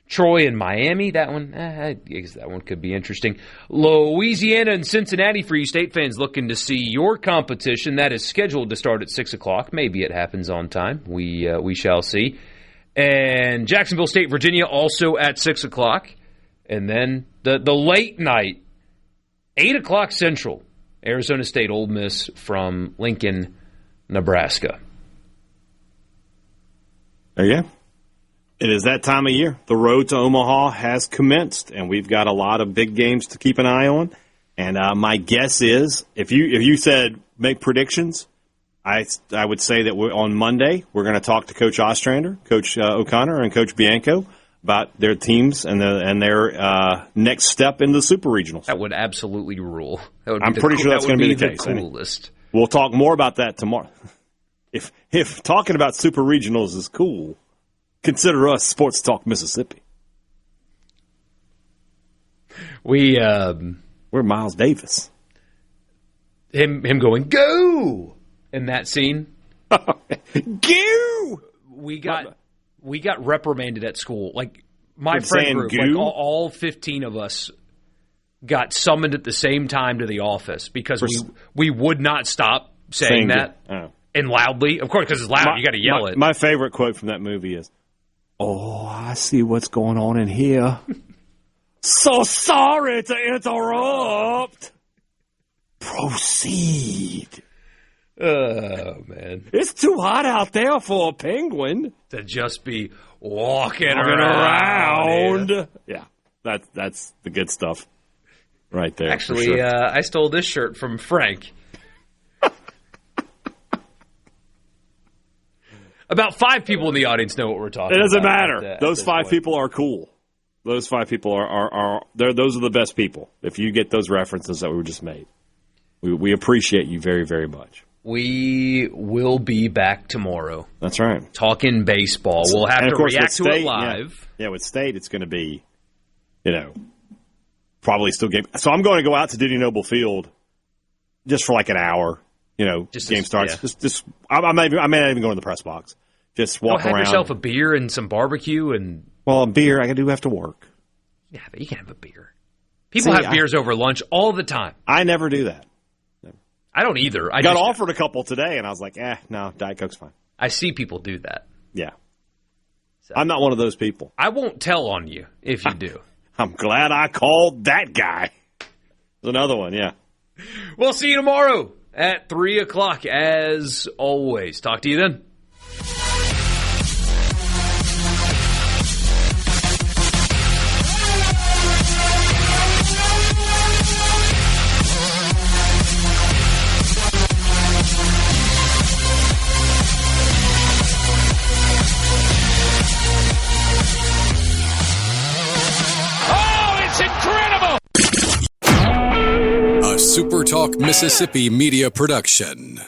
Troy and Miami, that one, I guess that one could be interesting. Louisiana and Cincinnati for you State fans looking to see your competition. That is scheduled to start at 6 o'clock. Maybe it happens on time. We shall see. And Jacksonville State, Virginia, also at 6 o'clock. And then the late night, 8 o'clock Central, Arizona State, Ole Miss from Lincoln, Nebraska. There you go. It is that time of year. The road to Omaha has commenced, and we've got a lot of big games to keep an eye on. And my guess is, if you said make predictions, I would say that on Monday we're going to talk to Coach Ostrander, Coach O'Connor, and Coach Bianco about their teams and their next step in the Super Regionals. That would absolutely rule. I'm pretty sure that's going to be the case. Coolest. We'll talk more about that tomorrow. If talking about Super Regionals is cool, consider us Sports Talk Mississippi. We're Miles Davis. Him going, go! In that scene. Go! We got reprimanded at school. Like, my friend group, like all 15 of us got summoned at the same time to the office because we would not stop saying that. And loudly. Of course, because it's loud. You got to yell it. My favorite quote from that movie is, "Oh, I see what's going on in here. So sorry to interrupt. Proceed." Oh, man. It's too hot out there for a penguin to just be walking around. Yeah, that's the good stuff right there. Actually, for sure. I stole this shirt from Frank. About 5 people in the audience know what we're talking about. It doesn't matter. Those 5 people are cool. Those 5 people are those are the best people. If you get those references that we just made, we appreciate you very, very much. We will be back tomorrow. That's right. Talking baseball. We'll have to react to it live. Yeah, with State, it's going to be, probably still game. So I'm going to go out to Dudy Noble Field just for like an hour. Game starts. Yeah. I may not even go in the press box. Just walk around. Have yourself a beer and some barbecue and. Well, a beer I do have to work. Yeah, but you can have a beer. People have beers over lunch all the time. I never do that. I don't either. I got offered a couple today, and I was like, no, Diet Coke's fine. I see people do that. Yeah. So, I'm not one of those people. I won't tell on you if you do. I'm glad I called that guy. There's another one, yeah. We'll see you tomorrow at 3 o'clock, as always. Talk to you then. SuperTalk Mississippi Media Production.